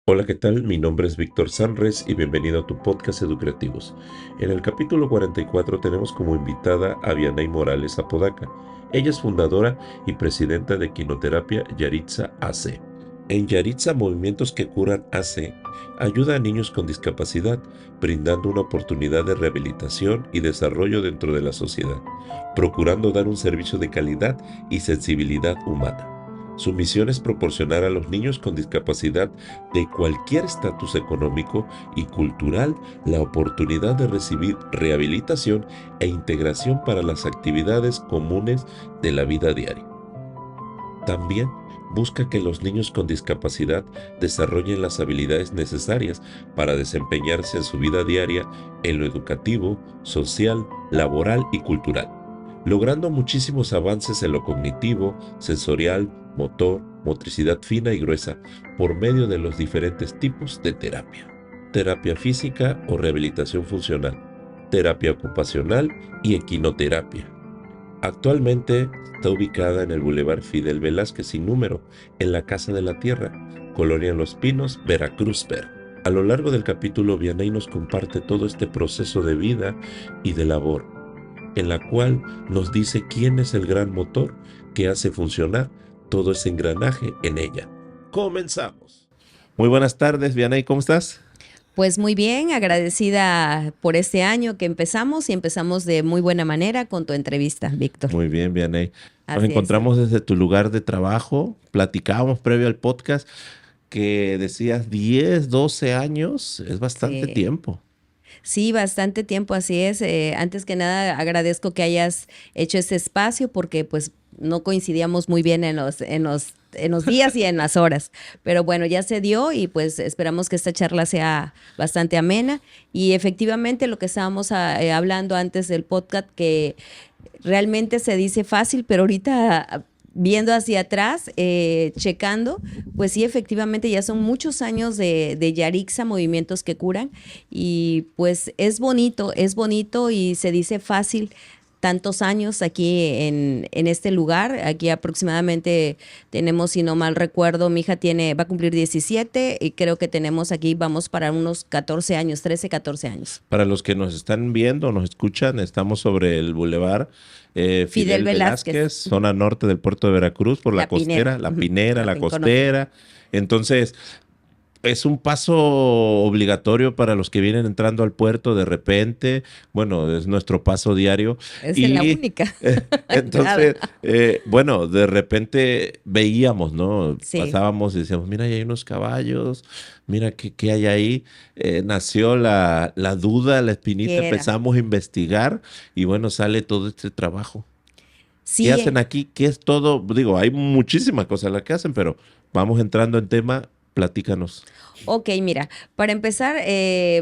Hola, ¿qué tal? Mi nombre es Víctor Sanres y bienvenido a tu podcast Educativos. En el capítulo 44 tenemos como invitada a Vianey Morales Apodaca. Ella es fundadora y presidenta de Quinoterapia Yaritza AC. En Yaritza Movimientos que Curan AC ayuda a niños con discapacidad, brindando una oportunidad de rehabilitación y desarrollo dentro de la sociedad, procurando dar un servicio de calidad y sensibilidad humana. Su misión es proporcionar a los niños con discapacidad de cualquier estatus económico y cultural la oportunidad de recibir rehabilitación e integración para las actividades comunes de la vida diaria. También busca que los niños con discapacidad desarrollen las habilidades necesarias para desempeñarse en su vida diaria en lo educativo, social, laboral y cultural, logrando muchísimos avances en lo cognitivo, sensorial, motor, motricidad fina y gruesa por medio de los diferentes tipos de terapia. Terapia física o rehabilitación funcional, terapia ocupacional y equinoterapia. Actualmente está ubicada en el Boulevard Fidel Velázquez sin número, en la Casa de la Tierra, Colonia Los Pinos, Veracruz, Ver. A lo largo del capítulo, Vianey nos comparte todo este proceso de vida y de labor, en la cual nos dice quién es el gran motor que hace funcionar todo ese engranaje en ella. Comenzamos. Muy buenas tardes, Vianey, ¿cómo estás? Pues muy bien, agradecida por este año que empezamos y empezamos de muy buena manera con tu entrevista, Víctor. Muy bien, Vianey. Nos Así es. encontramos desde tu lugar de trabajo, platicábamos previo al podcast que decías 10, 12 años, es bastante Sí. tiempo. Sí, bastante tiempo, así es. Antes que nada, agradezco que hayas hecho este espacio porque pues no coincidíamos muy bien en los días y en las horas. Pero bueno, ya se dio y pues esperamos que esta charla sea bastante amena. Y efectivamente lo que estábamos hablando antes del podcast, que realmente se dice fácil, pero ahorita viendo hacia atrás, checando, pues sí, efectivamente ya son muchos años de Yarixa, Movimientos que Curan, y pues es bonito y se dice fácil tantos años aquí en este lugar. Aquí aproximadamente tenemos, si no mal recuerdo, mi hija va a cumplir 17 y creo que tenemos aquí, vamos para unos 14 años, 13, 14 años. Para los que nos están viendo, nos escuchan, estamos sobre el Boulevard Fidel Fidel Velázquez, Velázquez, zona norte del puerto de Veracruz, por la La Pinera, costera, la Pinera, la la conocida. costera. Entonces, es un paso obligatorio para los que vienen entrando al puerto de repente. Bueno, es nuestro paso diario. Es la Y única entrada. entonces, bueno, de repente veíamos, ¿no? Sí, Pasábamos y decíamos, mira, ahí hay unos caballos, mira qué hay ahí. Nació la duda, la espinita, ¿qué era? empezamos a investigar y bueno, sale todo este trabajo. ¿Qué Sí, hacen aquí? ¿Qué es todo? Digo, hay muchísimas cosas las que hacen, pero vamos entrando en tema, platícanos. ok, mira, para empezar,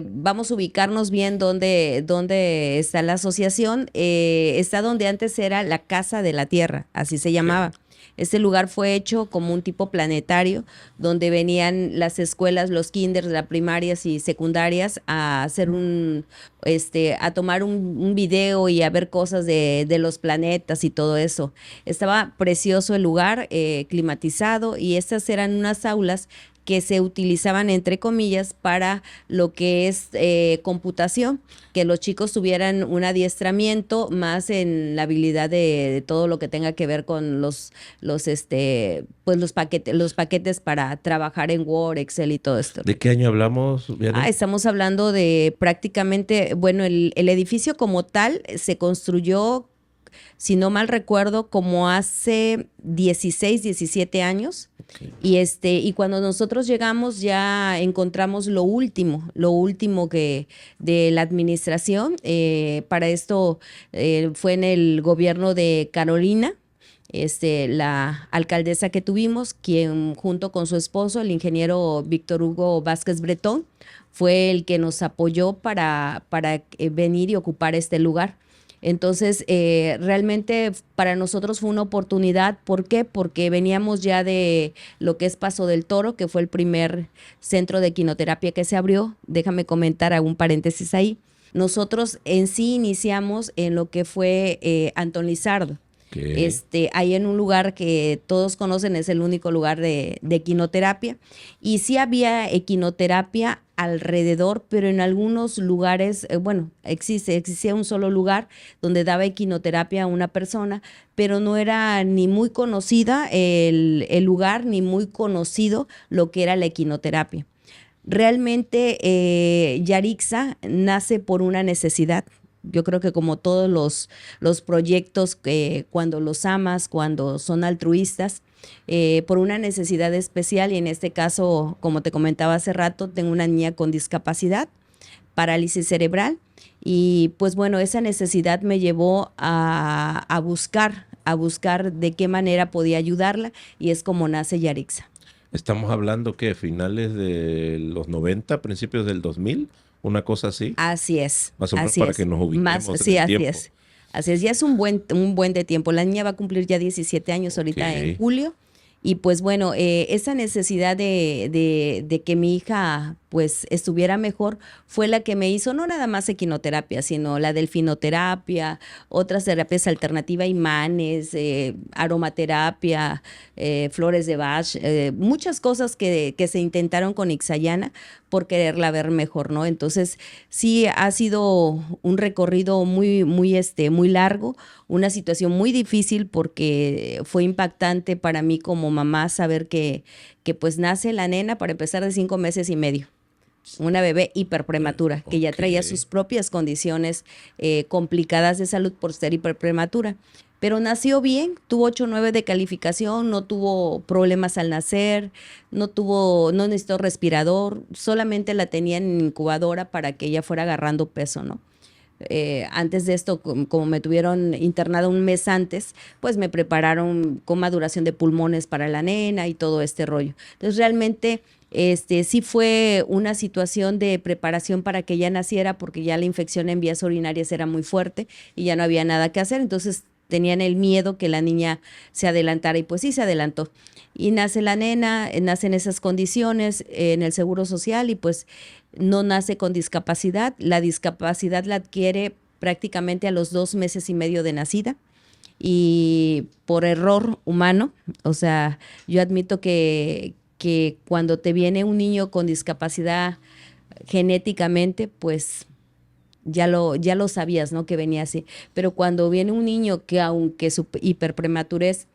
vamos a ubicarnos bien dónde está la asociación. Está donde antes era la Casa de la Tierra, así se Ok. llamaba. Este lugar fue hecho como un tipo planetario, donde venían las escuelas, los kinders, las primarias y secundarias a hacer a tomar un video y a ver cosas de los planetas y todo eso. Estaba precioso el lugar, climatizado, y estas eran unas aulas que se utilizaban entre comillas para lo que es computación, que los chicos tuvieran un adiestramiento más en la habilidad de todo lo que tenga que ver con los paquetes para trabajar en Word, Excel y todo esto. ¿De qué año hablamos, Vianey? Estamos hablando de prácticamente, bueno, el edificio como tal se construyó, si no mal recuerdo, como hace 16, 17 años. Ok. Y cuando nosotros llegamos ya encontramos lo último que de la administración. Para esto fue en el gobierno de Carolina, la alcaldesa que tuvimos, quien junto con su esposo, el ingeniero Víctor Hugo Vázquez Bretón, fue el que nos apoyó para venir y ocupar este lugar. Entonces, realmente para nosotros fue una oportunidad. ¿Por qué? Porque veníamos ya de lo que es Paso del Toro, que fue el primer centro de quinoterapia que se abrió. Déjame comentar, hago un paréntesis ahí. Nosotros en sí iniciamos en lo que fue Antón Lizardo. Ahí en un lugar que todos conocen, es el único lugar de equinoterapia. Y sí había equinoterapia alrededor, pero en algunos lugares, existía un solo lugar donde daba equinoterapia a una persona, pero no era ni muy conocida el lugar, ni muy conocido lo que era la equinoterapia. Realmente Yarixa nace por una necesidad. Yo creo que como todos los proyectos, cuando los amas, cuando son altruistas, por una necesidad especial, y en este caso, como te comentaba hace rato, tengo una niña con discapacidad, parálisis cerebral, y pues bueno, esa necesidad me llevó a buscar de qué manera podía ayudarla, y es como nace Yarixa. Estamos hablando que finales de los 90, principios del 2000, una cosa así. Así es. Más o menos así para es. que nos ubiquemos en Sí, el así tiempo. es. Así es, ya es un buen de tiempo. La niña va a cumplir ya 17 años ahorita en julio. Y pues bueno, esa necesidad de que mi hija pues estuviera mejor fue la que me hizo no nada más equinoterapia, sino la delfinoterapia, otras terapias alternativas, imanes, aromaterapia, flores de Bach, muchas cosas que se intentaron con Ixayana por quererla ver mejor, ¿no? Entonces sí ha sido un recorrido muy largo, una situación muy difícil porque fue impactante para mí como mamá saber que pues nace la nena, para empezar, de 5 meses y medio. Una bebé hiperprematura, que ya traía sus propias condiciones complicadas de salud por ser hiperprematura. Pero nació bien, tuvo 8.9 de calificación, no tuvo problemas al nacer, no necesitó respirador, solamente la tenía en incubadora para que ella fuera agarrando peso, ¿no? Antes de esto, como me tuvieron internada un mes antes, pues me prepararon con maduración de pulmones para la nena y todo este rollo. Entonces realmente sí fue una situación de preparación para que ella naciera, porque ya la infección en vías urinarias era muy fuerte y ya no había nada que hacer. Entonces tenían el miedo que la niña se adelantara, y pues sí se adelantó. Y nace la nena, nace en esas condiciones, en el Seguro Social, y pues no nace con discapacidad. La discapacidad la adquiere prácticamente a los 2 meses y medio de nacida, y por error humano. O sea, yo admito que cuando te viene un niño con discapacidad genéticamente, pues ya lo sabías, ¿no? Que venía así. Pero cuando viene un niño que, aunque su hiperprematurez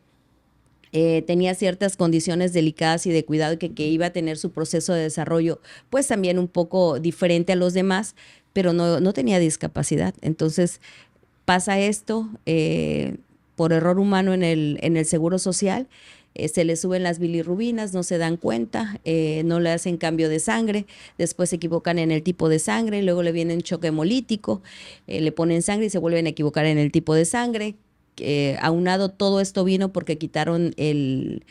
tenía ciertas condiciones delicadas y de cuidado, que iba a tener su proceso de desarrollo pues también un poco diferente a los demás, pero no tenía discapacidad. Entonces pasa esto por error humano en el Seguro Social. Se le suben las bilirrubinas, no se dan cuenta, no le hacen cambio de sangre, después se equivocan en el tipo de sangre, luego le viene un choque hemolítico, le ponen sangre y se vuelven a equivocar en el tipo de sangre. Aunado todo esto vino porque quitaron el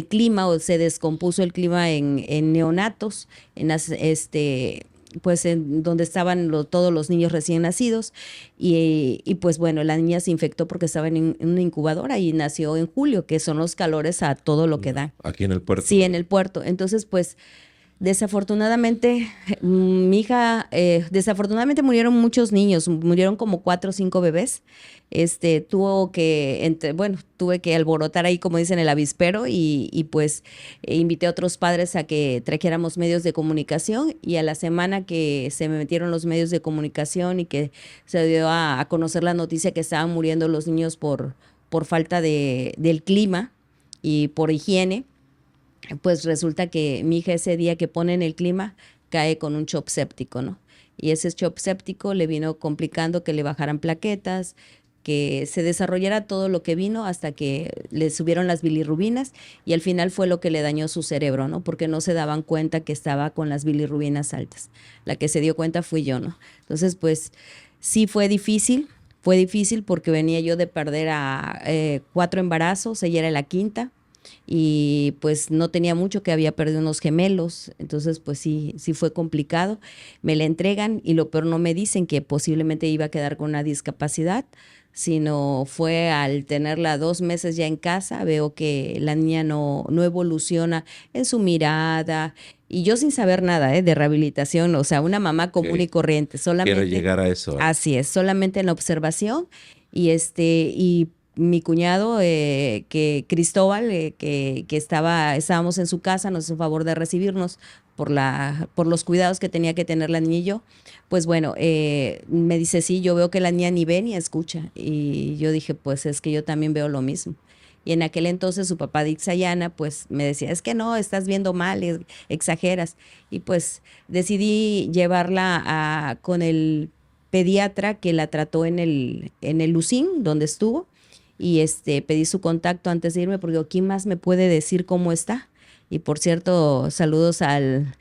clima, o se descompuso el clima en neonatos, pues en donde estaban todos los niños recién nacidos, y pues bueno, la niña se infectó porque estaba en una incubadora y nació en julio, que son los calores a todo lo que da. Aquí en el puerto. Sí, en el puerto. Entonces, pues desafortunadamente, mi hija, desafortunadamente murieron muchos niños, murieron como 4 o 5 bebés. Tuve que alborotar ahí, como dicen, el avispero, y pues invité a otros padres a que trajéramos medios de comunicación, y a la semana que se me metieron los medios de comunicación y que se dio a conocer la noticia que estaban muriendo los niños por falta del clima y por higiene, pues resulta que mi hija, ese día que ponen el clima, cae con un shock séptico, ¿no? Y ese shock séptico le vino complicando que le bajaran plaquetas, que se desarrollara todo lo que vino, hasta que le subieron las bilirrubinas, y al final fue lo que le dañó su cerebro, ¿no? Porque no se daban cuenta que estaba con las bilirrubinas altas. La que se dio cuenta fui yo, ¿no? Entonces, pues sí fue difícil porque venía yo de perder a 4 embarazos, ella era la quinta, y pues no tenía mucho, que había perdido unos gemelos. Entonces pues sí fue complicado. Me la entregan, y lo peor, no me dicen que posiblemente iba a quedar con una discapacidad, sino fue al tenerla 2 meses ya en casa, veo que la niña no evoluciona en su mirada, y yo sin saber nada de rehabilitación, o sea, una mamá común y corriente, solamente. Quiero llegar a eso. Así es, solamente en la observación, y mi cuñado, que Cristóbal, que estábamos en su casa, nos hizo favor de recibirnos por los cuidados que tenía que tener la niña y yo. Pues bueno, me dice, sí, yo veo que la niña ni ve ni escucha. Y yo dije, pues es que yo también veo lo mismo. Y en aquel entonces su papá de Ixayana, pues me decía, es que no, estás viendo mal, exageras. Y pues decidí llevarla con el pediatra que la trató en el Lucín, donde estuvo. Y pedí su contacto antes de irme, porque digo, ¿quién más me puede decir cómo está? Y por cierto, saludos al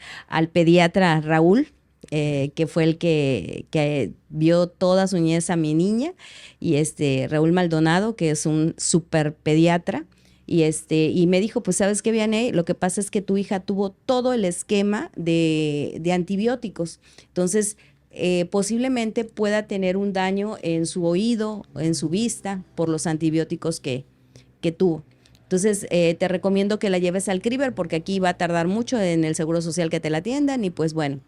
pediatra Raúl, que fue el que vio toda su niñez a mi niña, y Raúl Maldonado, que es un super pediatra, y me dijo, pues sabes qué, Vianey, lo que pasa es que tu hija tuvo todo el esquema de antibióticos, entonces posiblemente pueda tener un daño en su oído, en su vista, por los antibióticos que tuvo. Entonces, te recomiendo que la lleves al CRIBER porque aquí va a tardar mucho en el Seguro Social que te la atiendan y pues bueno,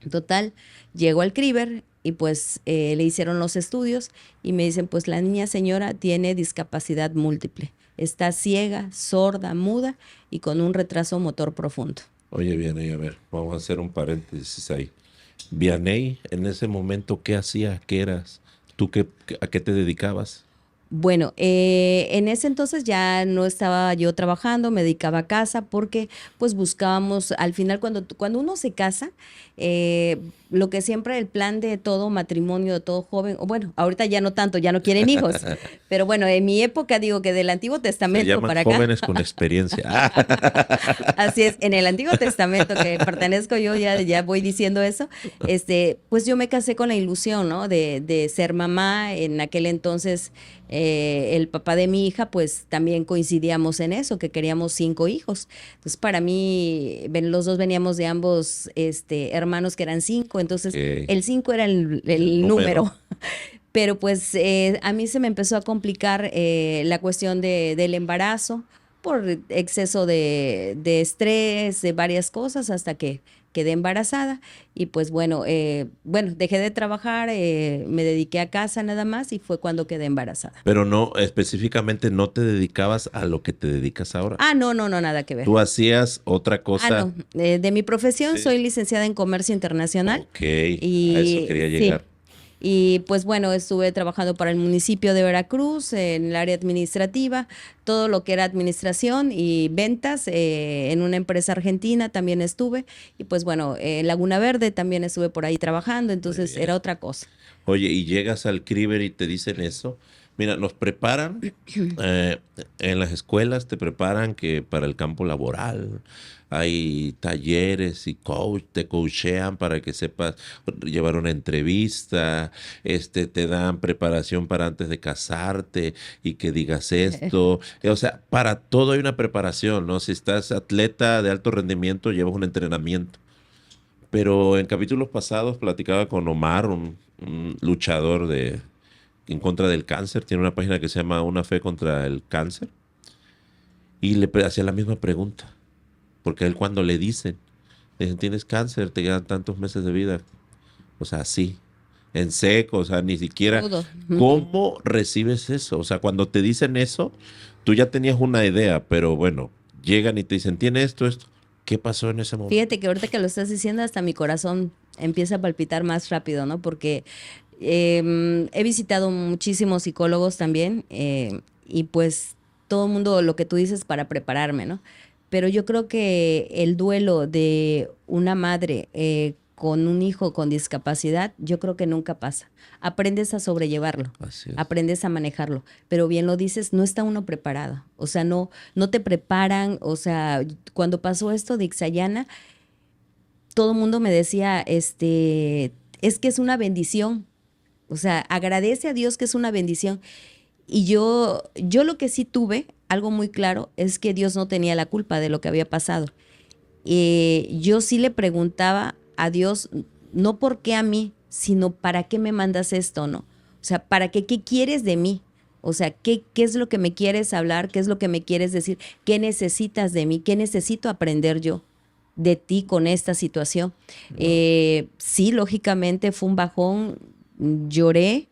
en total, llegó al CRIBER y pues le hicieron los estudios y me dicen, pues la niña señora tiene discapacidad múltiple, está ciega, sorda, muda y con un retraso motor profundo. Oye, Vianey, a ver, vamos a hacer un paréntesis ahí. Vianey, en ese momento, ¿qué hacías? ¿Qué eras? ¿Tú a qué te dedicabas? Bueno, en ese entonces ya no estaba yo trabajando, me dedicaba a casa porque pues buscábamos, al final cuando uno se casa, lo que siempre el plan de todo matrimonio, de todo joven, o bueno, ahorita ya no tanto, ya no quieren hijos, pero bueno, en mi época digo que del Antiguo Se Testamento llaman para acá. jóvenes con experiencia. Así es, en el Antiguo Testamento que pertenezco yo, ya voy diciendo eso, pues yo me casé con la ilusión, ¿no? De ser mamá. En aquel entonces, el papá de mi hija, pues también coincidíamos en eso, que queríamos 5 hijos. Entonces, para mí, los dos veníamos de ambos hermanos que eran 5, entonces Ok. el 5 era el número. Pero pues a mí se me empezó a complicar la cuestión del embarazo por exceso de estrés, de varias cosas, hasta que quedé embarazada. Y pues bueno, dejé de trabajar, me dediqué a casa nada más y fue cuando quedé embarazada. Pero no, específicamente no te dedicabas a lo que te dedicas ahora. Ah, no, no, no, nada que ver. Tú hacías otra Ah, cosa. no. De mi profesión Sí. soy licenciada en Comercio Internacional. Ok, a eso Y quería sí. llegar. Y pues bueno, estuve trabajando para el municipio de Veracruz en el área administrativa, todo lo que era administración y ventas, en una empresa argentina también estuve. Y pues bueno, en Laguna Verde también estuve por ahí trabajando, entonces bien. era otra cosa. Oye, y llegas al CRIBER y te dicen eso. Mira, nos preparan en las escuelas, te preparan que para el campo laboral hay talleres y te coachean para que sepas llevar una entrevista, te dan preparación para antes de casarte y que digas esto. O sea, para todo hay una preparación, ¿no? Si estás atleta de alto rendimiento, llevas un entrenamiento. Pero en capítulos pasados platicaba con Omar, un luchador en contra del cáncer. Tiene una página que se llama Una Fe contra el Cáncer. Y hacía la misma pregunta. Porque a él cuando le dicen, tienes cáncer, te quedan tantos meses de vida. O sea, sí, en seco, o sea, ni siquiera. Todo. ¿Cómo recibes eso? O sea, cuando te dicen eso, tú ya tenías una idea, pero bueno, llegan y te dicen, tiene esto, esto. ¿Qué pasó en ese momento? Fíjate que ahorita que lo estás diciendo, hasta mi corazón empieza a palpitar más rápido, ¿no? Porque he visitado muchísimos psicólogos también, y pues todo el mundo, lo que tú dices, para prepararme, ¿no? Pero yo creo que el duelo de una madre con un hijo con discapacidad, yo creo que nunca pasa. Aprendes a sobrellevarlo, Así es. aprendes a manejarlo, pero bien lo dices, no está uno preparado, o sea, no te preparan, o sea, cuando pasó esto de Ixayana, todo el mundo me decía, es que es una bendición, o sea, agradece a Dios que es una bendición. Y yo lo que sí tuve, algo muy claro, es que Dios no tenía la culpa de lo que había pasado. Yo sí le preguntaba a Dios, no por qué a mí, sino para qué me mandas esto, ¿no? O sea, ¿para qué quieres de mí? O sea, ¿qué es lo que me quieres hablar? ¿Qué es lo que me quieres decir? ¿Qué necesitas de mí? ¿Qué necesito aprender yo de ti con esta situación? Sí, lógicamente fue un bajón, lloré,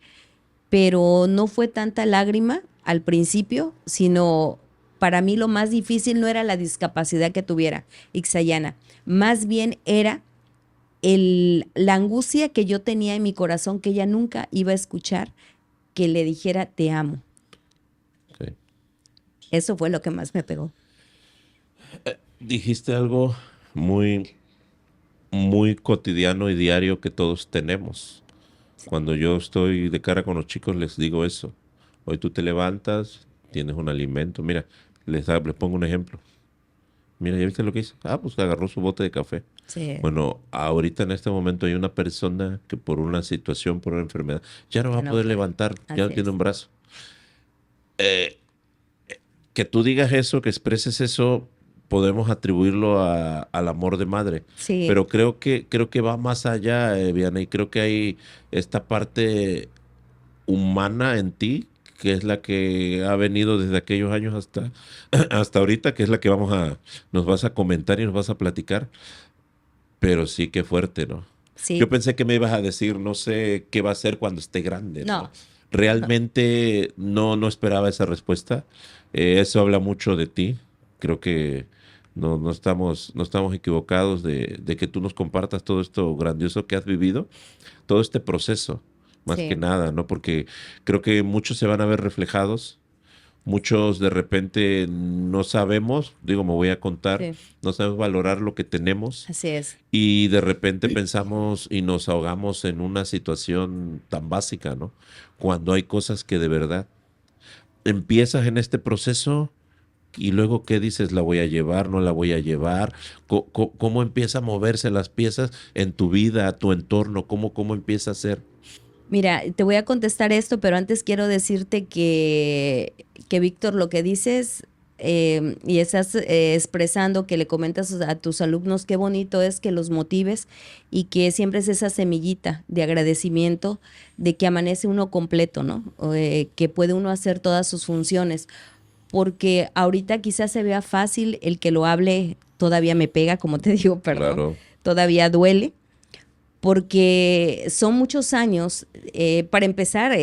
pero no fue tanta lágrima al principio, sino para mí lo más difícil no era la discapacidad que tuviera Ixayana, más bien era la angustia que yo tenía en mi corazón que ella nunca iba a escuchar que le dijera te amo. Okay. Eso fue lo que más me pegó. Dijiste algo muy, muy cotidiano y diario que todos tenemos. Cuando yo estoy de cara con los chicos les digo eso. Hoy tú te levantas, tienes un alimento. Mira, les pongo un ejemplo. Mira, ¿ya viste lo que hizo? Ah, pues agarró su bote de café. Sí. Bueno, ahorita en este momento hay una persona que por una situación, por una enfermedad, ya no va Ya a no poder puede. levantar, ya no Así tiene es. un brazo. Que tú digas eso, que expreses eso, podemos atribuirlo al amor de madre. Sí, Pero creo que va más allá, Viana, y creo que hay esta parte humana en ti, que es la que ha venido desde aquellos años hasta ahorita, que es la que nos vas a comentar y nos vas a platicar. Pero sí, qué fuerte, ¿no? Yo sí. pensé que me ibas a decir, no sé qué va a hacer cuando esté grande, ¿no? No, no. Realmente no esperaba esa respuesta. Eso habla mucho de ti. Creo que no estamos equivocados de que tú nos compartas todo esto grandioso que has vivido, todo este proceso, más que Sí, nada, ¿no? Porque creo que muchos se van a ver reflejados. Muchos de repente no sabemos, digo, me voy a contar, sí. no sabemos valorar lo que tenemos Así es. y de repente pensamos y nos ahogamos en una situación tan básica, ¿no? Cuando hay cosas que de verdad empiezas en este proceso y luego qué dices, la voy a llevar, no la voy a llevar, cómo empieza a moverse las piezas en tu vida, tu entorno, cómo empieza a ser. Mira, te voy a contestar esto, pero antes quiero decirte que Víctor, lo que dices y estás expresando que le comentas a tus alumnos, qué bonito es que los motives y que siempre es esa semillita de agradecimiento de que amanece uno completo, ¿no? Que puede uno hacer todas sus funciones. Porque ahorita quizás se vea fácil el que lo hable, todavía me pega, como te digo, perdón, Claro, todavía duele porque son muchos años. Para empezar,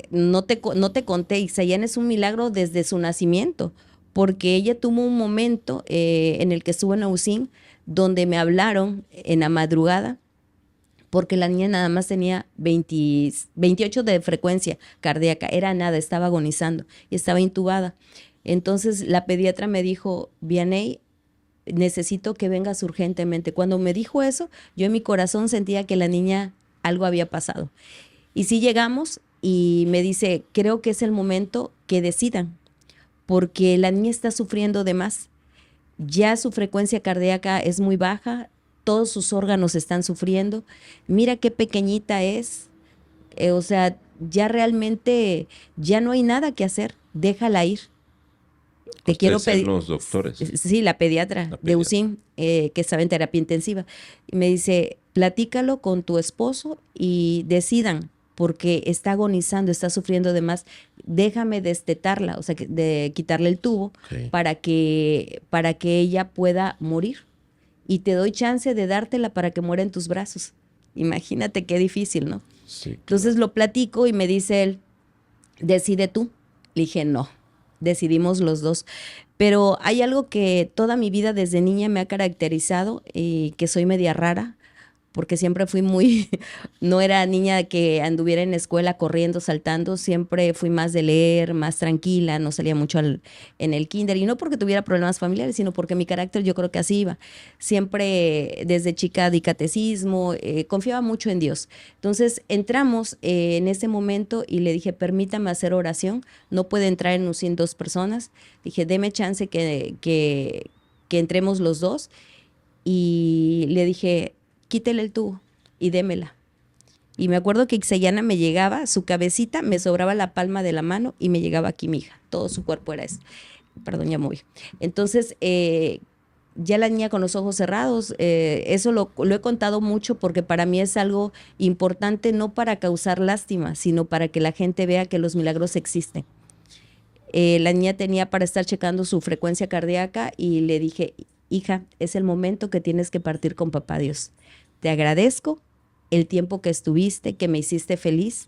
no te conté, Isayan es un milagro desde su nacimiento, porque ella tuvo un momento en el que estuvo en Ausín, donde me hablaron en la madrugada, porque la niña nada más tenía 28 de frecuencia cardíaca, era nada, estaba agonizando y estaba intubada. Entonces la pediatra me dijo, Vianey, necesito que vengas urgentemente. Cuando me dijo eso, yo en mi corazón sentía que la niña algo había pasado. Y sí llegamos y me dice, creo que es el momento que decidan, porque la niña está sufriendo de más. Ya su frecuencia cardíaca es muy baja, todos sus órganos están sufriendo. Mira qué pequeñita es. O sea, ya realmente ya no hay nada que hacer. Déjala ir. Te quiero ustedes sean pedir, los doctores, sí, la pediatra la de pediatra. USIM, que estaba en terapia intensiva, y me dice, platícalo con tu esposo y decidan, porque está agonizando, está sufriendo de más, déjame destetarla, o sea, de quitarle el tubo Ok. para que ella pueda morir. Y te doy chance de dártela para que muera en tus brazos. Imagínate qué difícil, ¿no? Sí, Entonces claro. lo platico y me dice él, decide tú. Le dije, no, decidimos los dos. Pero hay algo que toda mi vida desde niña me ha caracterizado y que soy media rara, porque siempre fui muy, no era niña que anduviera en la escuela corriendo, saltando, siempre fui más de leer, más tranquila, no salía mucho en el kinder, y no porque tuviera problemas familiares, sino porque mi carácter yo creo que así iba. Siempre desde chica di catecismo, confiaba mucho en Dios. Entonces entramos en ese momento y le dije, permítame hacer oración, no puede entrar en UCIN dos personas. Dije, deme chance que entremos los dos. Y le dije, quítele el tubo y démela. Y me acuerdo que Ixayana me llegaba, su cabecita me sobraba la palma de la mano y me llegaba aquí mi hija. Todo su cuerpo era eso. Perdón, ya me voy. Entonces, ya la niña con los ojos cerrados, eso lo he contado mucho porque para mí es algo importante, no para causar lástima, sino para que la gente vea que los milagros existen. La niña tenía para estar checando su frecuencia cardíaca y le dije, hija, es el momento que tienes que partir con papá Dios. Te agradezco el tiempo que estuviste, que me hiciste feliz.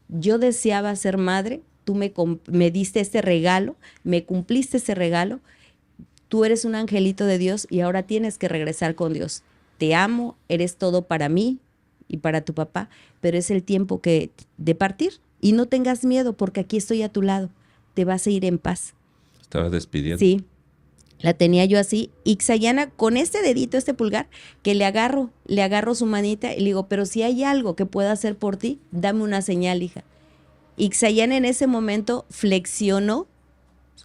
Yo deseaba ser madre, tú me diste este regalo, me cumpliste ese regalo, tú eres un angelito de Dios y ahora tienes que regresar con Dios. Te amo, eres todo para mí y para tu papá, pero es el tiempo de partir y no tengas miedo porque aquí estoy a tu lado, te vas a ir en paz. Estabas despidiendo. Sí, la tenía yo así, Ixayana con este dedito, este pulgar, que le agarro su manita y le digo, pero si hay algo que pueda hacer por ti, dame una señal, hija. Ixayana en ese momento flexionó,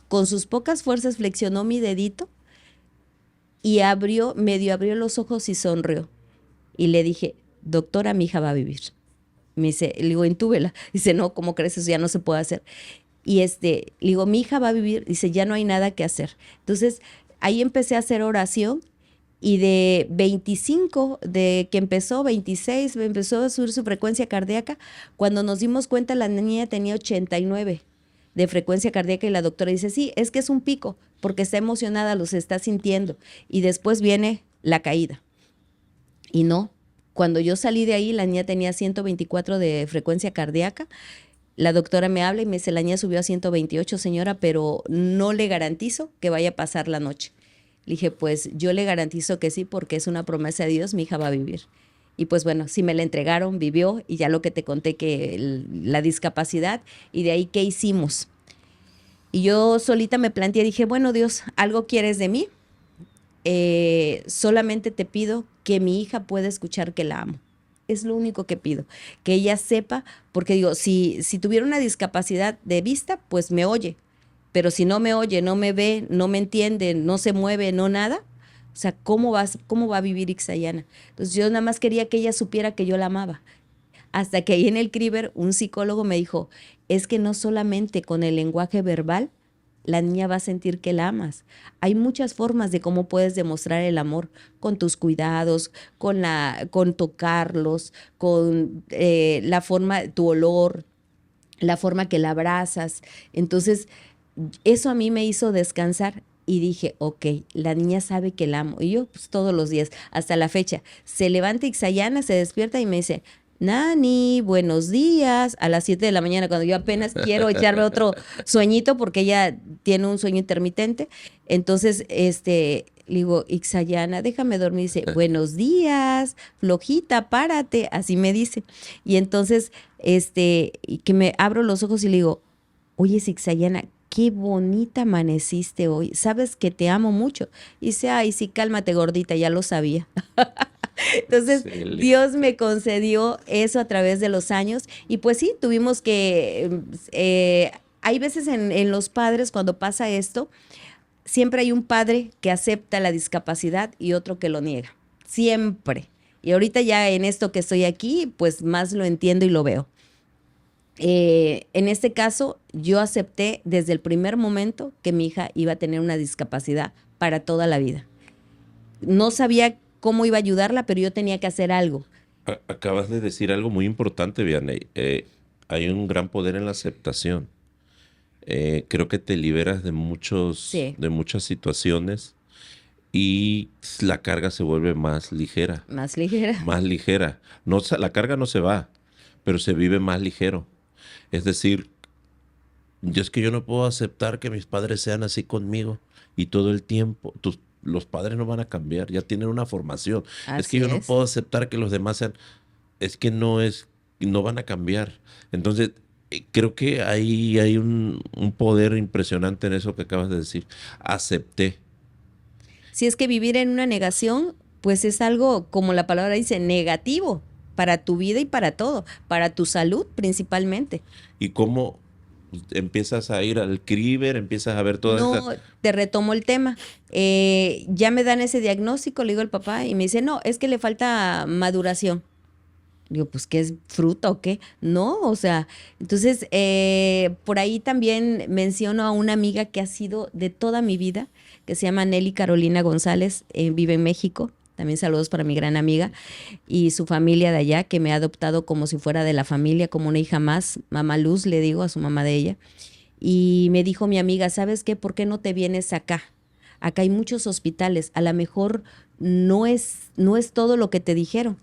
con sus pocas fuerzas flexionó mi dedito y medio abrió los ojos y sonrió. Y le dije, doctora, mi hija va a vivir. Me dice, le digo, intúbela. Dice, no, ¿cómo crees? Eso ya no se puede hacer. Y le digo, mi hija va a vivir. Dice, ya no hay nada que hacer. Entonces, ahí empecé a hacer oración y de 25, de que empezó, 26, empezó a subir su frecuencia cardíaca. Cuando nos dimos cuenta, la niña tenía 89 de frecuencia cardíaca y la doctora dice, sí, es que es un pico, porque está emocionada, los está sintiendo. Y después viene la caída. Y no, cuando yo salí de ahí, la niña tenía 124 de frecuencia cardíaca. La doctora me habla y me dice, la niña subió a 128, señora, pero no le garantizo que vaya a pasar la noche. Le dije, pues yo le garantizo que sí, porque es una promesa de Dios, mi hija va a vivir. Y pues bueno, sí me la entregaron, vivió, y ya lo que te conté que la discapacidad, y de ahí, ¿qué hicimos? Y yo solita me planteé, dije, bueno, Dios, ¿algo quieres de mí? Solamente te pido que mi hija pueda escuchar que la amo. Es lo único que pido, que ella sepa, porque digo, si tuviera una discapacidad de vista, pues me oye, pero si no me oye, no me ve, no me entiende, no se mueve, no nada, o sea, ¿cómo va a vivir Ixayana? Entonces yo nada más quería que ella supiera que yo la amaba. Hasta que ahí en el CRIBER un psicólogo me dijo, es que no solamente con el lenguaje verbal la niña va a sentir que la amas. Hay muchas formas de cómo puedes demostrar el amor, con tus cuidados, con tocarlos, con la forma, tu olor, la forma que la abrazas. Entonces, eso a mí me hizo descansar y dije, ok, la niña sabe que la amo. Y yo, pues todos los días, hasta la fecha, se levanta Ixayana, se despierta y me dice, Nani, buenos días, a las 7 de la mañana, cuando yo apenas quiero echarme otro sueñito porque ella tiene un sueño intermitente. Entonces, le digo, Ixayana, déjame dormir. Dice, buenos días, flojita, párate, así me dice. Y entonces, que me abro los ojos y le digo, oye, Ixayana, qué bonita amaneciste hoy, sabes que te amo mucho. Y dice, ay, sí, cálmate, gordita, ya lo sabía. Entonces, excelente. Dios me concedió eso a través de los años y pues sí, tuvimos que, hay veces en los padres cuando pasa esto, siempre hay un padre que acepta la discapacidad y otro que lo niega, siempre. Y ahorita ya en esto que estoy aquí, pues más lo entiendo y lo veo. En este caso, yo acepté desde el primer momento que mi hija iba a tener una discapacidad para toda la vida. No sabía cómo iba a ayudarla, pero yo tenía que hacer algo. Acabas de decir algo muy importante, Vianney. Hay un gran poder en la aceptación. Creo que te liberas de muchas situaciones y la carga se vuelve más ligera. Más ligera. Más ligera. No, la carga no se va, pero se vive más ligero. Es decir, es que yo no puedo aceptar que mis padres sean así conmigo y todo el tiempo. Los padres no van a cambiar, ya tienen una formación. Es que yo no puedo aceptar que los demás sean, es que no van a cambiar. Entonces, creo que ahí hay un poder impresionante en eso que acabas de decir. Acepté. Si es que vivir en una negación, pues es algo, como la palabra dice, negativo para tu vida y para todo, para tu salud principalmente. ¿Y cómo empiezas a ir al CRIBER, empiezas a ver todas No, te retomo el tema. Ya me dan ese diagnóstico, le digo al papá y me dice, no, es que le falta maduración. Digo, pues, ¿qué es fruta o qué? No, o sea, entonces, por ahí también menciono a una amiga que ha sido de toda mi vida, que se llama Nelly Carolina González, vive en México. También saludos para mi gran amiga y su familia de allá, que me ha adoptado como si fuera de la familia, como una hija más. Mamá Luz, le digo a su mamá de ella. Y me dijo mi amiga, ¿sabes qué? ¿Por qué no te vienes acá? Acá hay muchos hospitales. A lo mejor no es todo lo que te dijeron.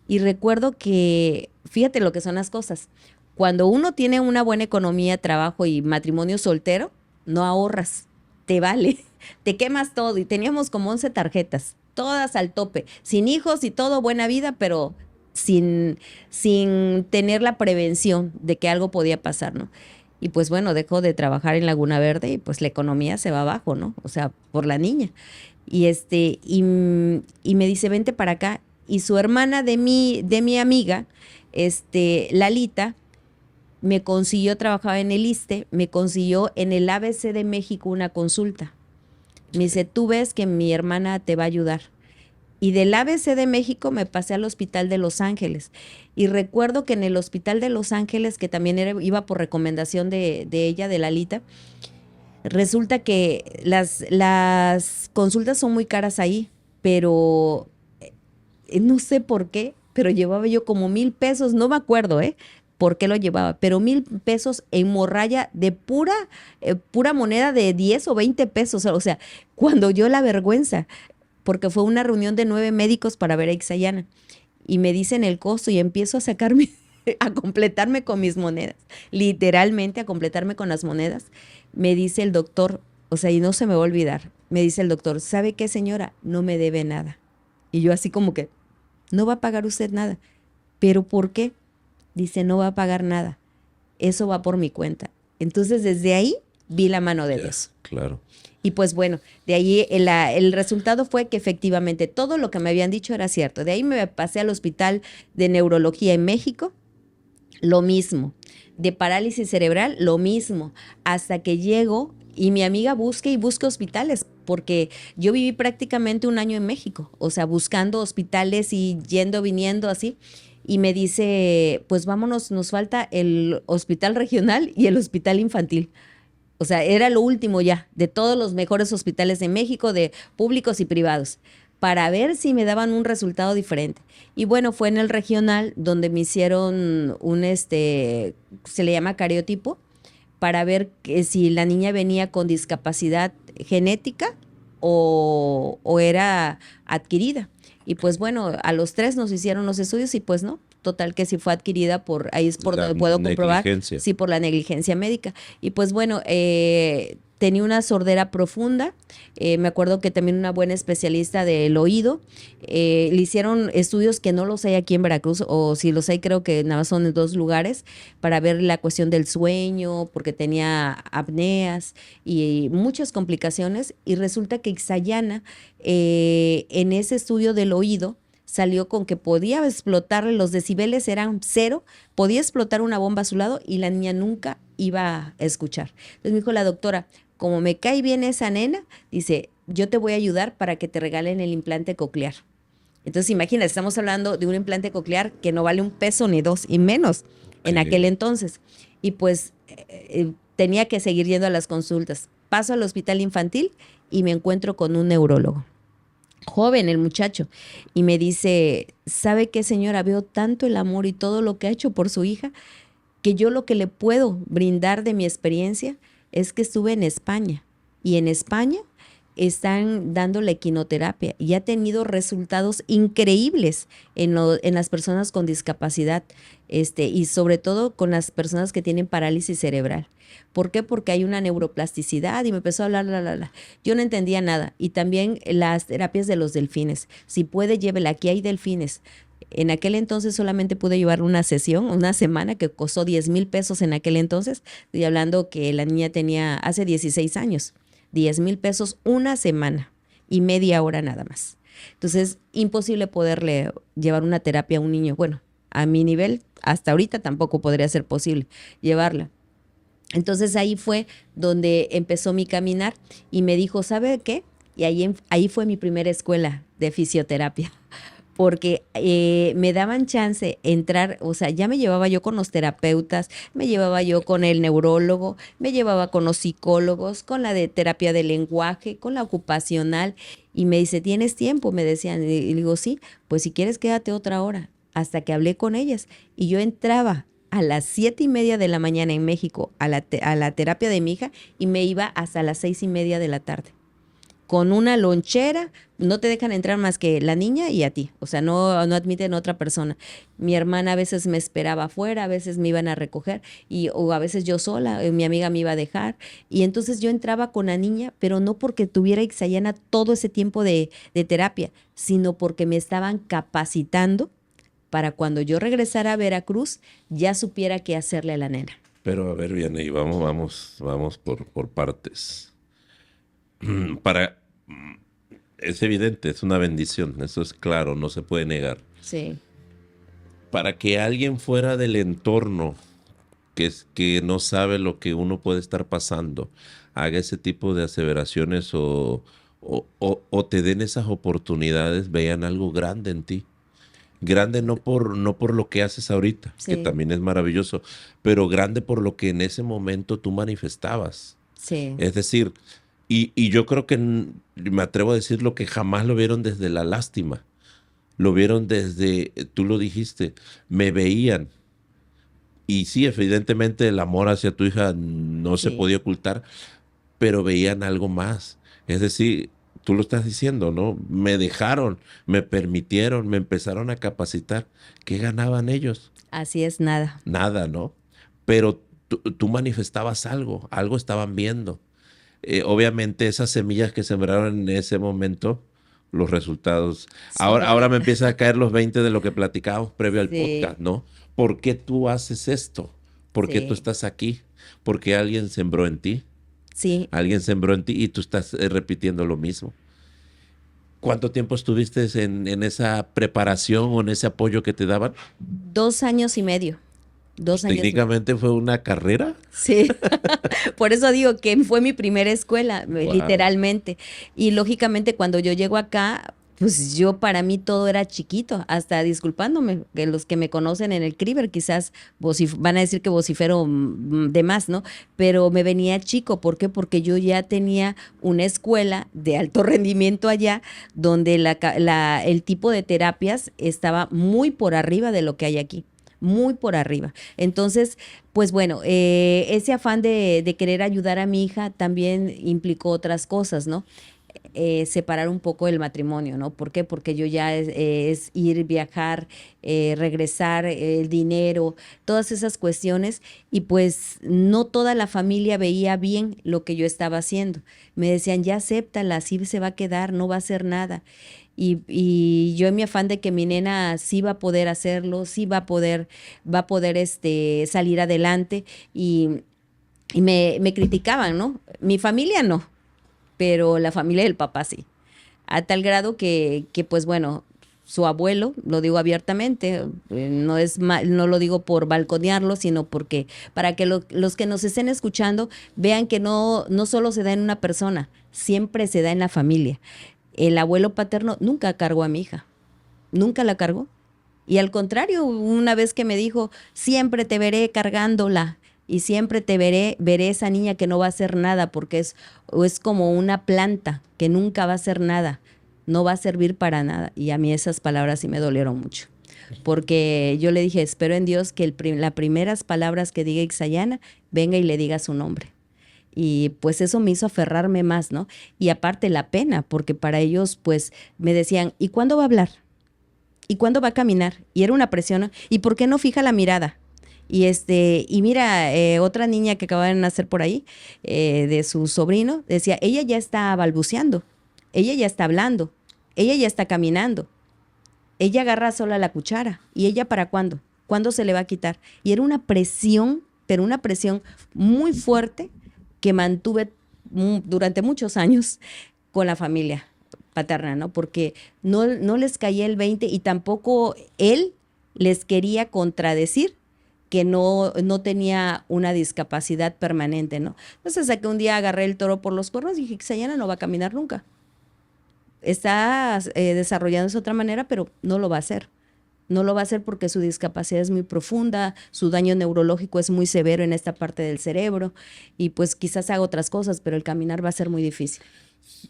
Y recuerdo que, fíjate lo que son las cosas. Cuando uno tiene una buena economía, trabajo y matrimonio soltero, no ahorras, te vale, te quemas todo. Y teníamos como 11 tarjetas, todas al tope, sin hijos y todo, buena vida, pero sin tener la prevención de que algo podía pasar, ¿no? Y pues bueno, dejo de trabajar en Laguna Verde y pues la economía se va abajo, ¿no? O sea, por la niña. Y me dice, vente para acá. Y su hermana de mi amiga, Lalita, me consiguió, trabajaba en el ISSSTE, me consiguió en el ABC de México una consulta. Me dice, tú ves que mi hermana te va a ayudar. Y del ABC de México me pasé al Hospital de Los Ángeles. Y recuerdo que en el Hospital de Los Ángeles, que también iba por recomendación de ella, de Lalita, resulta que las consultas son muy caras ahí, pero no sé por qué, pero llevaba yo como 1,000 pesos, no me acuerdo, por qué lo llevaba, pero 1,000 pesos en morralla de pura moneda de 10 o 20 pesos. O sea, cuando yo la vergüenza, porque fue una reunión de 9 médicos para ver a Ixayana, y me dicen el costo y empiezo a sacarme, a completarme con mis monedas, literalmente a completarme con las monedas. Me dice el doctor, o sea, y no se me va a olvidar, me dice el doctor, ¿sabe qué, señora? No me debe nada. Y yo así como que, no va a pagar usted nada. ¿Pero por qué? Dice, no va a pagar nada. Eso va por mi cuenta. Entonces, desde ahí vi la mano de Dios. Claro. Y pues bueno, de ahí el resultado fue que efectivamente todo lo que me habían dicho era cierto. De ahí me pasé al Hospital de Neurología en México, lo mismo. De parálisis cerebral, lo mismo. Hasta que llego y mi amiga busque y busque hospitales, porque yo viví prácticamente un año en México, o sea, buscando hospitales y yendo, viniendo así. Y me dice, pues vámonos, nos falta el hospital regional y el hospital infantil. O sea, era lo último ya, de todos los mejores hospitales de México, de públicos y privados, para ver si me daban un resultado diferente. Y bueno, fue en el regional donde me hicieron se le llama cariotipo, para ver si la niña venía con discapacidad genética o era adquirida. Y pues bueno, a los 3 nos hicieron los estudios y pues no, total que sí fue adquirida ahí es por La donde puedo comprobar, negligencia. sí, por la negligencia médica. Y pues bueno, tenía una sordera profunda, me acuerdo que también una buena especialista del oído, le hicieron estudios que no los hay aquí en Veracruz, o si los hay creo que nada más son en 2 lugares, para ver la cuestión del sueño, porque tenía apneas y muchas complicaciones, y resulta que Ixayana, en ese estudio del oído, salió con que podía explotarle, los decibeles eran 0, podía explotar una bomba a su lado y la niña nunca iba a escuchar. Entonces me dijo la doctora, como me cae bien esa nena, dice, yo te voy a ayudar para que te regalen el implante coclear. Entonces imagínate, estamos hablando de un implante coclear que no vale 1 peso ni 2 y menos en aquel entonces. Y pues tenía que seguir yendo a las consultas. Paso al hospital infantil y me encuentro con un neurólogo. Joven el muchacho, y me dice, ¿sabe qué, señora? Veo tanto el amor y todo lo que ha hecho por su hija, que yo lo que le puedo brindar de mi experiencia es que estuve en España, y en España están dando la equinoterapia y ha tenido resultados increíbles en las personas con discapacidad, y sobre todo con las personas que tienen parálisis cerebral. ¿Por qué? Porque hay una neuroplasticidad, y me empezó a hablar. Yo no entendía nada. Y también las terapias de los delfines. Si puede, llévela, aquí hay delfines. En aquel entonces solamente pude llevar una sesión, una semana, que costó 10,000 pesos en aquel entonces. Estoy hablando que la niña tenía hace 16 años. 10,000 pesos una semana y media hora nada más. Entonces, imposible poderle llevar una terapia a un niño. Bueno, a mi nivel, hasta ahorita tampoco podría ser posible llevarla. Entonces ahí fue donde empezó mi caminar y me dijo, ¿sabe qué? Y ahí fue mi primera escuela de fisioterapia, porque me daban chance entrar, o sea, ya me llevaba yo con los terapeutas, me llevaba yo con el neurólogo, me llevaba con los psicólogos, con la de terapia del lenguaje, con la ocupacional, y me dice, ¿tienes tiempo? Me decían, y digo, sí, pues si quieres quédate otra hora, hasta que hablé con ellas, y yo entraba a las 7:30 de la mañana en México a la terapia de mi hija y me iba hasta las 6:30 de la tarde. con una lonchera, no te dejan entrar más que la niña y a ti, o sea, no admiten otra persona. Mi hermana a veces me esperaba afuera, a veces me iban a recoger o a veces yo sola, mi amiga me iba a dejar y entonces yo entraba con la niña, pero no porque tuviera Ixayana todo ese tiempo de terapia, sino porque me estaban capacitando para cuando yo regresara a Veracruz ya supiera qué hacerle a la nena. Pero a ver, Vianney, vamos por partes. Para, es evidente, es una bendición, eso es claro, no se puede negar. Sí. Para que alguien fuera del entorno que no sabe lo que uno puede estar pasando, haga ese tipo de aseveraciones o te den esas oportunidades, vean algo grande en ti. Grande no por lo que haces ahorita, que Sí. también es maravilloso, pero grande por lo que en ese momento tú manifestabas. Sí. Es decir, y yo creo que me atrevo a decir lo que jamás lo vieron desde la lástima. Lo vieron desde, tú lo dijiste, me veían. Y sí, evidentemente el amor hacia tu hija no se Sí. podía ocultar, pero veían algo más. Es decir, tú lo estás diciendo, ¿no? Me dejaron, me permitieron, me empezaron a capacitar. ¿Qué ganaban ellos? Así es, nada. Nada, ¿no? Pero tú manifestabas algo estaban viendo. Obviamente esas semillas que sembraron en ese momento, los resultados. Son Ahora me ahorita. empieza a caer los 20 de lo que platicábamos previo al Sí, podcast, ¿no? ¿Por qué tú haces esto? ¿Por qué tú sí, estás aquí? Porque alguien sembró en ti. sí. Alguien sembró en ti y tú estás repitiendo lo mismo. ¿Cuánto tiempo estuviste en esa preparación o en ese apoyo que te daban? 2 años y medio. Pues 2 años y medio. técnicamente fue una carrera. Sí, por eso digo que fue mi primera escuela, Wow. literalmente. Y lógicamente cuando yo llego acá, pues yo para mí todo era chiquito, hasta disculpándome, que los que me conocen en el Criber quizás van a decir que vocifero de más, ¿no? Pero me venía chico, ¿por qué? Porque yo ya tenía una escuela de alto rendimiento allá, donde el tipo de terapias estaba muy por arriba de lo que hay aquí, muy por arriba. Entonces, pues bueno, ese afán de querer ayudar a mi hija también implicó otras cosas, ¿no? Separar un poco el matrimonio, ¿no? ¿Por qué? Porque yo ya es ir, viajar, regresar, el dinero, todas esas cuestiones, y pues no toda la familia veía bien lo que yo estaba haciendo. Me decían, ya acéptala, así se va a quedar, no va a hacer nada. Y yo en mi afán de que mi nena sí va a poder hacerlo, sí va a poder salir adelante, y me criticaban, ¿no? Mi familia no, pero la familia del papá sí. A tal grado que pues bueno, su abuelo, lo digo abiertamente, no lo digo por balconearlo, sino porque para que los que nos estén escuchando vean que no solo se da en una persona, siempre se da en la familia. El abuelo paterno nunca cargó a mi hija, nunca la cargó. Y al contrario, una vez que me dijo, siempre te veré cargándola y siempre veré esa niña que no va a hacer nada porque es como una planta que nunca va a hacer nada, no va a servir para nada. Y a mí esas palabras sí me dolieron mucho, porque yo le dije, espero en Dios que las primeras palabras que diga Ixayana venga y le diga su nombre. Y pues eso me hizo aferrarme más, ¿no? Y aparte la pena, porque para ellos pues me decían, ¿y cuándo va a hablar? ¿Y cuándo va a caminar? Y era una presión, ¿no? ¿Y por qué no fija la mirada? Y mira, otra niña que acaba de nacer por ahí, de su sobrino, decía, ella ya está balbuceando, ella ya está hablando, ella ya está caminando, ella agarra sola la cuchara. ¿Y ella para cuándo? ¿Cuándo se le va a quitar? Y era una presión, pero una presión muy fuerte que mantuve durante muchos años con la familia paterna, ¿no? Porque no les caía el 20 y tampoco él les quería contradecir que no tenía una discapacidad permanente, ¿no? Entonces, hasta que un día agarré el toro por los cuernos y dije, Xayana no va a caminar nunca. Está desarrollándose de otra manera, pero no lo va a hacer. No lo va a hacer porque su discapacidad es muy profunda, su daño neurológico es muy severo en esta parte del cerebro, y pues quizás haga otras cosas, pero el caminar va a ser muy difícil.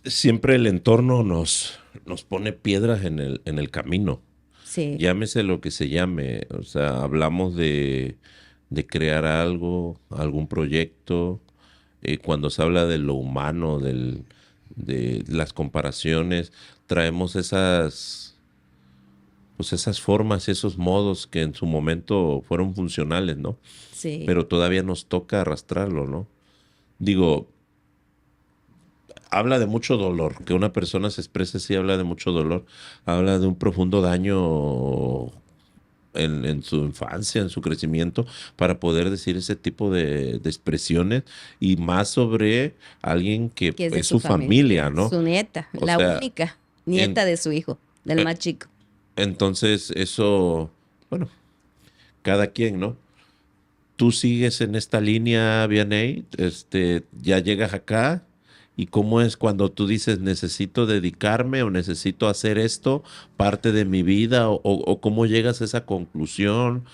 Siempre el entorno nos pone piedras en el camino. Sí, Llámese lo que se llame. O sea, hablamos de crear algo, algún proyecto. Cuando se habla de lo humano, de las comparaciones, traemos pues esas formas, esos modos que en su momento fueron funcionales, ¿no? Sí. Pero todavía nos toca arrastrarlo, ¿no? Digo, habla de mucho dolor, que una persona se exprese así habla de mucho dolor, habla de un profundo daño en su infancia, en su crecimiento, para poder decir ese tipo de expresiones y más sobre alguien que Que es de es su su familia, familia, ¿no? su nieta, O la sea, única en- nieta de su hijo, del eh, más chico. entonces eso, bueno, cada quien, ¿no? Tú sigues en esta línea, Vianey, ya llegas acá, y cómo es cuando tú dices necesito dedicarme o necesito hacer esto parte de mi vida, o cómo llegas a esa conclusión.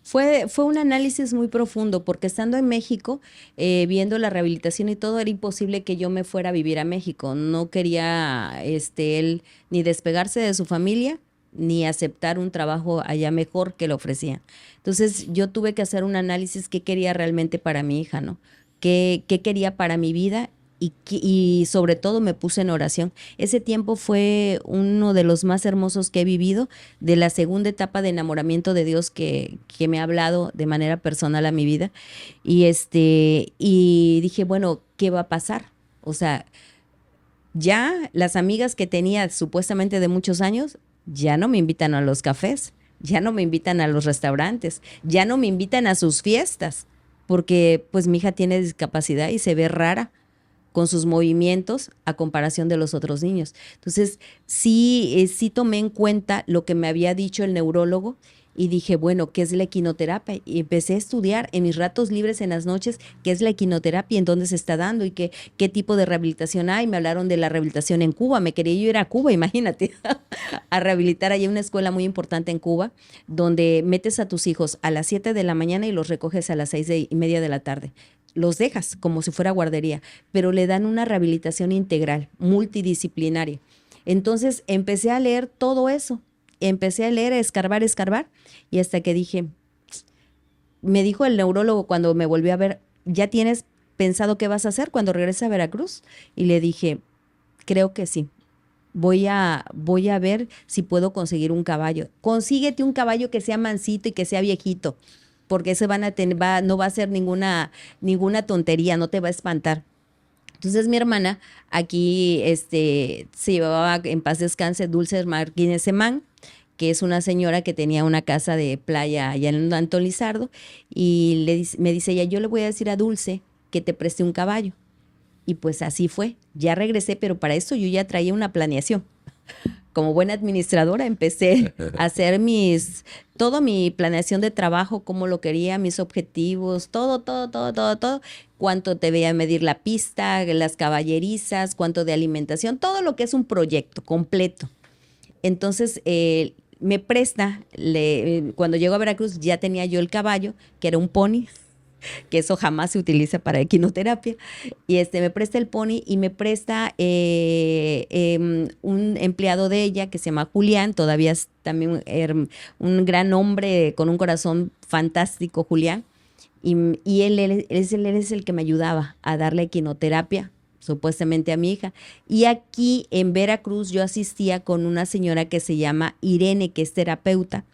Fue un análisis muy profundo porque estando en México, viendo la rehabilitación y todo, era imposible que yo me fuera a vivir a México. No quería él ni despegarse de su familia ni aceptar un trabajo allá mejor que le ofrecían. Entonces yo tuve que hacer un análisis qué quería realmente para mi hija, ¿no? ¿Qué quería para mi vida? Y sobre todo me puse en oración. Ese tiempo fue uno de los más hermosos que he vivido, de la segunda etapa de enamoramiento de Dios que me ha hablado de manera personal a mi vida. Y dije, bueno, ¿qué va a pasar? O sea, ya las amigas que tenía supuestamente de muchos años, ya no me invitan a los cafés, ya no me invitan a los restaurantes, ya no me invitan a sus fiestas, porque pues mi hija tiene discapacidad y se ve rara con sus movimientos a comparación de los otros niños. Entonces, sí tomé en cuenta lo que me había dicho el neurólogo y dije, bueno, ¿qué es la equinoterapia? Y empecé a estudiar en mis ratos libres en las noches qué es la equinoterapia, en dónde se está dando y qué tipo de rehabilitación hay. Me hablaron de la rehabilitación en Cuba, me quería yo ir a Cuba, imagínate, a rehabilitar. Hay una escuela muy importante en Cuba donde metes a tus hijos a las 7 de la mañana y los recoges a las 6:30 de la tarde. Los dejas como si fuera guardería, pero le dan una rehabilitación integral, multidisciplinaria. Entonces empecé a leer todo eso, empecé a leer, a escarbar, y hasta que dije, me dijo el neurólogo cuando me volvió a ver, ¿ya tienes pensado qué vas a hacer cuando regreses a Veracruz? Y le dije, creo que sí. Voy a ver si puedo conseguir un caballo. Consíguete un caballo que sea mansito y que sea viejito, porque ese no va a ser ninguna tontería, no te va a espantar. Entonces mi hermana aquí se llevaba en paz descanse Dulce Martínez Semán, que es una señora que tenía una casa de playa allá en Antón Lizardo, y me dice ella, yo le voy a decir a Dulce que te preste un caballo. Y pues así fue. Ya regresé, pero para eso yo ya traía una planeación. Como buena administradora empecé a hacer todo mi planeación de trabajo, cómo lo quería, mis objetivos, todo, cuánto te veía medir la pista, las caballerizas, cuánto de alimentación, todo lo que es un proyecto completo. Entonces, me presta, cuando llego a Veracruz ya tenía yo el caballo, que era un pony, que eso jamás se utiliza para equinoterapia, y me presta el pony y me presta un empleado de ella que se llama Julián, todavía es también un gran hombre con un corazón fantástico, Julián, y él es el que me ayudaba a darle equinoterapia supuestamente a mi hija. Y aquí en Veracruz yo asistía con una señora que se llama Irene, que es terapeuta.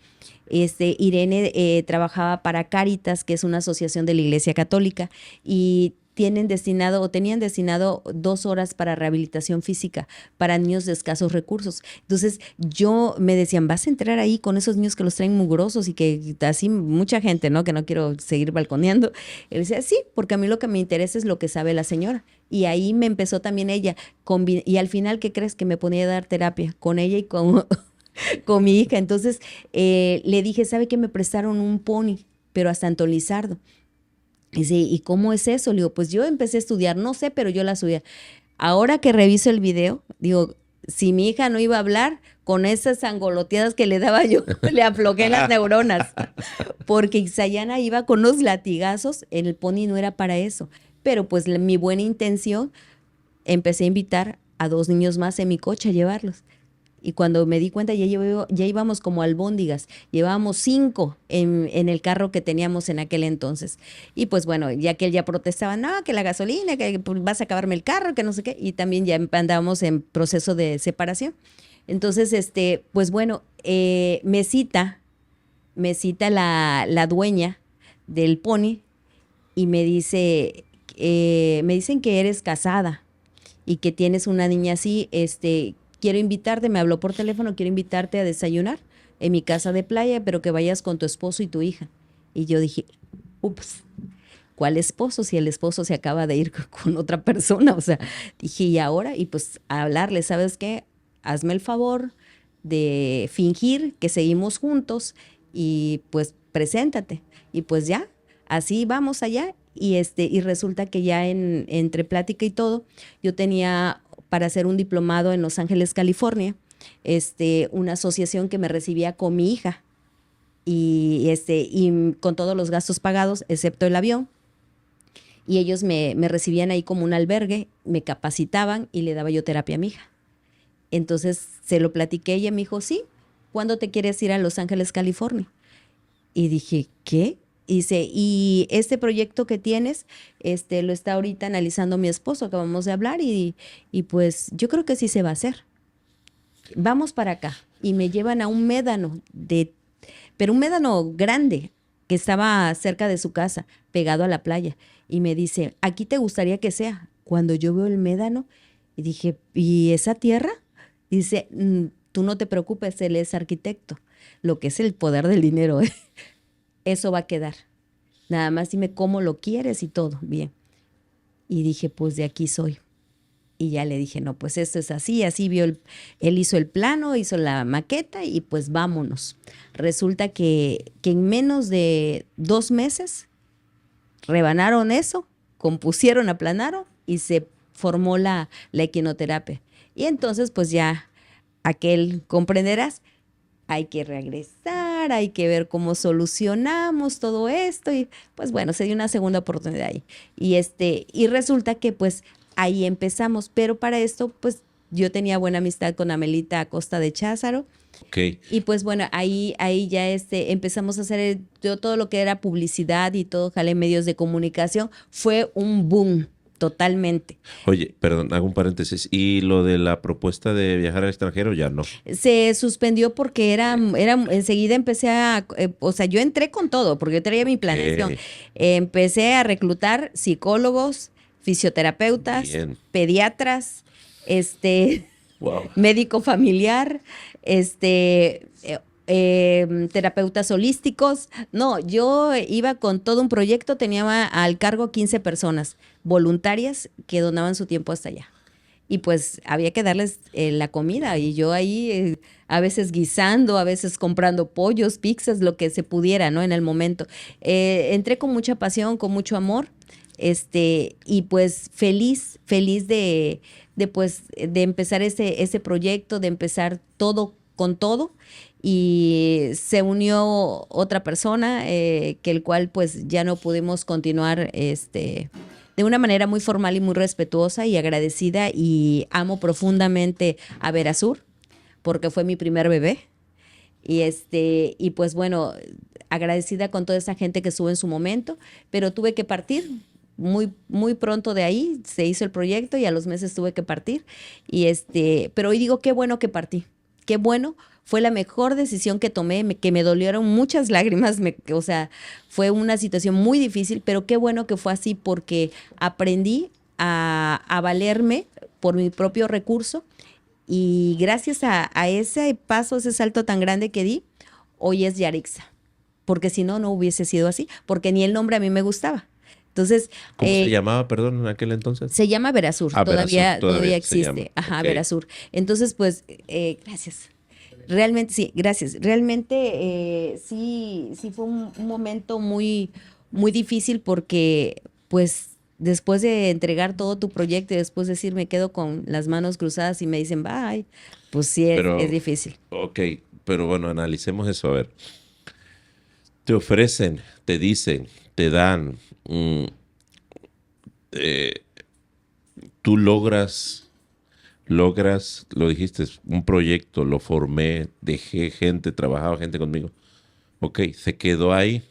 Irene trabajaba para Cáritas, que es una asociación de la Iglesia Católica, y tenían destinado 2 horas para rehabilitación física para niños de escasos recursos. Entonces yo me decían, vas a entrar ahí con esos niños que los traen mugrosos y que así mucha gente, ¿no? Que no quiero seguir balconeando. Él decía, sí, porque a mí lo que me interesa es lo que sabe la señora. Y ahí me empezó también ella. Y al final, ¿qué crees? Que me ponía a dar terapia con ella y con mi hija. Entonces le dije, ¿sabe qué? Me prestaron un pony, pero hasta Antón Lizardo. Dice, ¿y cómo es eso? Le digo, pues yo empecé a estudiar, no sé, pero yo la subía. Ahora que reviso el video, digo, si mi hija no iba a hablar, con esas angoloteadas que le daba yo, le afloqué las neuronas. Porque Ixayana iba con unos latigazos, el pony no era para eso. Pero pues mi buena intención, empecé a invitar a 2 niños más en mi coche a llevarlos. Y cuando me di cuenta ya íbamos como albóndigas, llevábamos 5 en el carro que teníamos en aquel entonces. Y pues bueno, ya que él ya protestaba, no, que la gasolina, que pues, vas a acabarme el carro, que no sé qué, y también ya andábamos en proceso de separación. Entonces, pues bueno, me cita la dueña del pony y me dicen que eres casada y que tienes una niña así, quiero invitarte, me habló por teléfono, quiero invitarte a desayunar en mi casa de playa, pero que vayas con tu esposo y tu hija. Y yo dije, ups, ¿cuál esposo? Si el esposo se acaba de ir con otra persona, o sea, dije, ¿y ahora? Y pues a hablarle, ¿sabes qué? Hazme el favor de fingir que seguimos juntos y pues preséntate. Y pues ya, así vamos allá. Y resulta que ya entre plática y todo, yo tenía para hacer un diplomado en Los Ángeles, California, una asociación que me recibía con mi hija y con todos los gastos pagados, excepto el avión. Y ellos me recibían ahí como un albergue, me capacitaban y le daba yo terapia a mi hija. Entonces se lo platiqué y ella me dijo, sí, ¿cuándo te quieres ir a Los Ángeles, California? Y dije, ¿qué? Y dice, y este proyecto que tienes, lo está ahorita analizando mi esposo, acabamos de hablar, y pues yo creo que sí se va a hacer. Vamos para acá. Y me llevan a un médano, pero un médano grande, que estaba cerca de su casa, pegado a la playa. Y me dice, ¿aquí te gustaría que sea? Cuando yo veo el médano, y dije, ¿y esa tierra? Dice, tú no te preocupes, él es arquitecto. Lo que es el poder del dinero, ¿eh? Eso va a quedar. Nada más dime cómo lo quieres y todo. Bien. Y dije, pues de aquí soy. Y ya le dije, no, pues esto es así, así él hizo el plano, hizo la maqueta y pues vámonos. Resulta que en menos de 2 meses rebanaron eso, compusieron, aplanaron y se formó la equinoterapia. Y entonces pues ya comprenderás, hay que regresar, hay que ver cómo solucionamos todo esto y pues bueno, se dio una segunda oportunidad ahí. Y resulta que pues ahí empezamos, pero para esto pues yo tenía buena amistad con Amelita Acosta de Cházaro. Ok. Y pues bueno, ahí ya empezamos a hacer todo lo que era publicidad y todo, jale medios de comunicación, fue un boom. Totalmente. Oye, perdón, hago un paréntesis. ¿Y lo de la propuesta de viajar al extranjero ya no? Se suspendió porque enseguida empecé o sea, yo entré con todo, porque yo traía mi planeación. Ok. Empecé a reclutar psicólogos, fisioterapeutas, Bien. pediatras, Wow. médico familiar, terapeutas holísticos. No, yo iba con todo un proyecto, tenía al cargo 15 personas voluntarias que donaban su tiempo hasta allá. Y pues había que darles la comida y yo ahí a veces guisando, a veces comprando pollos, pizzas, lo que se pudiera, ¿no? En el momento. Entré con mucha pasión, con mucho amor, y pues feliz pues, de empezar ese proyecto, de empezar todo con todo. Y se unió otra persona, que el cual pues ya no pudimos continuar, de una manera muy formal y muy respetuosa y agradecida, y amo profundamente a Verasur porque fue mi primer bebé y pues bueno, agradecida con toda esa gente que estuvo en su momento, pero tuve que partir muy muy pronto de ahí, se hizo el proyecto y a los meses tuve que partir pero hoy digo qué bueno que partí, qué bueno. Fue la mejor decisión que tomé, que me dolieron muchas lágrimas, o sea, fue una situación muy difícil, pero qué bueno que fue así porque aprendí a valerme por mi propio recurso y gracias a ese paso, ese salto tan grande que di, hoy es Yarixa, porque si no, no hubiese sido así, porque ni el nombre a mí me gustaba. Entonces, ¿Cómo se llamaba, perdón, en aquel entonces? se llama Verasur, Ah, Verasur, todavía se llama. existe, ajá, Ok. Verasur. Entonces, pues, gracias. Realmente, sí, gracias. Realmente, sí fue un momento muy, muy difícil porque, pues, después de entregar todo tu proyecto y después decir me quedo con las manos cruzadas y me dicen bye, pues sí es Pero, difícil. ok, pero bueno, analicemos eso. A ver, te ofrecen, te dicen, te dan, eh, tú logras logras, lo dijiste, un proyecto, lo formé, dejé gente, trabajaba gente conmigo. Ok, se quedó ahí,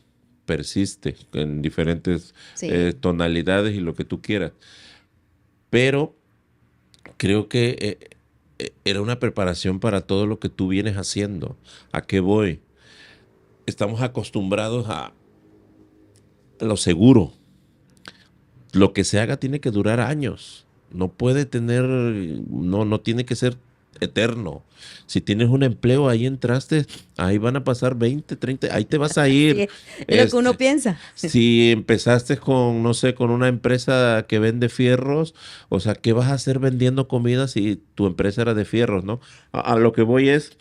persiste en diferentes Sí, tonalidades y lo que tú quieras. Pero creo que era una preparación para todo lo que tú vienes haciendo. ¿A qué voy? Estamos acostumbrados a lo seguro. Lo que se haga tiene que durar años. No puede tener, no tiene que ser eterno. Si tienes un empleo, ahí entraste, ahí van a pasar 20, 30, ahí te vas a ir. sí, es lo que uno Este, piensa. si empezaste con, no sé, con una empresa que vende fierros, o sea, ¿qué vas a hacer vendiendo comida si tu empresa era de fierros, no? A lo que voy es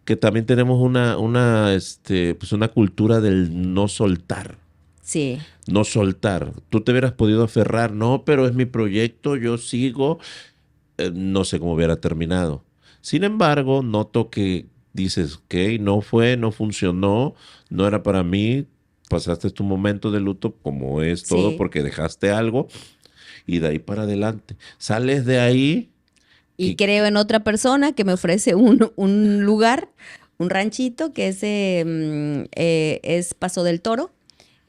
que también tenemos pues una cultura del no soltar. Sí, No soltar. Tú te hubieras podido aferrar, no, pero es mi proyecto, yo sigo, no sé cómo hubiera terminado. Sin embargo, noto que dices, ok, no fue, no funcionó, no era para mí, pasaste tu momento de luto como es todo sí. porque dejaste algo y de ahí para adelante. Sales de ahí Y y creo en otra persona que me ofrece un lugar, un ranchito que es Paso del Toro.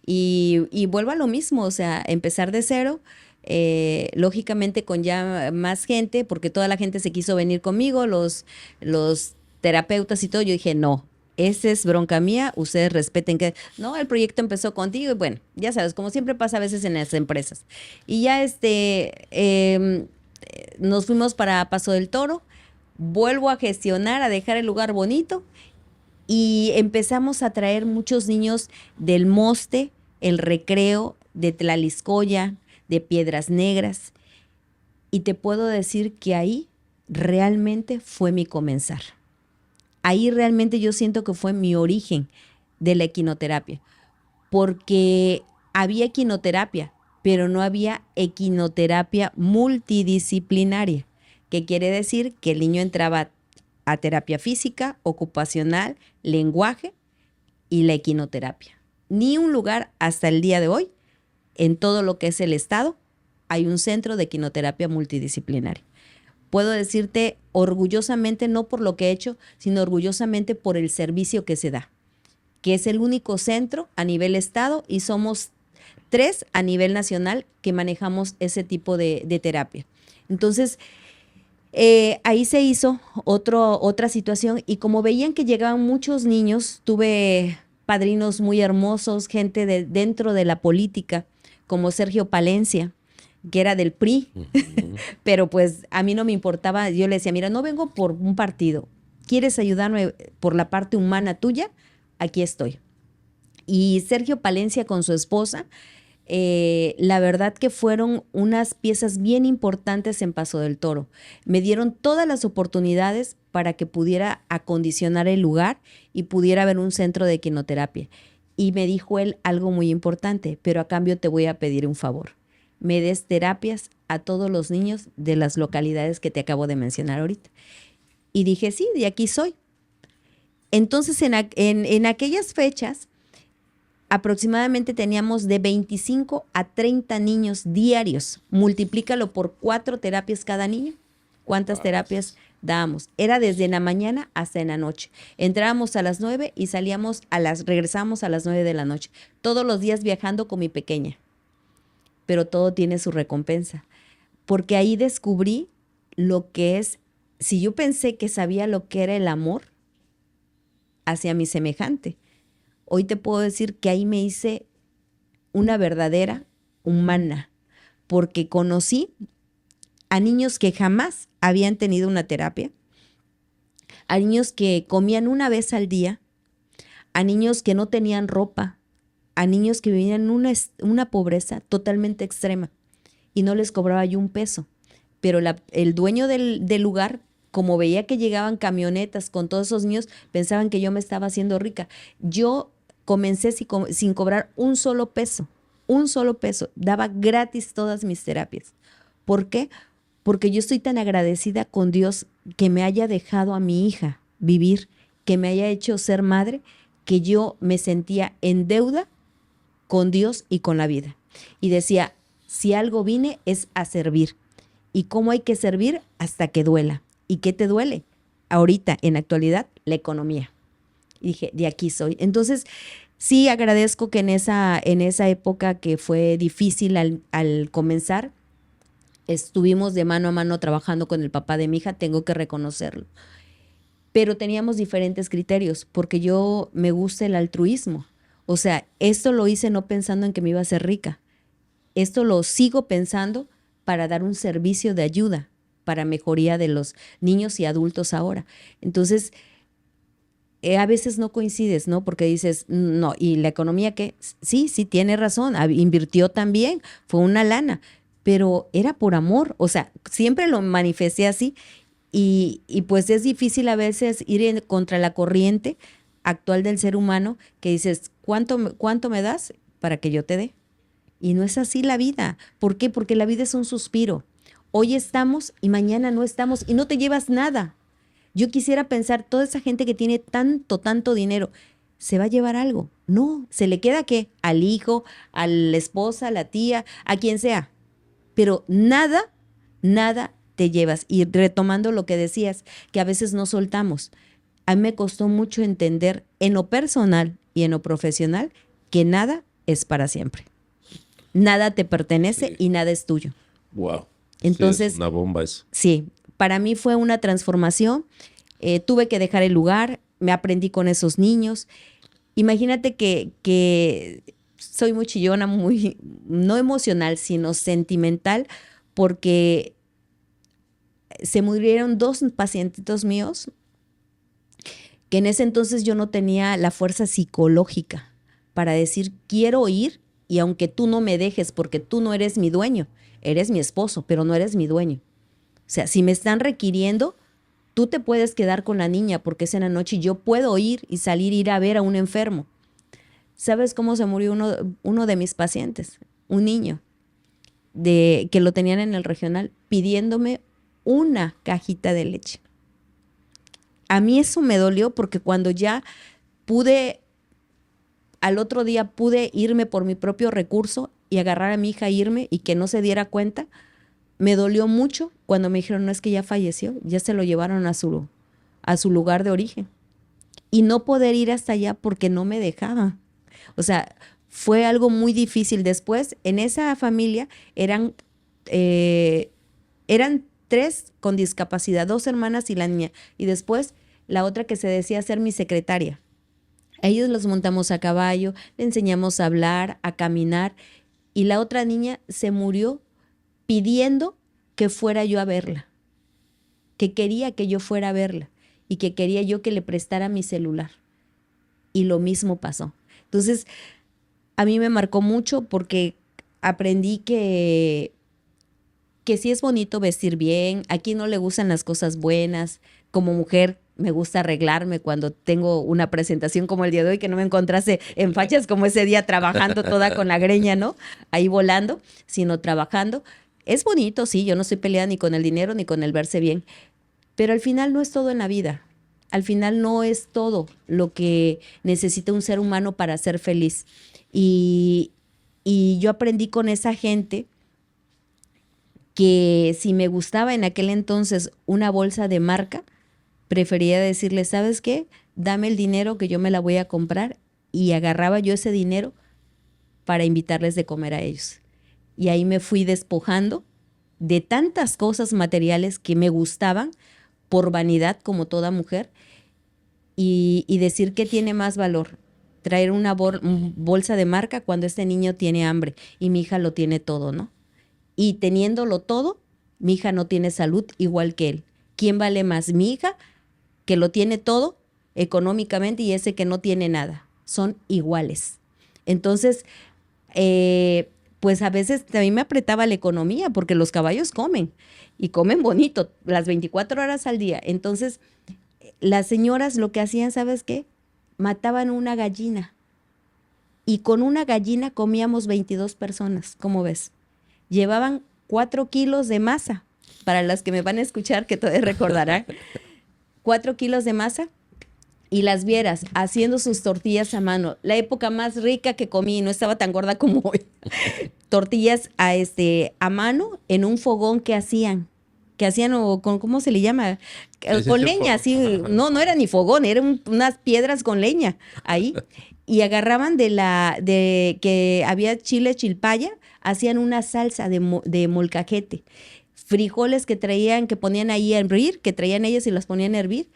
Y vuelvo a lo mismo, o sea, empezar de cero, lógicamente con ya más gente, porque toda la gente se quiso venir conmigo, los terapeutas y todo. Yo dije, no, esa es bronca mía, ustedes respeten que, no, el proyecto empezó contigo y bueno, ya sabes, como siempre pasa a veces en las empresas. Y ya nos fuimos para Paso del Toro, vuelvo a gestionar, a dejar el lugar bonito y empezamos a traer muchos niños del Moste, el Recreo, de Tlaliscoya, de Piedras Negras. Y te puedo decir que ahí realmente fue mi comenzar. Ahí realmente yo siento que fue mi origen de la equinoterapia, porque había equinoterapia, pero no había equinoterapia multidisciplinaria, que quiere decir que el niño entraba a terapia física, ocupacional, lenguaje y la equinoterapia. Ni un lugar hasta el día de hoy, en todo lo que es el estado, hay un centro de equinoterapia multidisciplinaria. Puedo decirte orgullosamente, no por lo que he hecho, sino orgullosamente por el servicio que se da, que es el único centro a nivel estado y somos 3 a nivel nacional que manejamos ese tipo de terapia. Entonces, ahí se hizo otra situación y como veían que llegaban muchos niños, tuve padrinos muy hermosos, gente dentro de la política, como Sergio Palencia, que era del PRI, ujú, pero pues a mí no me importaba, yo le decía, mira, no vengo por un partido, ¿quieres ayudarme por la parte humana tuya? Aquí estoy. Y Sergio Palencia con su esposa, la verdad que fueron unas piezas bien importantes en Paso del Toro. Me dieron todas las oportunidades para que pudiera acondicionar el lugar y pudiera haber un centro de quinoterapia. Y me dijo él algo muy importante, pero a cambio te voy a pedir un favor. Me des terapias a todos los niños de las localidades que te acabo de mencionar ahorita. Y dije, sí, de aquí soy. Entonces, en aquellas fechas, aproximadamente teníamos de 25 a 30 niños diarios. Multiplícalo por 4 terapias cada niño. ¿Cuántas terapias dábamos? Era desde la mañana hasta en la noche. Entrábamos a las 9 y regresábamos a las 9 de la noche. Todos los días viajando con mi pequeña. Pero todo tiene su recompensa. Porque ahí descubrí lo que es, si yo pensé que sabía lo que era el amor hacia mi semejante, hoy te puedo decir que ahí me hice una verdadera humana, porque conocí a niños que jamás habían tenido una terapia, a niños que comían una vez al día, a niños que no tenían ropa, a niños que vivían en una pobreza totalmente extrema y no les cobraba yo un peso. Pero el dueño del lugar, como veía que llegaban camionetas con todos esos niños, pensaban que yo me estaba haciendo rica. Yo comencé sin cobrar un solo peso, daba gratis todas mis terapias. ¿Por qué? Porque yo estoy tan agradecida con Dios que me haya dejado a mi hija vivir, que me haya hecho ser madre, que yo me sentía en deuda con Dios y con la vida. Y decía, si algo vine es a servir. y cómo hay que servir hasta que duela. ¿Y qué te duele? Ahorita, en la actualidad, la economía. Y dije, de aquí soy. Entonces, sí agradezco que en esa época que fue difícil al comenzar, estuvimos de mano a mano trabajando con el papá de mi hija, tengo que reconocerlo. Pero teníamos diferentes criterios, porque yo me gusta el altruismo. O sea, esto lo hice no pensando en que me iba a hacer rica. Esto lo sigo pensando para dar un servicio de ayuda, para mejoría de los niños y adultos ahora. Entonces, a veces no coincides, ¿no? Porque dices, no, ¿y la economía qué? Sí, tiene razón, invirtió también, fue una lana, pero era por amor, o sea, siempre lo manifesté así y pues es difícil a veces ir contra la corriente actual del ser humano que dices, ¿cuánto me das para que yo te dé? Y no es así la vida. ¿Por qué? Porque la vida es un suspiro. Hoy estamos y mañana no estamos y no te llevas nada. Yo quisiera pensar, toda esa gente que tiene tanto dinero, ¿se va a llevar algo? No, ¿se le queda qué? Al hijo, a la esposa, a la tía, a quien sea. Pero nada te llevas. Y retomando lo que decías, que a veces no soltamos. A mí me costó mucho entender en lo personal y en lo profesional que nada es para siempre. Nada te pertenece y nada es tuyo. Wow. Entonces, es una bomba eso. Sí, para mí fue una transformación. Tuve que dejar el lugar, me aprendí con esos niños. Imagínate que soy muy chillona, muy, no emocional, sino sentimental, porque se murieron 2 pacientitos míos que en ese entonces yo no tenía la fuerza psicológica para decir, quiero ir, y aunque tú no me dejes porque tú no eres mi dueño, eres mi esposo, pero no eres mi dueño. O sea, si me están requiriendo, tú te puedes quedar con la niña porque es en la noche y yo puedo ir y ir a ver a un enfermo. ¿Sabes cómo se murió uno de mis pacientes? Un niño que lo tenían en el regional pidiéndome una cajita de leche. A mí eso me dolió porque cuando ya al otro día pude irme por mi propio recurso y agarrar a mi hija e irme y que no se diera cuenta, me dolió mucho cuando me dijeron, no, es que ya falleció, ya se lo llevaron a su lugar de origen. Y no poder ir hasta allá porque no me dejaba. O sea, fue algo muy difícil. Después, en esa familia eran 3 con discapacidad, 2 hermanas y la niña. Y después, la otra que se decía ser mi secretaria. A ellos los montamos a caballo, le enseñamos a hablar, a caminar. Y la otra niña se murió pidiendo que fuera yo a verla, que quería que yo fuera a verla y que quería yo que le prestara mi celular. Y lo mismo pasó. Entonces, a mí me marcó mucho porque aprendí que sí es bonito vestir bien, aquí no le gustan las cosas buenas. Como mujer me gusta arreglarme cuando tengo una presentación como el día de hoy, que no me encontrase en fachas como ese día trabajando toda con la greña, ¿no? Ahí volando, sino trabajando. Es bonito, sí, yo no estoy peleada ni con el dinero ni con el verse bien, pero al final no es todo en la vida. Al final no es todo lo que necesita un ser humano para ser feliz. Y yo aprendí con esa gente que si me gustaba en aquel entonces una bolsa de marca, prefería decirle, ¿sabes qué? Dame el dinero que yo me la voy a comprar, y agarraba yo ese dinero para invitarles de comer a ellos. Y ahí me fui despojando de tantas cosas materiales que me gustaban por vanidad como toda mujer, y decir que tiene más valor traer una bolsa de marca cuando este niño tiene hambre y mi hija lo tiene todo, ¿no? Y teniéndolo todo, mi hija no tiene salud igual que él. ¿Quién vale más? Mi hija, que lo tiene todo económicamente, y ese que no tiene nada. Son iguales. Entonces, pues a veces también me apretaba la economía porque los caballos comen y comen bonito las 24 horas al día. Entonces, las señoras lo que hacían, ¿sabes qué? Mataban una gallina y con una gallina comíamos 22 personas, ¿cómo ves? Llevaban 4 kilos de masa, para las que me van a escuchar que todavía recordarán, 4 kilos de masa, y las vieras haciendo sus tortillas a mano, la época más rica que comí, no estaba tan gorda como hoy. tortillas a mano en un fogón que hacían o con, ¿cómo se le llama? Con leña, así, no era ni fogón, eran unas piedras con leña ahí. Y agarraban de que había chile chilpaya, hacían una salsa de molcajete. Frijoles que traían, que ponían ahí a hervir, que traían ellas y las ponían a hervir.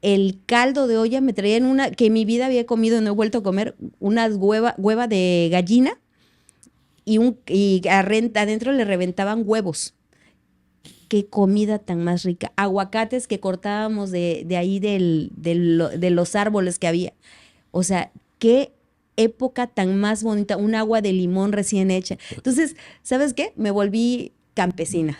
El caldo de olla me traían una, que en mi vida había comido y no he vuelto a comer, unas hueva de gallina y adentro le reventaban huevos. Qué comida tan más rica. Aguacates que cortábamos de ahí de los árboles que había. O sea, qué época tan más bonita. Un agua de limón recién hecha. Entonces, ¿sabes qué? Me volví campesina.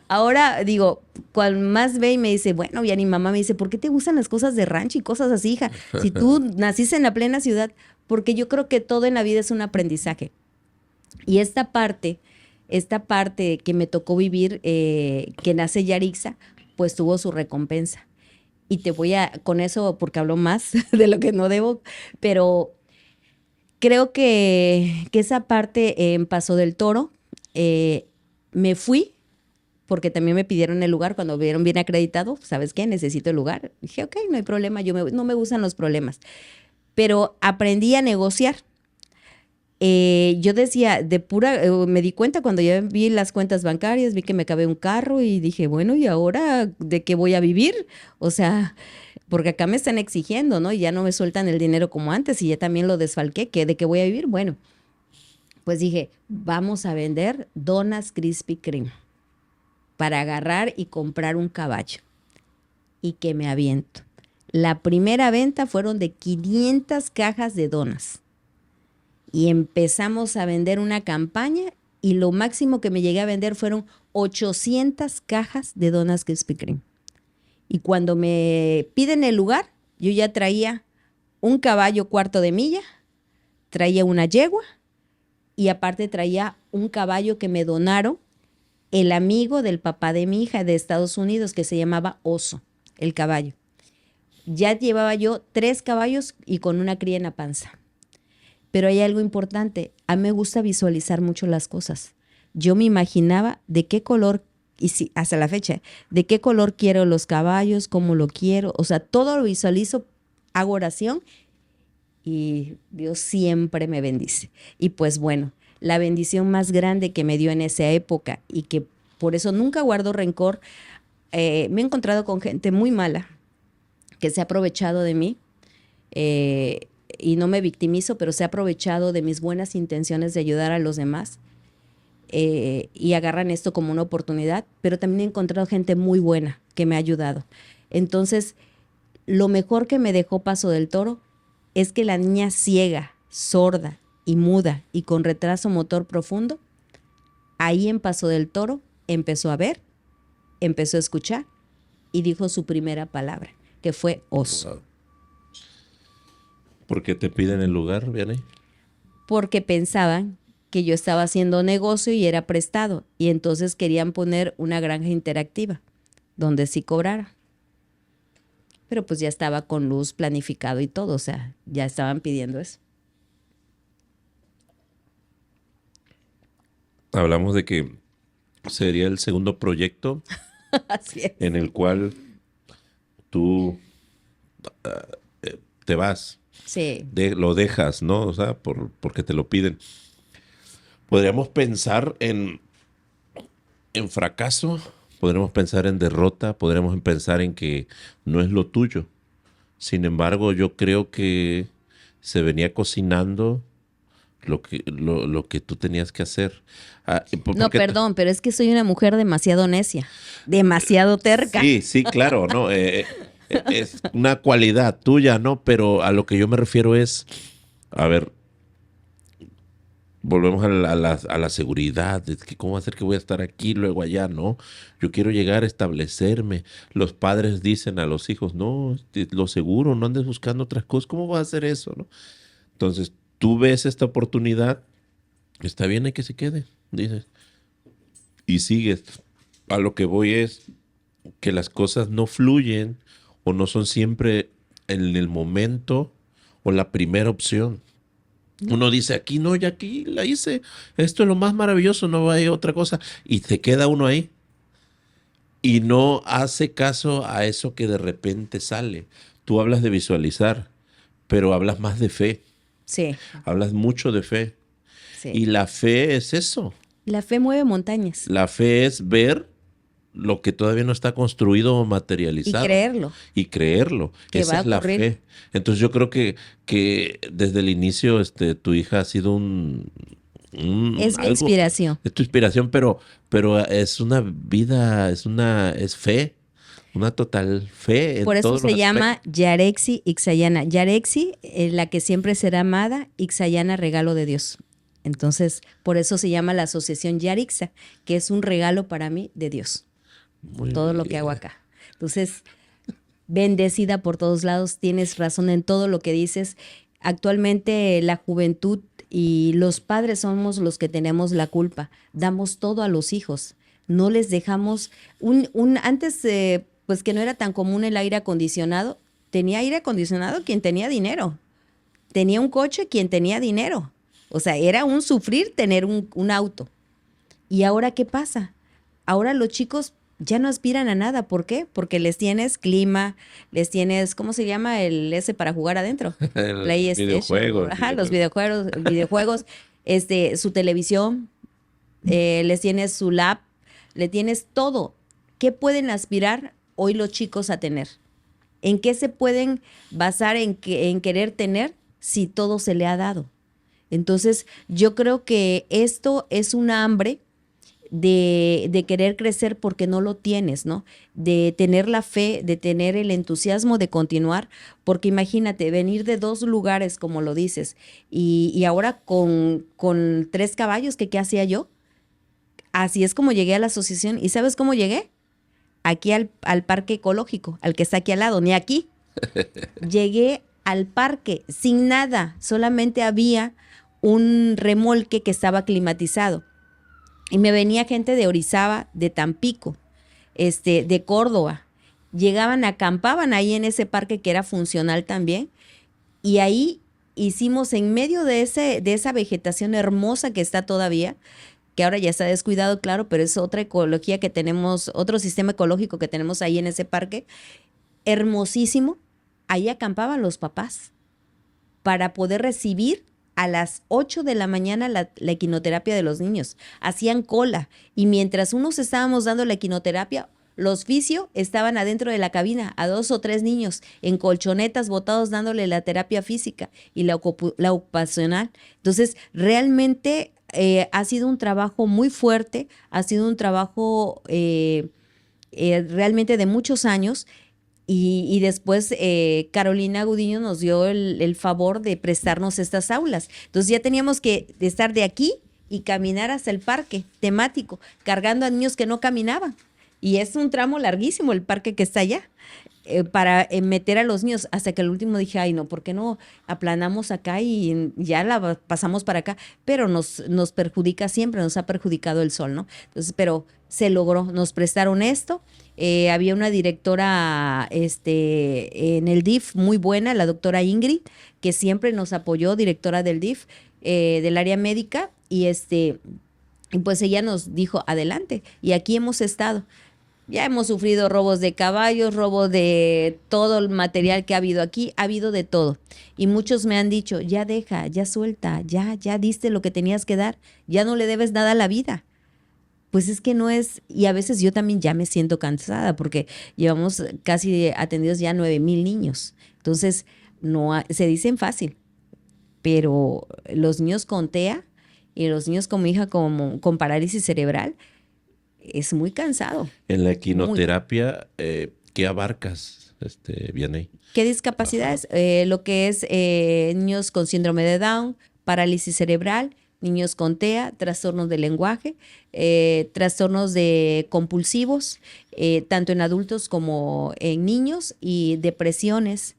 Ahora digo, cual más ve y me dice, bueno, ya mi mamá me dice, ¿por qué te gustan las cosas de rancho y cosas así, hija? Si tú naciste en la plena ciudad, porque yo creo que todo en la vida es un aprendizaje. Y esta parte que me tocó vivir, que nace Yarixa, pues tuvo su recompensa. Y te voy con eso, porque hablo más de lo que no debo, pero creo que esa parte en Paso del Toro, me fui, porque también me pidieron el lugar cuando vieron bien acreditado, ¿sabes qué? Necesito el lugar. Dije, ok, no hay problema, no me gustan los problemas. Pero aprendí a negociar. Yo decía, me di cuenta cuando ya vi las cuentas bancarias, vi que me cabía un carro y dije, bueno, ¿y ahora de qué voy a vivir? O sea, porque acá me están exigiendo, ¿no? Y ya no me sueltan el dinero como antes y ya también lo desfalqué, ¿de qué voy a vivir? Bueno, pues dije, vamos a vender donas Krispy Kreme para agarrar y comprar un caballo. Y que me aviento. La primera venta fueron de 500 cajas de donas. Y empezamos a vender una campaña y lo máximo que me llegué a vender fueron 800 cajas de donas Krispy Kreme. Y cuando me piden el lugar, yo ya traía un caballo cuarto de milla, traía una yegua y aparte traía un caballo que me donaron el amigo del papá de mi hija de Estados Unidos, que se llamaba Oso, el caballo. Ya llevaba yo 3 caballos y con una cría en la panza. Pero hay algo importante, a mí me gusta visualizar mucho las cosas. Yo me imaginaba de qué color, y sí, hasta la fecha, de qué color quiero los caballos, cómo lo quiero, o sea, todo lo visualizo, hago oración y Dios siempre me bendice. Y pues bueno, la bendición más grande que me dio en esa época y que por eso nunca guardo rencor, me he encontrado con gente muy mala que se ha aprovechado de mí, y no me victimizo, pero se ha aprovechado de mis buenas intenciones de ayudar a los demás, y agarran esto como una oportunidad, pero también he encontrado gente muy buena que me ha ayudado. Entonces, lo mejor que me dejó Paso del Toro es que la niña ciega, sorda y muda y con retraso motor profundo, ahí en Paso del Toro empezó a ver, empezó a escuchar y dijo su primera palabra, que fue oso. Wow. ¿Por qué te piden el lugar, Vianney? Porque pensaban que yo estaba haciendo negocio y era prestado, y entonces querían poner una granja interactiva, donde sí cobrara. Pero pues ya estaba con luz planificado y todo, o sea, ya estaban pidiendo eso. Hablamos de que sería el segundo proyecto Así es. en el cual tú te vas, Sí. lo dejas, ¿no? O sea, porque te lo piden. Podríamos pensar en fracaso, podríamos pensar en derrota, podríamos pensar en que no es lo tuyo. Sin embargo, yo creo que se venía cocinando lo que tú tenías que hacer. No, perdón, pero es que soy una mujer demasiado necia, demasiado terca. Sí, claro, ¿no? Es una cualidad tuya, ¿no? Pero a lo que yo me refiero es, a ver, volvemos a la seguridad, es que cómo hacer que voy a estar aquí, luego allá, ¿no? Yo quiero llegar a establecerme. Los padres dicen a los hijos, no, lo seguro, no andes buscando otras cosas, ¿cómo vas a hacer eso, no? Entonces, tú ves esta oportunidad, está bien, hay que se quede, dices, y sigues. A lo que voy es que las cosas no fluyen o no son siempre en el momento o la primera opción. Uno dice, aquí no, ya aquí la hice. Esto es lo más maravilloso, no hay otra cosa. Y se queda uno ahí y no hace caso a eso que de repente sale. Tú hablas de visualizar, pero hablas más de fe. Sí, Hablas mucho de fe. Y sí. la fe es eso. La fe mueve montañas La fe es ver lo que todavía no está construido o y materializado creerlo, y creerlo. que Esa va a es la ocurrir. fe. Entonces yo creo que desde el inicio tu hija ha sido Es mi algo, inspiración. es tu inspiración, pero es una vida, es fe, una total fe en Por eso todos los se llama aspectos. Yarexi Ixayana. Yarexi, la que siempre será amada, Ixayana, regalo de Dios. Entonces, por eso se llama la asociación Yarixa, que es un regalo para mí de Dios, Muy todo lo que hago bien. acá. Entonces, bendecida por todos lados, tienes razón en todo lo que dices. Actualmente la juventud y los padres somos los que tenemos la culpa. Damos todo a los hijos. No les dejamos antes, pues que no era tan común el aire acondicionado. Tenía aire acondicionado quien tenía dinero. Tenía un coche quien tenía dinero. O sea, era un sufrir tener un auto. ¿Y ahora qué pasa? Ahora los chicos ya no aspiran a nada. ¿Por qué? Porque les tienes clima, les tienes, ¿cómo se llama el ese para jugar adentro? PlayStation, Videojuegos, ajá, los videojuegos. videojuegos, su televisión, les tienes su lap, le tienes todo. ¿Qué pueden aspirar hoy los chicos a tener? ¿En qué se pueden basar en querer tener si todo se le ha dado? Entonces, yo creo que esto es un hambre de querer crecer porque no lo tienes, ¿no? De tener la fe, de tener el entusiasmo de continuar, porque imagínate, venir de dos lugares, como lo dices, y ahora con 3 caballos, que qué hacía yo. Así es como llegué a la asociación. ¿Y sabes cómo llegué? Aquí al parque ecológico, al que está aquí al lado, ni aquí. Llegué al parque sin nada, solamente había un remolque que estaba climatizado. Y me venía gente de Orizaba, de Tampico, de Córdoba. Llegaban, acampaban ahí en ese parque que era funcional también. Y ahí hicimos en medio de esa vegetación hermosa que está todavía, que ahora ya está descuidado, claro, pero es otra ecología que tenemos, otro sistema ecológico que tenemos ahí en ese parque, hermosísimo. Ahí acampaban los papás para poder recibir a las 8 de la mañana la equinoterapia de los niños. Hacían cola y mientras unos estábamos dando la equinoterapia, los fisio estaban adentro de la cabina, a 2 o 3 niños en colchonetas botados dándole la terapia física y la ocupacional. Entonces, realmente ha sido un trabajo muy fuerte, ha sido un trabajo realmente de muchos años y después Carolina Gudiño nos dio el favor de prestarnos estas aulas. Entonces ya teníamos que estar de aquí y caminar hasta el parque temático, cargando a niños que no caminaban. Y es un tramo larguísimo el parque que está allá, para meter a los niños, hasta que el último dije, ay no, ¿por qué no aplanamos acá y ya la pasamos para acá? Pero nos perjudica siempre, nos ha perjudicado el sol, ¿no? Entonces, pero se logró, nos prestaron esto. Había una directora en el DIF muy buena, la doctora Ingrid, que siempre nos apoyó, directora del DIF, del área médica, y pues ella nos dijo, adelante, y aquí hemos estado. Ya hemos sufrido robos de caballos, robo de todo el material que ha habido aquí, ha habido de todo. Y muchos me han dicho, ya deja, ya suelta, ya diste lo que tenías que dar, ya no le debes nada a la vida. Pues es que no es, y a veces yo también ya me siento cansada porque llevamos casi atendidos ya 9,000 niños. Entonces, no se dicen fácil, pero los niños con TEA y los niños con mi hija con parálisis cerebral es muy cansado, En la muy. equinoterapia, ¿qué abarcas, Vianey? ¿Qué Ajá. discapacidades? Lo que es niños con síndrome de Down, parálisis cerebral, niños con TEA, trastornos de lenguaje, trastornos de compulsivos, tanto en adultos como en niños, y depresiones,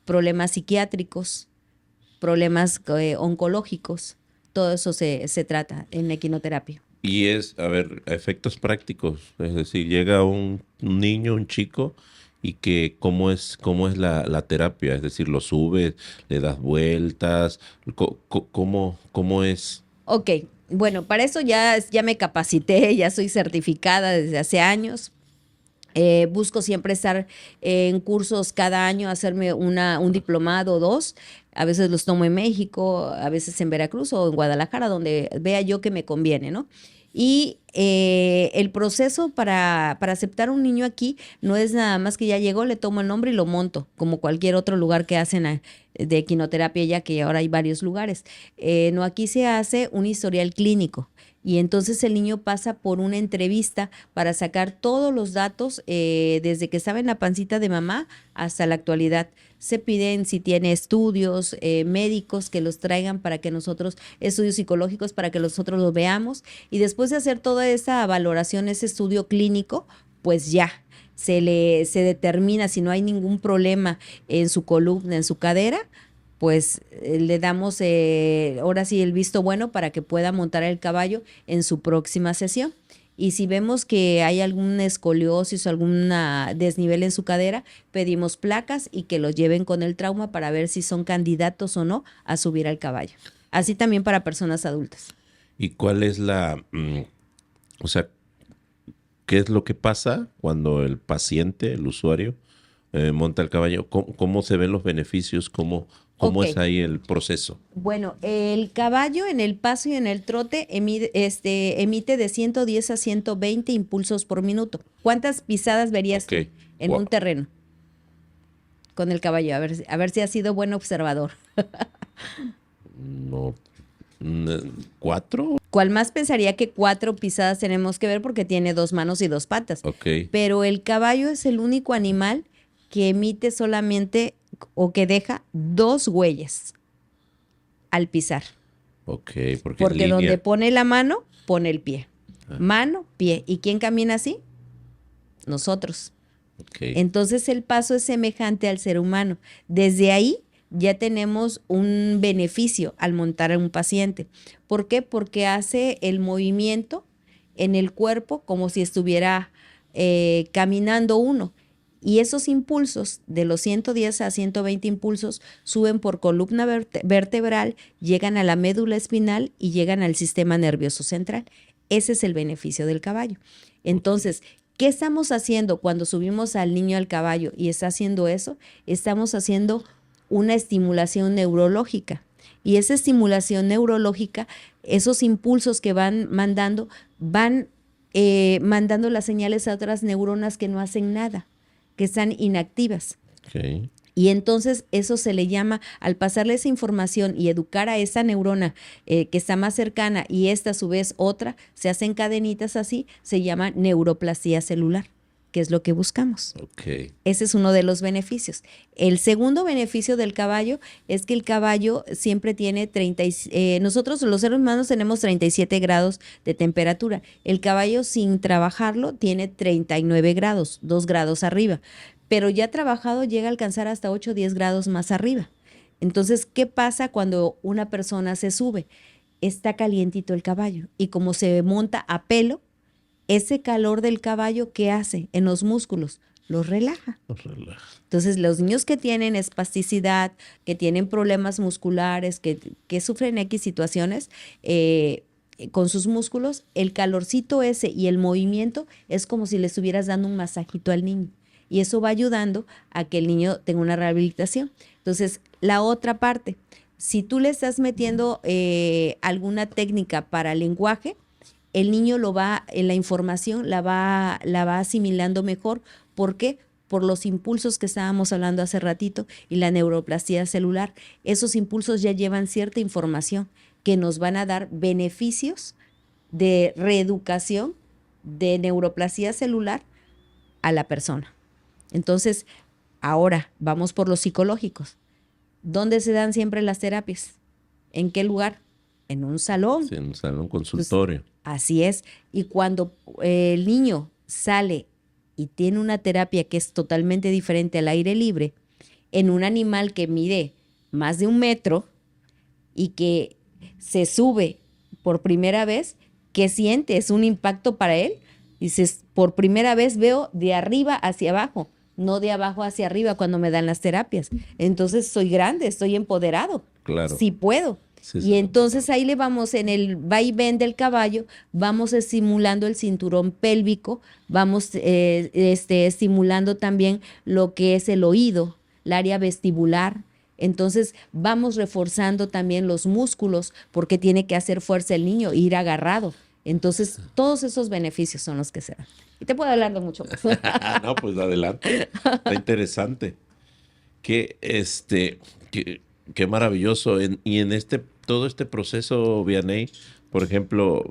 problemas psiquiátricos, problemas oncológicos. Todo eso se trata en la equinoterapia. Y es, a ver, a efectos prácticos, es decir, llega un niño, un chico, y que cómo es la terapia, es decir, lo subes, le das vueltas, cómo es. Ok, bueno, para eso ya me capacité, ya soy certificada desde hace años. Busco siempre estar en cursos cada año, hacerme un diplomado o dos. A veces los tomo en México, a veces en Veracruz o en Guadalajara, donde vea yo que me conviene, ¿no? Y el proceso para aceptar un niño aquí no es nada más que ya llegó, le tomo el nombre y lo monto, como cualquier otro lugar que hacen de equinoterapia, ya que ahora hay varios lugares. No, aquí se hace un historial clínico. Y entonces el niño pasa por una entrevista para sacar todos los datos desde que estaba en la pancita de mamá hasta la actualidad. Se piden si tiene estudios médicos que los traigan para que nosotros, estudios psicológicos para que nosotros los veamos. Y después de hacer toda esa valoración, ese estudio clínico, pues ya se determina si no hay ningún problema en su columna, en su cadera, pues le damos ahora sí el visto bueno para que pueda montar el caballo en su próxima sesión. Y si vemos que hay alguna escoliosis o algún desnivel en su cadera, pedimos placas y que los lleven con el trauma para ver si son candidatos o no a subir al caballo. Así también para personas adultas. ¿Y cuál es o sea, qué es lo que pasa cuando el paciente, el usuario, monta el caballo? ¿Cómo se ven los beneficios? ¿Cómo Ok. es ahí el proceso? Bueno, el caballo en el paso y en el trote emite de 110 a 120 impulsos por minuto. ¿Cuántas pisadas verías Ok. tú en Wow. un terreno con el caballo? A ver si has sido buen observador. No, ¿4? ¿Cuál más pensaría que 4 pisadas tenemos que ver porque tiene 2 manos y 2 patas? Ok, Pero el caballo es el único animal que emite solamente o que deja 2 huellas al pisar. ok, porque en Porque donde línea. pone la mano, pone el pie. Ah, Mano, pie. ¿Y quién camina así? Nosotros. ok, Entonces el paso es semejante al ser humano. Desde ahí ya tenemos un beneficio al montar a un paciente. ¿Por qué? Porque hace el movimiento en el cuerpo como si estuviera caminando uno. Y esos impulsos, de los 110 a 120 impulsos, suben por columna vertebral, llegan a la médula espinal y llegan al sistema nervioso central. Ese es el beneficio del caballo. Entonces, ¿qué estamos haciendo cuando subimos al niño al caballo y está haciendo eso? Estamos haciendo una estimulación neurológica. Y esa estimulación neurológica, esos impulsos que van mandando, van mandando las señales a otras neuronas que no hacen nada, que están inactivas. ok. Y entonces eso se le llama, al pasarle esa información y educar a esa neurona que está más cercana y esta a su vez otra, se hacen cadenitas así, se llama neuroplastía celular, que es lo que buscamos. Ok. Ese es uno de los beneficios. El segundo beneficio del caballo es que el caballo siempre tiene nosotros los seres humanos tenemos 37 grados de temperatura. El caballo sin trabajarlo tiene 39 grados, 2 grados arriba. Pero ya trabajado llega a alcanzar hasta 8 o 10 grados más arriba. Entonces, ¿qué pasa cuando una persona se sube? Está calientito el caballo y como se monta a pelo, ese calor del caballo, ¿qué hace en los músculos? Los relaja. Relaja. Entonces, los niños que tienen espasticidad, que tienen problemas musculares, que sufren X situaciones con sus músculos, el calorcito ese y el movimiento es como si le estuvieras dando un masajito al niño. Y eso va ayudando a que el niño tenga una rehabilitación. Entonces, la otra parte, si tú le estás metiendo alguna técnica para lenguaje, el niño la información la va asimilando mejor. ¿Por qué? Por los impulsos que estábamos hablando hace ratito y la neuroplastía celular. Esos impulsos ya llevan cierta información que nos van a dar beneficios de reeducación de neuroplastía celular a la persona. Entonces, ahora vamos por los psicológicos. ¿Dónde se dan siempre las terapias? ¿En qué lugar? En un salón. Sí, en un salón consultorio. Pues, así es. Y cuando el niño sale y tiene una terapia que es totalmente diferente al aire libre, en un animal que mide más de 1 metro y que se sube por primera vez, ¿qué siente? Es un impacto para él. Dices, por primera vez veo de arriba hacia abajo. no de abajo hacia arriba cuando me dan las terapias. Entonces soy grande, estoy empoderado. Claro. Sí puedo. Sí, Y sí. entonces ahí le vamos en el vaivén del caballo, vamos estimulando el cinturón pélvico, vamos estimulando también lo que es el oído, el área vestibular. Entonces vamos reforzando también los músculos porque tiene que hacer fuerza el niño, ir agarrado. Entonces todos esos beneficios son los que se dan. Y te puedo hablar de mucho más. No, pues adelante. Está interesante. Qué, qué, qué maravilloso. Y en todo este proceso, Vianey, por ejemplo,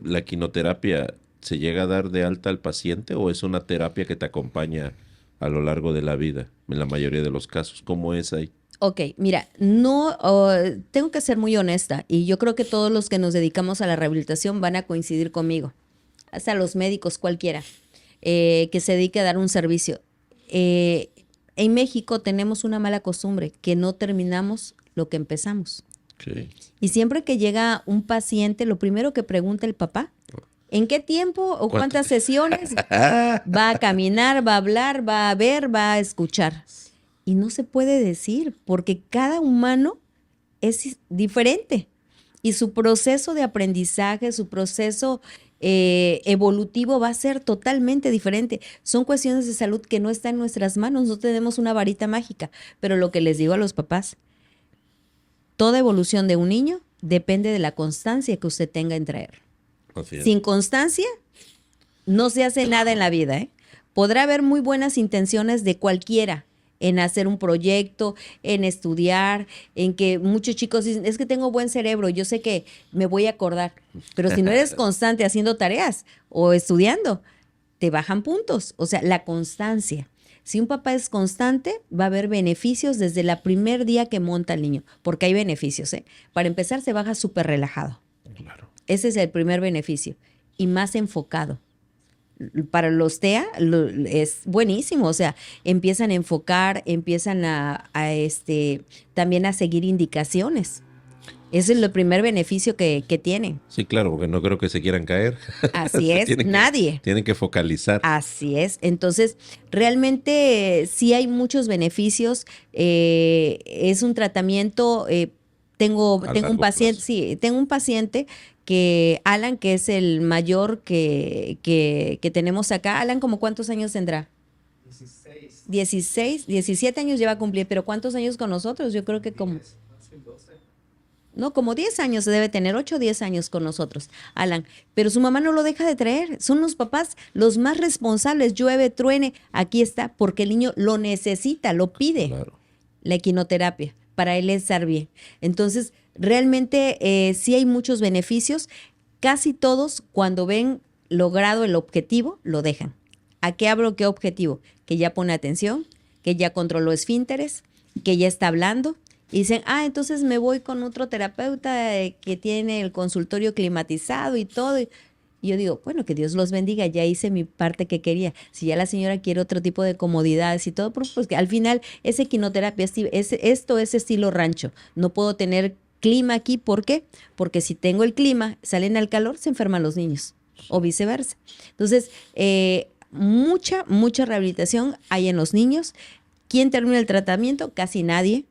la quinoterapia, ¿se llega a dar de alta al paciente o es una terapia que te acompaña a lo largo de la vida? En la mayoría de los casos, ¿cómo es ahí? Ok, mira, no, tengo que ser muy honesta y yo creo que todos los que nos dedicamos a la rehabilitación van a coincidir conmigo, hasta los médicos, cualquiera, que se dedique a dar un servicio. En México tenemos una mala costumbre, que no terminamos lo que empezamos. Sí. Y siempre que llega un paciente, lo primero que pregunta el papá, ¿en qué tiempo o cuántas sesiones va a caminar, va a hablar, va a ver, va a escuchar? Y no se puede decir, porque cada humano es diferente. Y su proceso de aprendizaje, su proceso evolutivo va a ser totalmente diferente. Son cuestiones de salud que no están en nuestras manos, no tenemos una varita mágica. Pero lo que les digo a los papás, toda evolución de un niño depende de la constancia que usted tenga en traer. Así es. Sin constancia, no se hace nada en la vida, ¿eh? Podrá haber muy buenas intenciones de cualquiera en hacer un proyecto, en estudiar, en que muchos chicos dicen, es que tengo buen cerebro, yo sé que me voy a acordar, pero si no eres constante haciendo tareas o estudiando, te bajan puntos. O sea, la constancia. Si un papá es constante, va a haber beneficios desde el primer día que monta el niño, porque hay beneficios, ¿eh? Para empezar, se baja súper relajado. Claro. Ese es el primer beneficio. Y más enfocado. Para los TEA es buenísimo, o sea, empiezan a enfocar, empiezan también a seguir indicaciones. Ese es el primer beneficio que tienen. Sí, claro, porque no creo que se quieran caer. Así es, nadie. Tienen que focalizar. Así es. Entonces, realmente sí hay muchos beneficios. Es un tratamiento. Tengo un paciente, sí, tengo un paciente que Alan, que es el mayor que tenemos acá. Alan, ¿cómo cuántos años tendrá? 16, 17 años lleva a cumplir, pero ¿cuántos años con nosotros? Yo creo que como... No, como 10 años se debe tener, 8 o 10 años con nosotros, Alan. Pero su mamá no lo deja de traer. Son los papás los más responsables. Llueve, truene, aquí está, porque el niño lo necesita, lo pide. Claro. La equinoterapia, para él estar bien. Entonces, realmente sí hay muchos beneficios. Casi todos, cuando ven logrado el objetivo, lo dejan. ¿A qué hablo? ¿Qué objetivo? Que ya pone atención, que ya controló esfínteres, que ya está hablando. Y dicen, entonces me voy con otro terapeuta que tiene el consultorio climatizado y todo. Y yo digo, bueno, que Dios los bendiga, ya hice mi parte que quería. Si ya la señora quiere otro tipo de comodidades y todo, pues que al final es equinoterapia, esto es estilo rancho. No puedo tener clima aquí, ¿por qué? Porque si tengo el clima, salen al calor, se enferman los niños o viceversa. Entonces, mucha rehabilitación hay en los niños. ¿Quién termina el tratamiento? Casi nadie,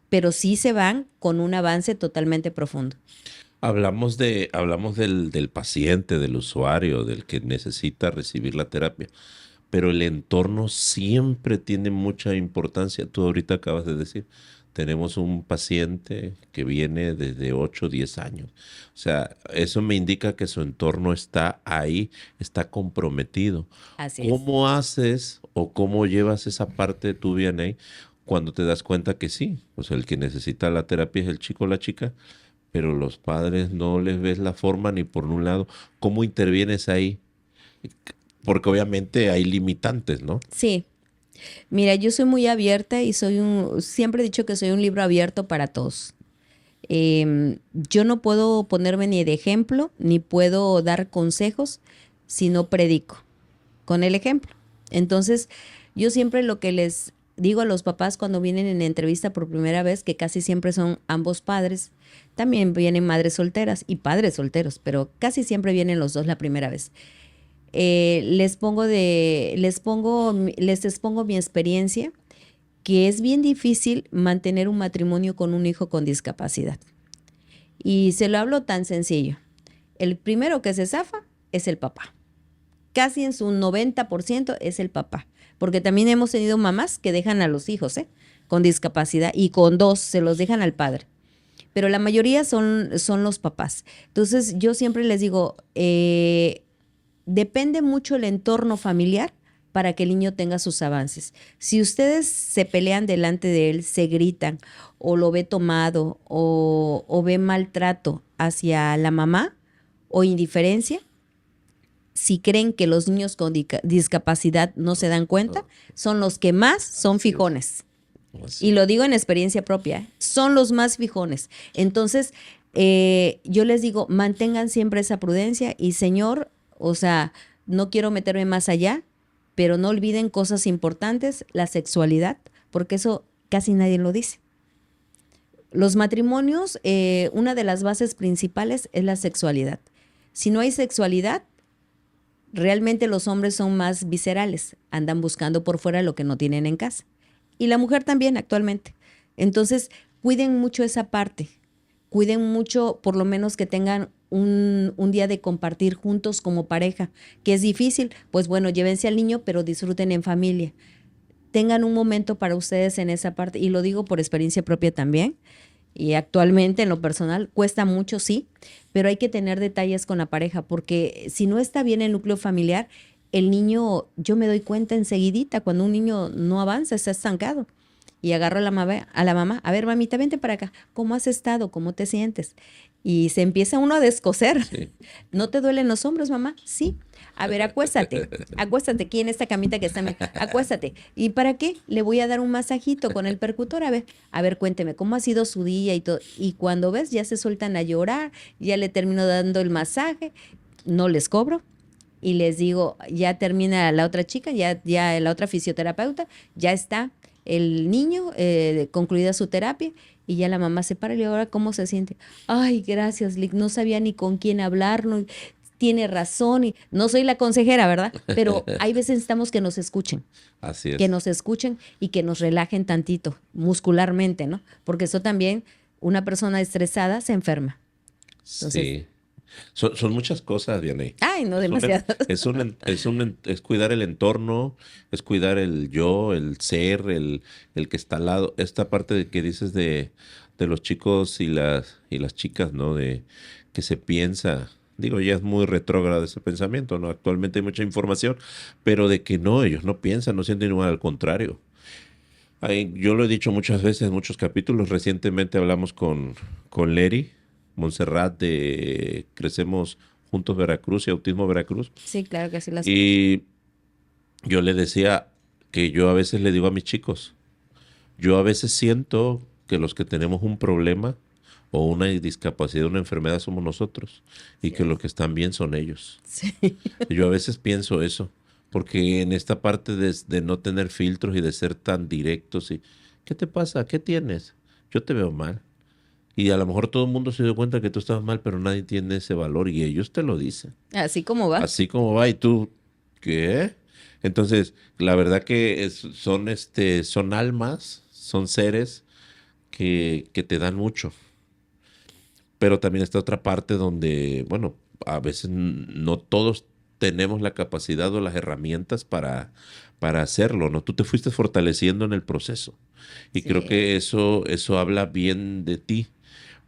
pero sí se van con un avance totalmente profundo. Hablamos del paciente, del usuario, del que necesita recibir la terapia, pero el entorno siempre tiene mucha importancia. Tú ahorita acabas de decir, tenemos un paciente que viene desde 8 o 10 años. O sea, eso me indica que su entorno está ahí, está comprometido. Así es. ¿Cómo haces o cómo llevas esa parte de tu DNA cuando te das cuenta que sí? O sea, el que necesita la terapia es el chico o la chica, pero los padres no les ves la forma ni por un lado. ¿Cómo intervienes ahí? Porque obviamente hay limitantes, ¿no? Sí. Mira, yo soy muy abierta y siempre he dicho que soy un libro abierto para todos. Yo no puedo ponerme ni de ejemplo, ni puedo dar consejos si no predico con el ejemplo. Entonces, yo siempre lo que les digo a los papás cuando vienen en entrevista por primera vez, que casi siempre son ambos padres, también vienen madres solteras y padres solteros, pero casi siempre vienen los dos la primera vez. les expongo mi experiencia, que es bien difícil mantener un matrimonio con un hijo con discapacidad. Y se lo hablo tan sencillo. El primero que se zafa es el papá. Casi en su 90% es el papá. Porque también hemos tenido mamás que dejan a los hijos, con discapacidad, y con dos se los dejan al padre. Pero la mayoría son los papás. Entonces yo siempre les digo, depende mucho el entorno familiar para que el niño tenga sus avances. Si ustedes se pelean delante de él, se gritan, o lo ve tomado, o ve maltrato hacia la mamá, o indiferencia, si creen que los niños con discapacidad no se dan cuenta, son los que más son fijones. Y lo digo en experiencia propia, son los más fijones. Entonces, yo les digo, mantengan siempre esa prudencia y, señor, o sea, no quiero meterme más allá, pero no olviden cosas importantes, la sexualidad, porque eso casi nadie lo dice. Los matrimonios, una de las bases principales es la sexualidad. Si no hay sexualidad, realmente los hombres son más viscerales, andan buscando por fuera lo que no tienen en casa. Y la mujer también actualmente. Entonces, cuiden mucho esa parte. Cuiden mucho, por lo menos que tengan un día de compartir juntos como pareja, que es difícil. Pues bueno, llévense al niño, pero disfruten en familia. Tengan un momento para ustedes en esa parte. Y lo digo por experiencia propia también. Y actualmente en lo personal cuesta mucho, sí, pero hay que tener detalles con la pareja, porque si no está bien el núcleo familiar, el niño, yo me doy cuenta enseguidita cuando un niño no avanza, está estancado. Y agarro a la mamá, a ver, mamita, vente para acá, ¿cómo has estado? ¿Cómo te sientes? Y se empieza uno a descoser. Sí. ¿No te duelen los hombros, mamá? Sí. A ver, acuéstate aquí en esta camita que está, acuéstate. ¿Y para qué? Le voy a dar un masajito con el percutor, a ver, cuénteme, ¿cómo ha sido su día y todo? Y cuando ves, ya se sueltan a llorar, ya le termino dando el masaje, no les cobro. Y les digo, ya termina la otra chica, ya la otra fisioterapeuta, ya está el niño, concluida su terapia, y ya la mamá se para y ahora, ¿cómo se siente? Ay, gracias, Lick, no sabía ni con quién hablar, no, tiene razón, y no soy la consejera, ¿verdad? Pero hay veces necesitamos que nos escuchen. Así es. Que nos escuchen y que nos relajen tantito, muscularmente, ¿no? Porque eso también, una persona estresada se enferma. Entonces, sí. Son muchas cosas, Vianney. Ay, no demasiado. Es cuidar el entorno, es cuidar el yo, el ser, el que está al lado. Esta parte de que dices de los chicos y las chicas, ¿no? De que se piensa, digo, ya es muy retrógrado ese pensamiento, ¿no? Actualmente hay mucha información, pero de que no, ellos no piensan, no sienten igual, al contrario. Yo lo he dicho muchas veces en muchos capítulos. Recientemente hablamos con Leri Montserrat de Crecemos Juntos Veracruz y Autismo Veracruz. Sí, claro que sí. Y yo le decía que yo a veces le digo a mis chicos, yo a veces siento que los que tenemos un problema o una discapacidad, una enfermedad somos nosotros y que los que están bien son ellos. Sí. Yo a veces pienso eso, porque en esta parte de no tener filtros y de ser tan directos y ¿qué te pasa? ¿Qué tienes? Yo te veo mal. Y a lo mejor todo el mundo se dio cuenta que tú estabas mal, pero nadie tiene ese valor y ellos te lo dicen. Así como va. Así como va y tú, ¿qué? Entonces, la verdad que son almas, son seres que te dan mucho. Pero también está otra parte donde, bueno, a veces no todos tenemos la capacidad o las herramientas para hacerlo, ¿no? Tú te fuiste fortaleciendo en el proceso. Y sí, creo que eso habla bien de ti,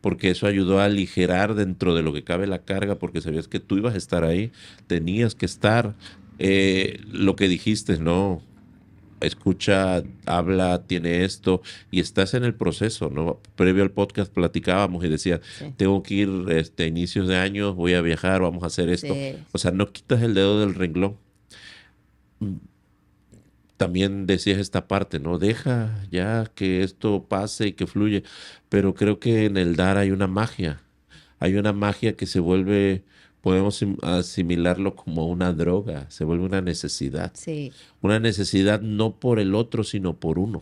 porque eso ayudó a aligerar dentro de lo que cabe la carga, porque sabías que tú ibas a estar ahí, tenías que estar. Lo que dijiste, ¿no? Escucha, habla, tiene esto, y estás en el proceso, ¿no? Previo al podcast platicábamos y decía, sí, tengo que ir a inicios de año, voy a viajar, vamos a hacer esto. Sí. O sea, no quitas el dedo del renglón. También decías esta parte, ¿no? Deja ya que esto pase y que fluye, pero creo que en el dar hay una magia que se vuelve, podemos asimilarlo como una droga, se vuelve una necesidad. Sí. Una necesidad no por el otro, sino por uno.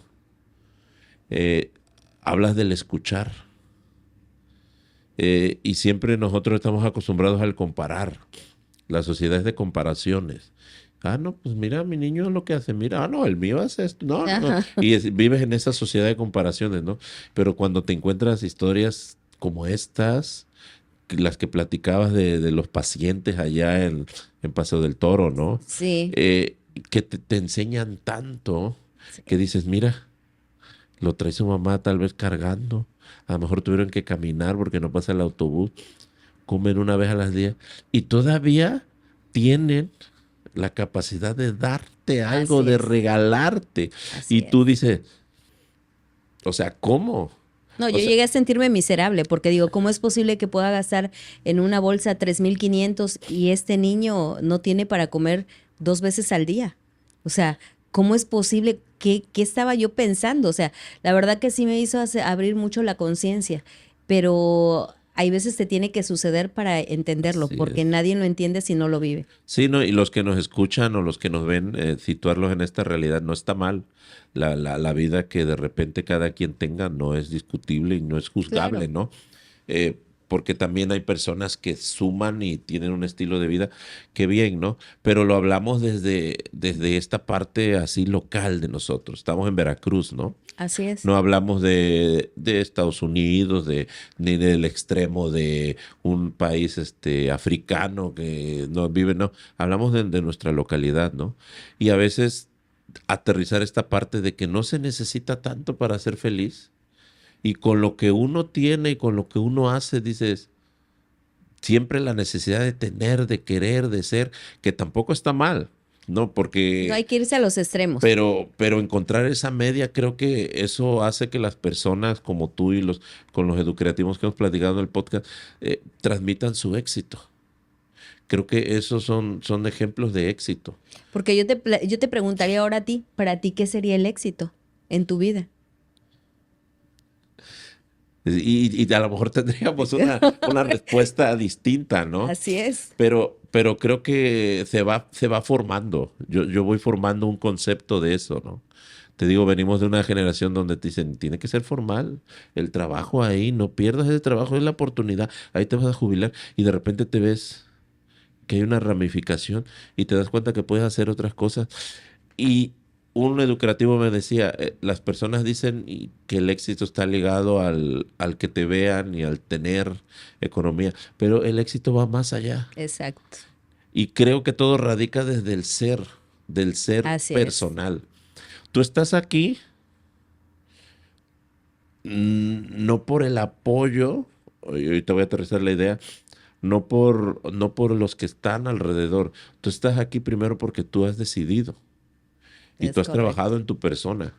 Hablas del escuchar. Y siempre nosotros estamos acostumbrados al comparar. La sociedad es de comparaciones. Ah, no, pues mira, mi niño lo que hace, mira, no, el mío hace esto, no, no, no. Ajá. Y vives en esa sociedad de comparaciones, ¿no? Pero cuando te encuentras historias como estas, las que platicabas de los pacientes allá en Paseo del Toro, ¿no? Sí, Eh, que te enseñan tanto que dices, mira, lo trae su mamá tal vez cargando, a lo mejor tuvieron que caminar porque no pasa el autobús, comen una vez a las 10 y todavía tienen la capacidad de darte algo, así de es, regalarte. Y así tú es. dices, o sea, ¿cómo? No, O yo sea, llegué a sentirme miserable porque digo, ¿cómo es posible que pueda gastar en una bolsa 3,500 y este niño no tiene para comer 2 veces al día? O sea, ¿cómo es posible? ¿Qué estaba yo pensando? O sea, la verdad que sí me hizo abrir mucho la conciencia, pero hay veces te tiene que suceder para entenderlo, así porque es. nadie lo entiende si no lo vive. Sí, no, y los que nos escuchan o los que nos ven, situarlos en esta realidad no está mal. La vida que de repente cada quien tenga no es discutible y no es juzgable, Claro. ¿no? Eh, Porque también hay personas que suman y tienen un estilo de vida que bien, ¿no? Pero lo hablamos desde esta parte así local de nosotros. Estamos en Veracruz, ¿no? Así es. No hablamos de Estados Unidos, ni del extremo de un país africano que no vive, no. Hablamos de nuestra localidad, ¿no? Y a veces aterrizar esta parte de que no se necesita tanto para ser feliz. Y con lo que uno tiene y con lo que uno hace, dices, siempre la necesidad de tener, de querer, de ser, que tampoco está mal, ¿no? No hay Porque que irse a los extremos. pero encontrar esa media, creo que eso hace que las personas como tú y con los educativos que hemos platicado en el podcast, transmitan su éxito. Creo que esos son ejemplos de éxito. Porque yo te preguntaría ahora a ti, para ti, ¿qué sería el éxito en tu vida? Y a lo mejor tendríamos una respuesta distinta, ¿no? Así es. Pero creo que se va formando. Yo voy formando un concepto de eso, ¿no? Te digo, venimos de una generación donde te dicen, tiene que ser formal, el trabajo ahí, no pierdas ese trabajo, es la oportunidad, ahí te vas a jubilar y de repente te ves que hay una ramificación y te das cuenta que puedes hacer otras cosas. Y un educativo me decía, las personas dicen que el éxito está ligado al que te vean y al tener economía, pero el éxito va más allá. Exacto. Y creo que todo radica desde del ser Así es. personal. Tú estás aquí no por el apoyo, y ahorita voy a aterrizar la idea, no por los que están alrededor. Tú estás aquí primero porque tú has decidido y tú Es has correcto. trabajado en tu persona.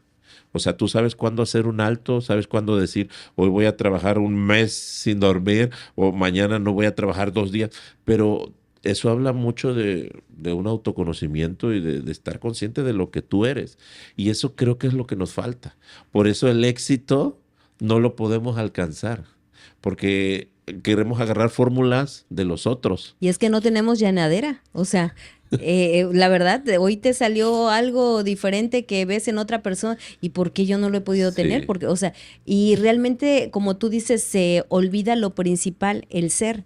O sea, tú sabes cuándo hacer un alto, sabes cuándo decir, hoy voy a trabajar un mes sin dormir o mañana no voy a trabajar 2 días, pero eso habla mucho de un autoconocimiento y de estar consciente de lo que tú eres. Y eso creo que es lo que nos falta. Por eso el éxito no lo podemos alcanzar, porque queremos agarrar fórmulas de los otros. Y es que no tenemos llanadera. O sea, la verdad, hoy te salió algo diferente que ves en otra persona y por qué yo no lo he podido tener. Sí, Porque, o sea, y realmente, como tú dices, se olvida lo principal, el ser.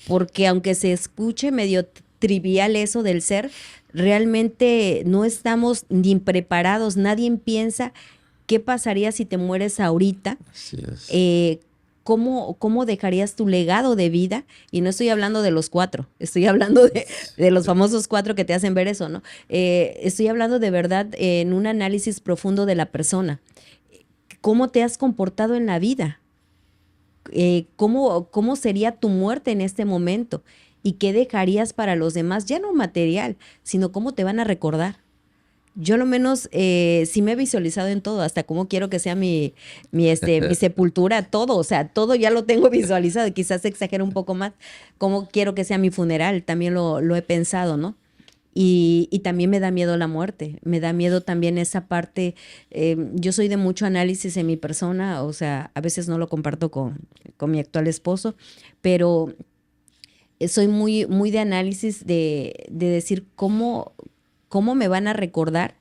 Porque aunque se escuche medio trivial eso del ser, realmente no estamos ni preparados. Nadie piensa qué pasaría si te mueres ahorita, así es. eh, ¿cómo dejarías tu legado de vida? Y no estoy hablando de los cuatro, estoy hablando de los famosos cuatro que te hacen ver eso, ¿no? Estoy hablando de verdad en un análisis profundo de la persona. ¿Cómo te has comportado en la vida? ¿Cómo sería tu muerte en este momento? ¿Y qué dejarías para los demás? Ya no material, sino cómo te van a recordar. Yo lo menos sí me he visualizado en todo, hasta cómo quiero que sea mi sepultura, todo, o sea, todo ya lo tengo visualizado, quizás exagero un poco más, cómo quiero que sea mi funeral, también lo he pensado, ¿no? Y también me da miedo la muerte, me da miedo también esa parte, yo soy de mucho análisis en mi persona, o sea, a veces no lo comparto con mi actual esposo, pero soy muy de análisis de decir cómo me van a recordar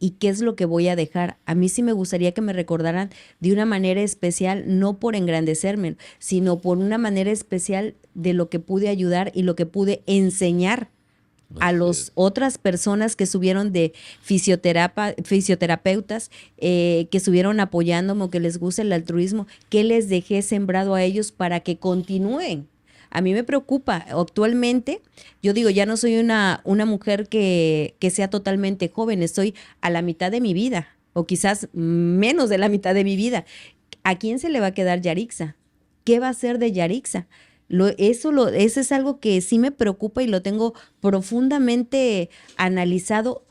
¿Y qué es lo que voy a dejar? A mí sí me gustaría que me recordaran de una manera especial, no por engrandecerme, sino por una manera especial de lo que pude ayudar y lo que pude enseñar a Así las es. otras personas que subieron de fisioterapeutas, que estuvieron apoyándome o que les gusta el altruismo, que les dejé sembrado a ellos para que continúen. A mí me preocupa actualmente, yo digo, ya no soy una mujer que sea totalmente joven, estoy a la mitad de mi vida, o quizás menos de la mitad de mi vida. ¿A quién se le va a quedar Yarixa? ¿Qué va a ser de Yarixa? Eso es algo que sí me preocupa y lo tengo profundamente analizado.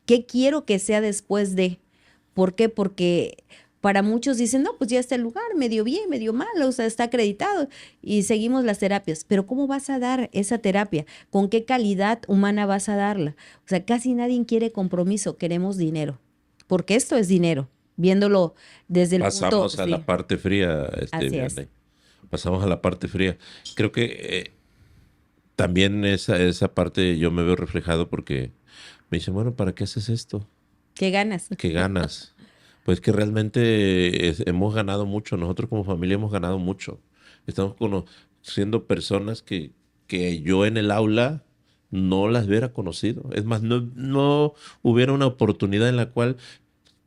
¿Qué quiero que sea después de? ¿Por qué? Porque para muchos dicen, no, pues ya está el lugar, medio bien, medio mal, o sea, está acreditado y seguimos las terapias. Pero ¿cómo vas a dar esa terapia? ¿Con qué calidad humana vas a darla? O sea, casi nadie quiere compromiso, queremos dinero, porque esto es dinero, viéndolo desde el punto, Pasamos a la sí, parte fría, así es. Vianney. Pasamos a la parte fría. Creo que también esa parte yo me veo reflejado porque me dicen, bueno, ¿para qué haces esto? ¿Qué ganas? ¿Qué ganas? Pues que realmente hemos ganado mucho, nosotros como familia hemos ganado mucho. Estamos conociendo personas que yo en el aula no las hubiera conocido. Es más, no hubiera una oportunidad en la cual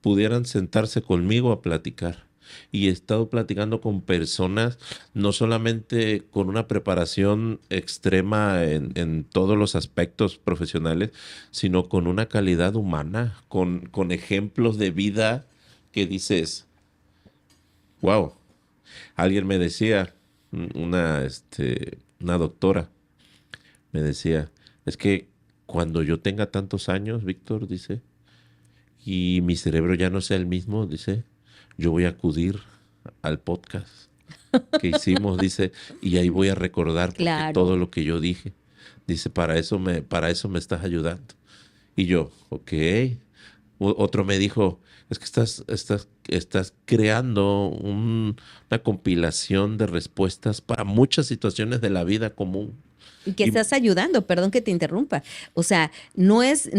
pudieran sentarse conmigo a platicar. Y he estado platicando con personas, no solamente con una preparación extrema en todos los aspectos profesionales, sino con una calidad humana, con ejemplos de vida que dices, wow. Alguien me decía, una doctora, me decía, es que cuando yo tenga tantos años, Víctor, dice, y mi cerebro ya no sea el mismo, dice, yo voy a acudir al podcast que hicimos, dice, y ahí voy a recordar porque todo Claro. lo que yo dije, dice, para eso me estás ayudando. Y yo, ok. Otro me dijo, es que estás creando una compilación de respuestas para muchas situaciones de la vida común. Y que Y estás ayudando, perdón que te interrumpa. O sea, no es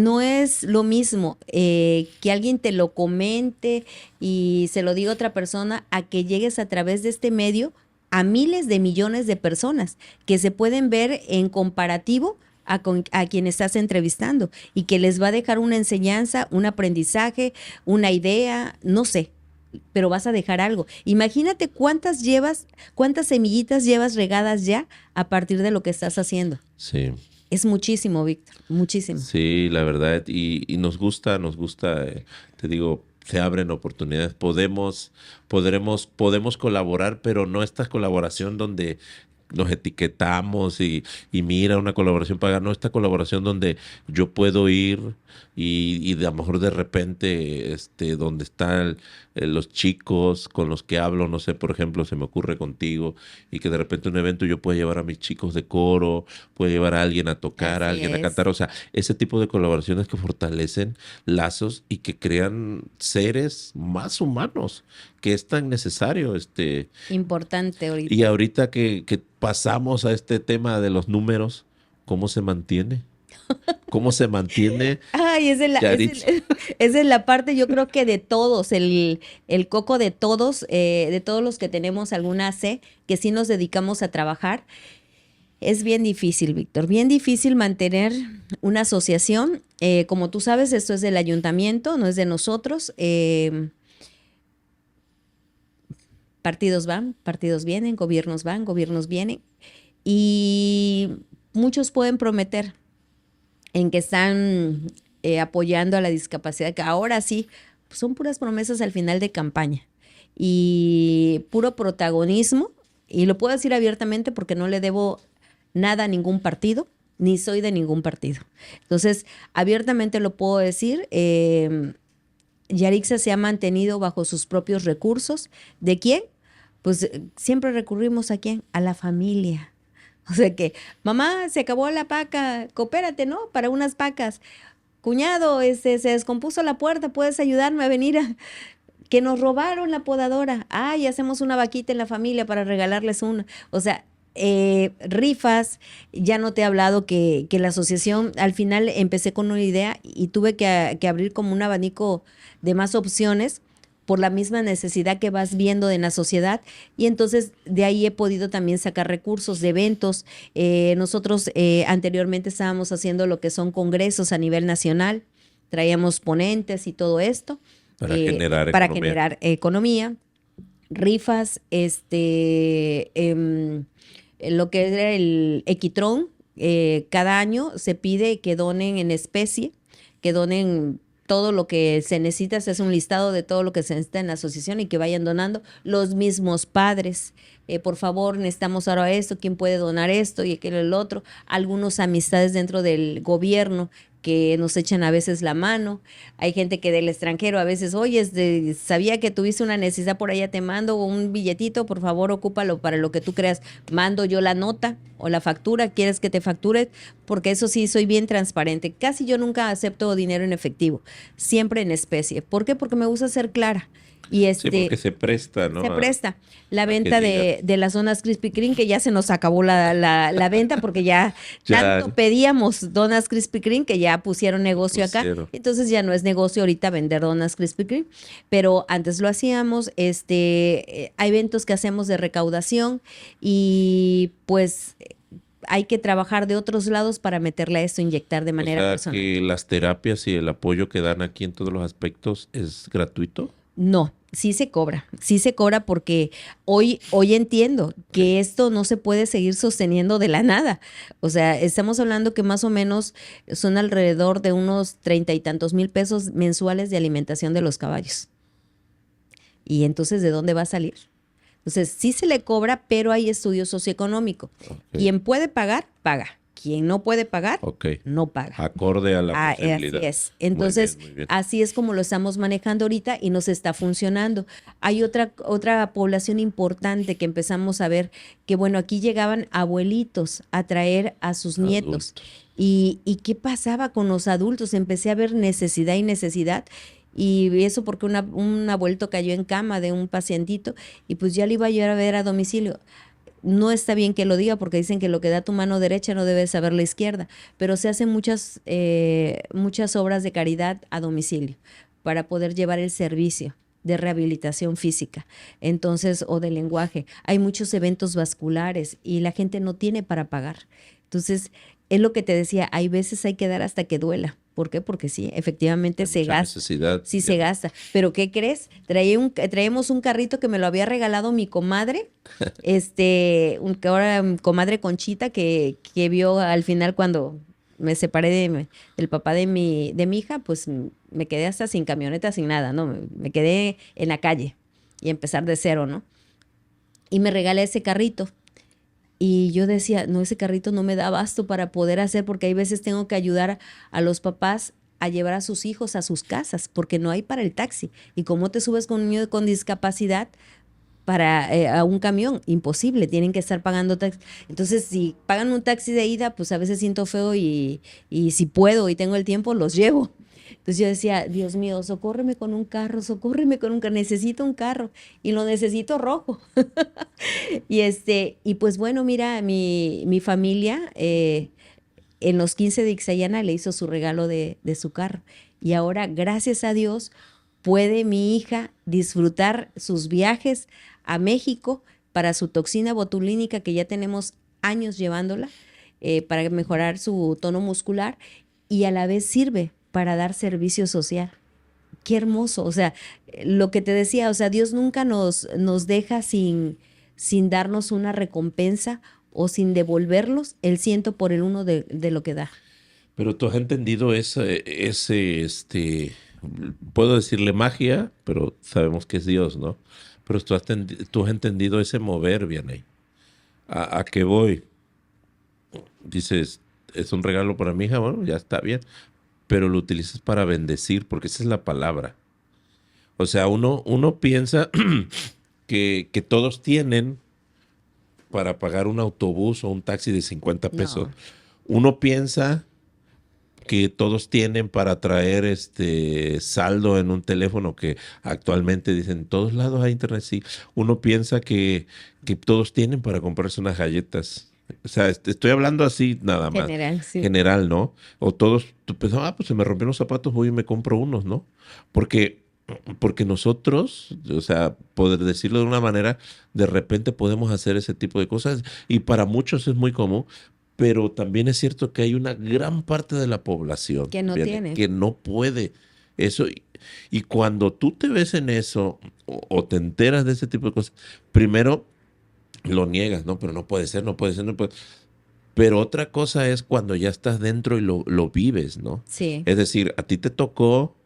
lo mismo que alguien te lo comente y se lo diga a otra persona a que llegues a través de este medio a miles de millones de personas que se pueden ver en comparativo a quien estás entrevistando y que les va a dejar una enseñanza, un aprendizaje, una idea, no sé, pero vas a dejar algo. Imagínate cuántas semillitas llevas regadas ya a partir de lo que estás haciendo. sí. Es muchísimo, Víctor, muchísimo. Sí, la verdad, y nos gusta, te digo, se abren oportunidades, podemos colaborar, pero no esta colaboración donde nos etiquetamos y mira una colaboración paga, no esta colaboración donde yo puedo ir y a lo mejor de repente, donde están los chicos con los que hablo, no sé, por ejemplo, se me ocurre contigo, y que de repente un evento yo pueda llevar a mis chicos de coro, puedo llevar a alguien a tocar, a Así alguien a es. cantar, o sea, ese tipo de colaboraciones que fortalecen lazos y que crean seres más humanos, que es tan necesario, Importante y ahorita. ahorita que pasamos a este tema de los números, ¿cómo se mantiene? ¿Cómo se mantiene Ay, Yaritza? esa es la parte, yo creo que de todos, el coco de todos los que tenemos alguna C, que sí nos dedicamos a trabajar. Es bien difícil, Víctor, bien difícil mantener una asociación. Como tú sabes, esto es del ayuntamiento, no es de nosotros. Partidos van, partidos vienen, gobiernos van, gobiernos vienen. Y muchos pueden prometer en que están apoyando a la discapacidad, que ahora sí, pues son puras promesas al final de campaña. Y puro protagonismo, y lo puedo decir abiertamente porque no le debo nada a ningún partido, ni soy de ningún partido. Entonces, abiertamente lo puedo decir. Yarixa se ha mantenido bajo sus propios recursos. ¿De quién? Pues siempre recurrimos a quién? A la familia. O sea que, mamá, se acabó la paca, coopérate, ¿no? Para unas pacas. Cuñado, se descompuso la puerta, ¿puedes ayudarme a venir que nos robaron la podadora? Ay, hacemos una vaquita en la familia para regalarles una. O sea, Rifas, ya no te he hablado que la asociación, al final empecé con una idea y tuve que abrir como un abanico de más opciones por la misma necesidad que vas viendo en la sociedad, y entonces de ahí he podido también sacar recursos de eventos. Nosotros anteriormente estábamos haciendo lo que son congresos a nivel nacional, traíamos ponentes y todo esto para generar para economía. generar economía, rifas, lo que era el Equitrón. Cada año se pide que donen en especie, que donen todo lo que se necesita. Se hace un listado de todo lo que se necesita en la asociación y que vayan donando los mismos padres. Por favor, necesitamos ahora esto, ¿quién puede donar esto y aquel el otro? Algunos amistades dentro del gobierno que nos echan a veces la mano. Hay gente que del extranjero a veces, oye, sabía que tuviste una necesidad por allá, te mando un billetito, por favor, ocúpalo para lo que tú creas. Mando yo la nota o la factura, ¿quieres que te facture? Porque eso sí, soy bien transparente. Casi yo nunca acepto dinero en efectivo, siempre en especie. ¿Por qué? Porque me gusta ser clara. Y Sí, porque se presta, ¿no? se presta la a que venta digas. de las donas Krispy Kreme, que ya se nos acabó la venta porque ya Ya tanto pedíamos donas Krispy Kreme que ya pusieron negocio acá. pusieron. Entonces ya no es negocio ahorita vender donas Krispy Kreme, pero antes lo hacíamos. Hay eventos que hacemos de recaudación y pues hay que trabajar de otros lados para meterle a esto, inyectar de O manera sea, personal. que las terapias y el apoyo que dan aquí en todos los aspectos es gratuito. No, sí se cobra porque hoy entiendo que esto no se puede seguir sosteniendo de la nada. O sea, estamos hablando que más o menos son alrededor de unos 30 y tantos mil pesos mensuales de alimentación de los caballos. Y entonces, ¿de dónde va a salir? Entonces, sí se le cobra, pero hay estudio socioeconómico. Ok. Quien puede pagar, paga. Quien no puede pagar, Ok. no paga. Acorde a la posibilidad. Así es. Entonces, muy bien. así es como lo estamos manejando ahorita y nos está funcionando. Hay otra población importante que empezamos a ver que, bueno, aquí llegaban abuelitos a traer a sus nietos. Adultos. ¿Y qué pasaba con los adultos? Empecé a ver necesidad y necesidad. Y eso porque un abuelito cayó en cama de un pacientito y pues ya le iba a llevar a ver a domicilio. No está bien que lo diga porque dicen que lo que da tu mano derecha no debe saber la izquierda, pero se hacen muchas obras de caridad a domicilio para poder llevar el servicio de rehabilitación física, entonces, o de lenguaje. Hay muchos eventos vasculares y la gente no tiene para pagar. Entonces, es lo que te decía, hay veces hay que dar hasta que duela. ¿Por qué? Porque sí, efectivamente Hay se mucha gasta. necesidad. Sí se gasta. Pero ¿qué crees? Traemos un carrito que me lo había regalado mi comadre, que ahora comadre Conchita, que vio al final cuando me separé del papá de mi hija, pues me quedé hasta sin camioneta, sin nada, ¿no? Me quedé en la calle y empezar de cero, ¿no? Y me regalé ese carrito. Y yo decía, no, ese carrito no me da abasto para poder hacer, porque hay veces tengo que ayudar a los papás a llevar a sus hijos a sus casas, porque no hay para el taxi. ¿Y cómo te subes con un niño con discapacidad a un camión? Imposible, tienen que estar pagando taxi. Entonces, si pagan un taxi de ida, pues a veces siento feo y si puedo y tengo el tiempo, los llevo. Entonces yo decía, Dios mío, socórreme con un carro, necesito un carro y lo necesito rojo. Y pues bueno, mira, mi familia en los 15 de Ixayana le hizo su regalo de su carro. Y ahora, gracias a Dios, puede mi hija disfrutar sus viajes a México para su toxina botulínica, que ya tenemos años llevándola, para mejorar su tono muscular, y a la vez sirve para dar servicio social. Qué hermoso. O sea, lo que te decía, o sea, Dios nunca nos deja sin darnos una recompensa o sin devolverlos el ciento por el uno de lo que da. Pero tú has entendido puedo decirle magia, pero sabemos que es Dios, ¿no? Pero tú has entendido ese mover, Vianey. ¿A qué voy? Dices, es un regalo para mi hija, bueno, ya está bien. Pero lo utilizas para bendecir, porque esa es la palabra. O sea, uno piensa que todos tienen para pagar un autobús o un taxi de 50 pesos. No. Uno piensa que todos tienen para traer saldo en un teléfono, que actualmente dicen en todos lados hay internet. Sí, uno piensa que todos tienen para comprarse unas galletas. O sea, estoy hablando así nada más, General, sí. general, ¿no? O todos, tú piensas, pues se me rompieron los zapatos, voy y me compro unos, ¿no? Porque, porque nosotros, o sea, poder decirlo de una manera, de repente podemos hacer ese tipo de cosas y para muchos es muy común, pero también es cierto que hay una gran parte de la población, Que no Vianey, tiene. que no puede eso. Y cuando tú te ves en eso o te enteras de ese tipo de cosas, primero lo niegas, ¿no? Pero no puede ser, no puede ser, no puede. Pero otra cosa es cuando ya estás dentro y lo vives, ¿no? Sí, Es decir, a ti te tocó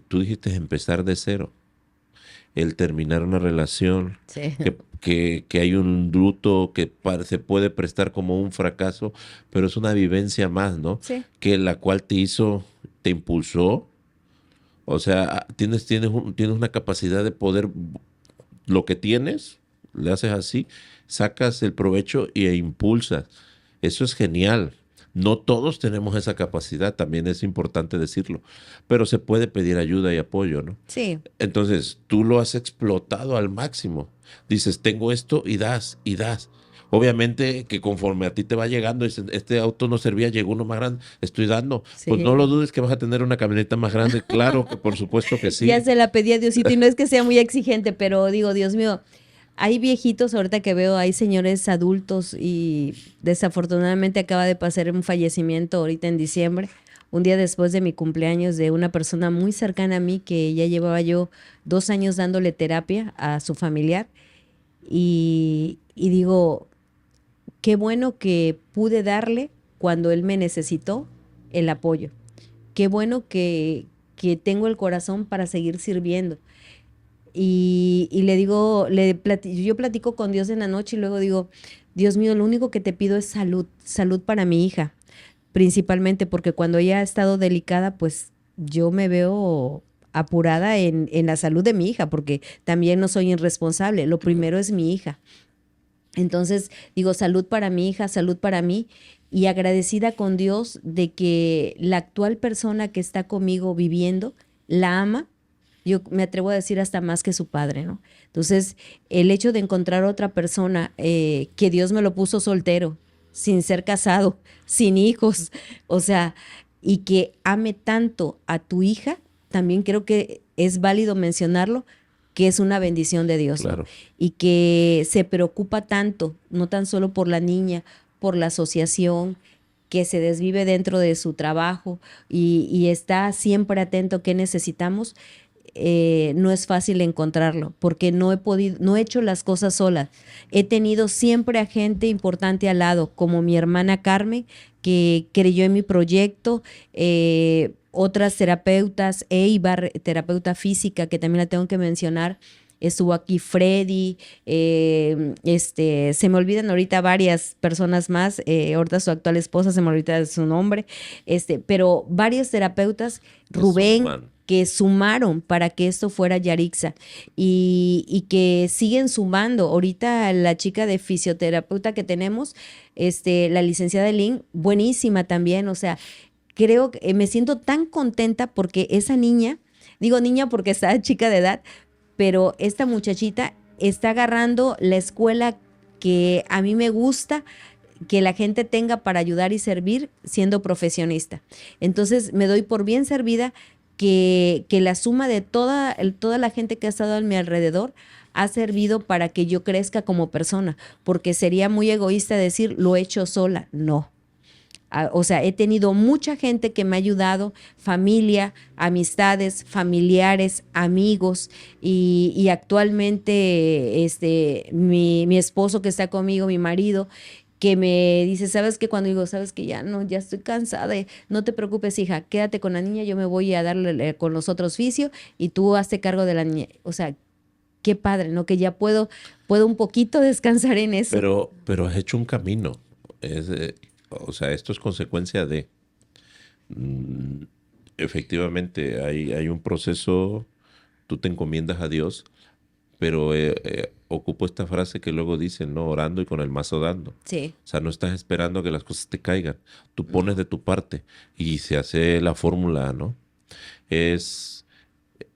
tú dijiste empezar de cero, el terminar una relación, sí, que hay un luto que se puede prestar como un fracaso, pero es una vivencia más, ¿no? sí. Que la cual te hizo, te impulsó. O sea, tienes una capacidad de poder, lo que tienes, le haces así, sacas el provecho e impulsas. Eso es genial. No todos tenemos esa capacidad, también es importante decirlo, pero se puede pedir ayuda y apoyo, ¿no? Sí, Entonces, tú lo has explotado al máximo. Dices, tengo esto y das, y das. Obviamente que conforme a ti te va llegando, dices, este auto no servía, llegó uno más grande, estoy dando. Pues no lo sí. dudes que vas a tener una camioneta más grande. Claro que por supuesto que Ya sí. se la pedí a Diosito y no es que sea muy exigente, pero digo, Dios mío, hay viejitos ahorita que veo, hay señores adultos y desafortunadamente acaba de pasar un fallecimiento ahorita en diciembre, un día después de mi cumpleaños, de una persona muy cercana a mí que ya llevaba yo 2 años dándole terapia a su familiar y digo, qué bueno que pude darle cuando él me necesitó el apoyo. Qué bueno que tengo el corazón para seguir sirviendo. Y le digo, yo platico con Dios en la noche y luego digo, Dios mío, lo único que te pido es salud, salud para mi hija, principalmente porque cuando ella ha estado delicada, pues yo me veo apurada en la salud de mi hija, porque también no soy irresponsable, lo primero es mi hija. Entonces digo, salud para mi hija, salud para mí y agradecida con Dios de que la actual persona que está conmigo viviendo la ama. Yo me atrevo a decir hasta más que su padre, ¿no? Entonces, el hecho de encontrar otra persona que Dios me lo puso soltero, sin ser casado, sin hijos, o sea, y que ame tanto a tu hija, también creo que es válido mencionarlo, que es una bendición de Dios, ¿no? Claro. Y que se preocupa tanto, no tan solo por la niña, por la asociación, que se desvive dentro de su trabajo y está siempre atento qué necesitamos, no es fácil encontrarlo, porque no he podido, no he hecho las cosas solas. He tenido siempre a gente importante al lado, como mi hermana Carmen, que creyó en mi proyecto, otras terapeutas, Eibar, terapeuta física, que también la tengo que mencionar. Estuvo aquí Freddy, se me olvidan ahorita varias personas más, ahorita su actual esposa, se me olvida su nombre, pero varios terapeutas, Rubén, que sumaron para que esto fuera Yarixa y que siguen sumando. Ahorita la chica de fisioterapeuta que tenemos, la licenciada Lynn, buenísima también, o sea, creo que me siento tan contenta porque esa niña, digo niña porque está chica de edad, pero esta muchachita está agarrando la escuela que a mí me gusta que la gente tenga para ayudar y servir siendo profesionista. Entonces me doy por bien servida que la suma de toda la gente que ha estado a mi alrededor ha servido para que yo crezca como persona, porque sería muy egoísta decir lo he hecho sola, no. O sea, he tenido mucha gente que me ha ayudado, familia, amistades, familiares, amigos y actualmente mi esposo que está conmigo, mi marido, que me dice, ¿sabes qué? Cuando digo, ¿sabes qué? Ya no, ya estoy cansada, no te preocupes, hija, quédate con la niña, yo me voy a darle con los otros oficios y tú hazte cargo de la niña. O sea, qué padre, ¿no? Que ya puedo un poquito descansar en eso. Pero has hecho un camino. O sea, esto es consecuencia de... mm, efectivamente, hay un proceso, tú te encomiendas a Dios, pero ocupo esta frase que luego dicen, ¿no? Orando y con el mazo dando. Sí. O sea, no estás esperando que las cosas te caigan. Tú pones de tu parte y se hace la fórmula, ¿no? Es,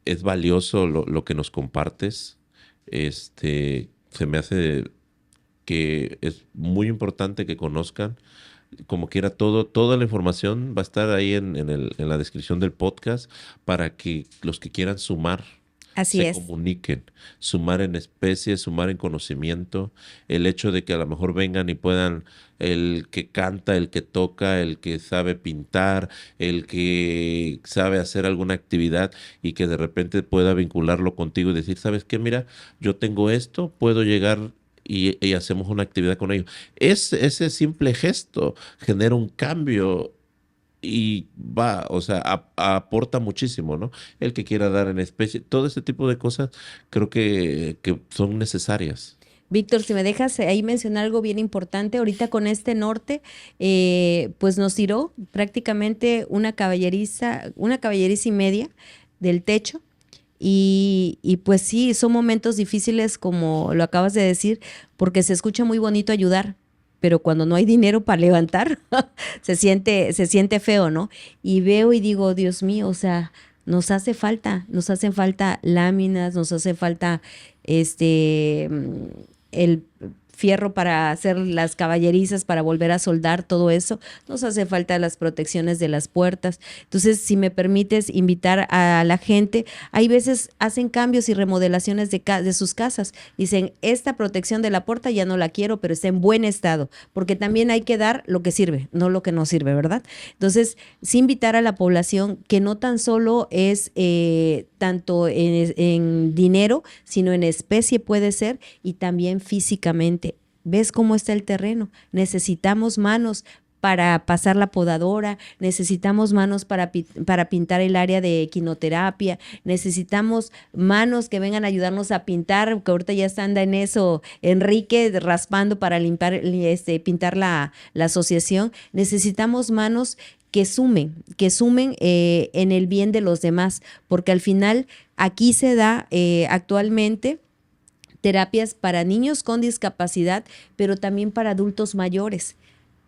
es valioso lo que nos compartes. Se me hace que es muy importante que conozcan. Como quiera, toda la información va a estar ahí en la descripción del podcast para que los que quieran sumar Así se es. comuniquen, sumar en especie, sumar en conocimiento, el hecho de que a lo mejor vengan y puedan, el que canta, el que toca, el que sabe pintar, el que sabe hacer alguna actividad y que de repente pueda vincularlo contigo y decir, ¿sabes qué? Mira, yo tengo esto, puedo llegar y hacemos una actividad con ellos. Ese simple gesto genera un cambio y va, o sea, aporta muchísimo, ¿no? El que quiera dar en especie, todo ese tipo de cosas creo que son necesarias. Víctor, si me dejas ahí mencionar algo bien importante, ahorita con este norte, pues nos tiró prácticamente una caballeriza y media del techo. Y pues sí, son momentos difíciles, como lo acabas de decir, porque se escucha muy bonito ayudar, pero cuando no hay dinero para levantar, se siente feo, ¿no? Y veo y digo, Dios mío, o sea, nos hacen falta láminas, nos hace falta el fierro para hacer las caballerizas, para volver a soldar todo eso, nos hace falta las protecciones de las puertas. Entonces, si me permites invitar a la gente, hay veces hacen cambios y remodelaciones de sus casas, dicen, esta protección de la puerta ya no la quiero, pero está en buen estado, porque también hay que dar lo que sirve, no lo que no sirve, ¿verdad? Entonces, sí invitar a la población que no tan solo es tanto en dinero, sino en especie puede ser, y también físicamente. ¿Ves cómo está el terreno? Necesitamos manos para pasar la podadora, necesitamos manos para pintar el área de equinoterapia, necesitamos manos que vengan a ayudarnos a pintar, que ahorita ya anda en eso Enrique raspando para limpiar, pintar la asociación. Necesitamos manos que sumen en el bien de los demás, porque al final aquí se da actualmente terapias para niños con discapacidad, pero también para adultos mayores.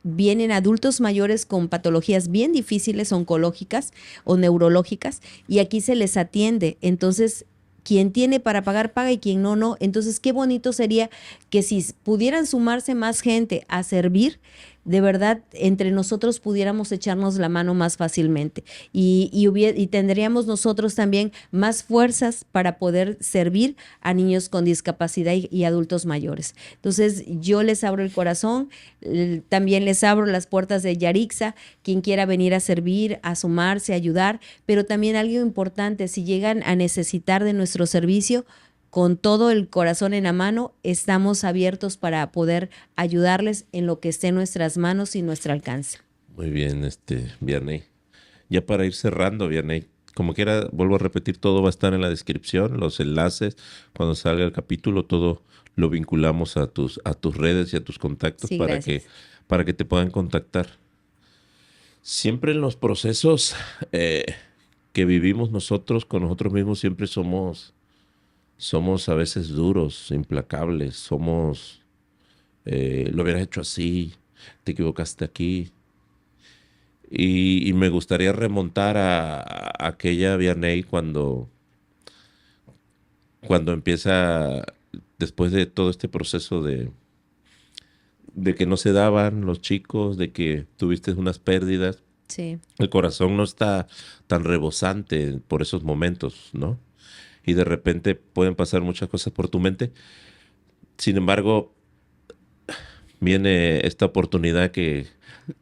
Vienen adultos mayores con patologías bien difíciles, oncológicas o neurológicas, y aquí se les atiende. Entonces, quien tiene para pagar, paga, y quien no, no. Entonces, qué bonito sería que si pudieran sumarse más gente a servir, de verdad, entre nosotros pudiéramos echarnos la mano más fácilmente y tendríamos nosotros también más fuerzas para poder servir a niños con discapacidad y adultos mayores. Entonces, yo les abro el corazón, también les abro las puertas de Yarixa, quien quiera venir a servir, a sumarse, a ayudar, pero también algo importante, si llegan a necesitar de nuestro servicio, con todo el corazón en la mano, estamos abiertos para poder ayudarles en lo que esté en nuestras manos y nuestro alcance. Muy bien, Vianney. Ya para ir cerrando, Vianney, como quiera, vuelvo a repetir, todo va a estar en la descripción, los enlaces, cuando salga el capítulo, todo lo vinculamos a tus redes y a tus contactos Sí, gracias. para que te puedan contactar. Siempre en los procesos que vivimos nosotros con nosotros mismos, siempre somos a veces duros, implacables, lo hubieras hecho así, te equivocaste aquí. Y me gustaría remontar a aquella Vianney cuando empieza, después de todo este proceso de que no se daban los chicos, de que tuviste unas pérdidas. Sí. El corazón no está tan rebosante por esos momentos, ¿no? Y de repente pueden pasar muchas cosas por tu mente. Sin embargo, viene esta oportunidad que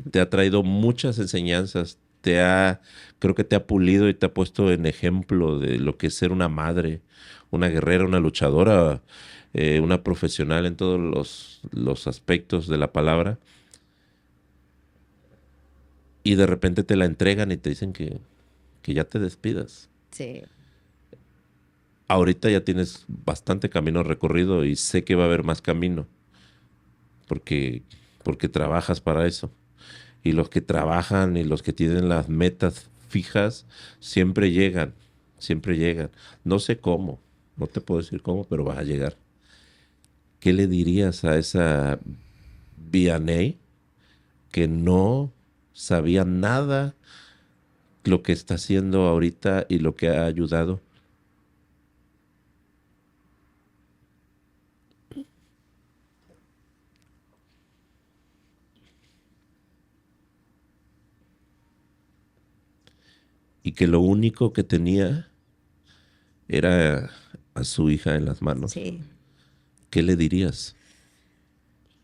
te ha traído muchas enseñanzas, creo que te ha pulido y te ha puesto en ejemplo de lo que es ser una madre, una guerrera, una luchadora, una profesional en todos los aspectos de la palabra. Y de repente te la entregan y te dicen que ya te despidas. Sí. Ahorita ya tienes bastante camino recorrido y sé que va a haber más camino porque trabajas para eso. Y los que trabajan y los que tienen las metas fijas siempre llegan, siempre llegan. No sé cómo, No te puedo decir cómo, pero vas a llegar. ¿Qué le dirías a esa Vianney que no sabía nada lo que está haciendo ahorita y lo que ha ayudado? Y que lo único que tenía era a su hija en las manos. Sí. ¿Qué le dirías?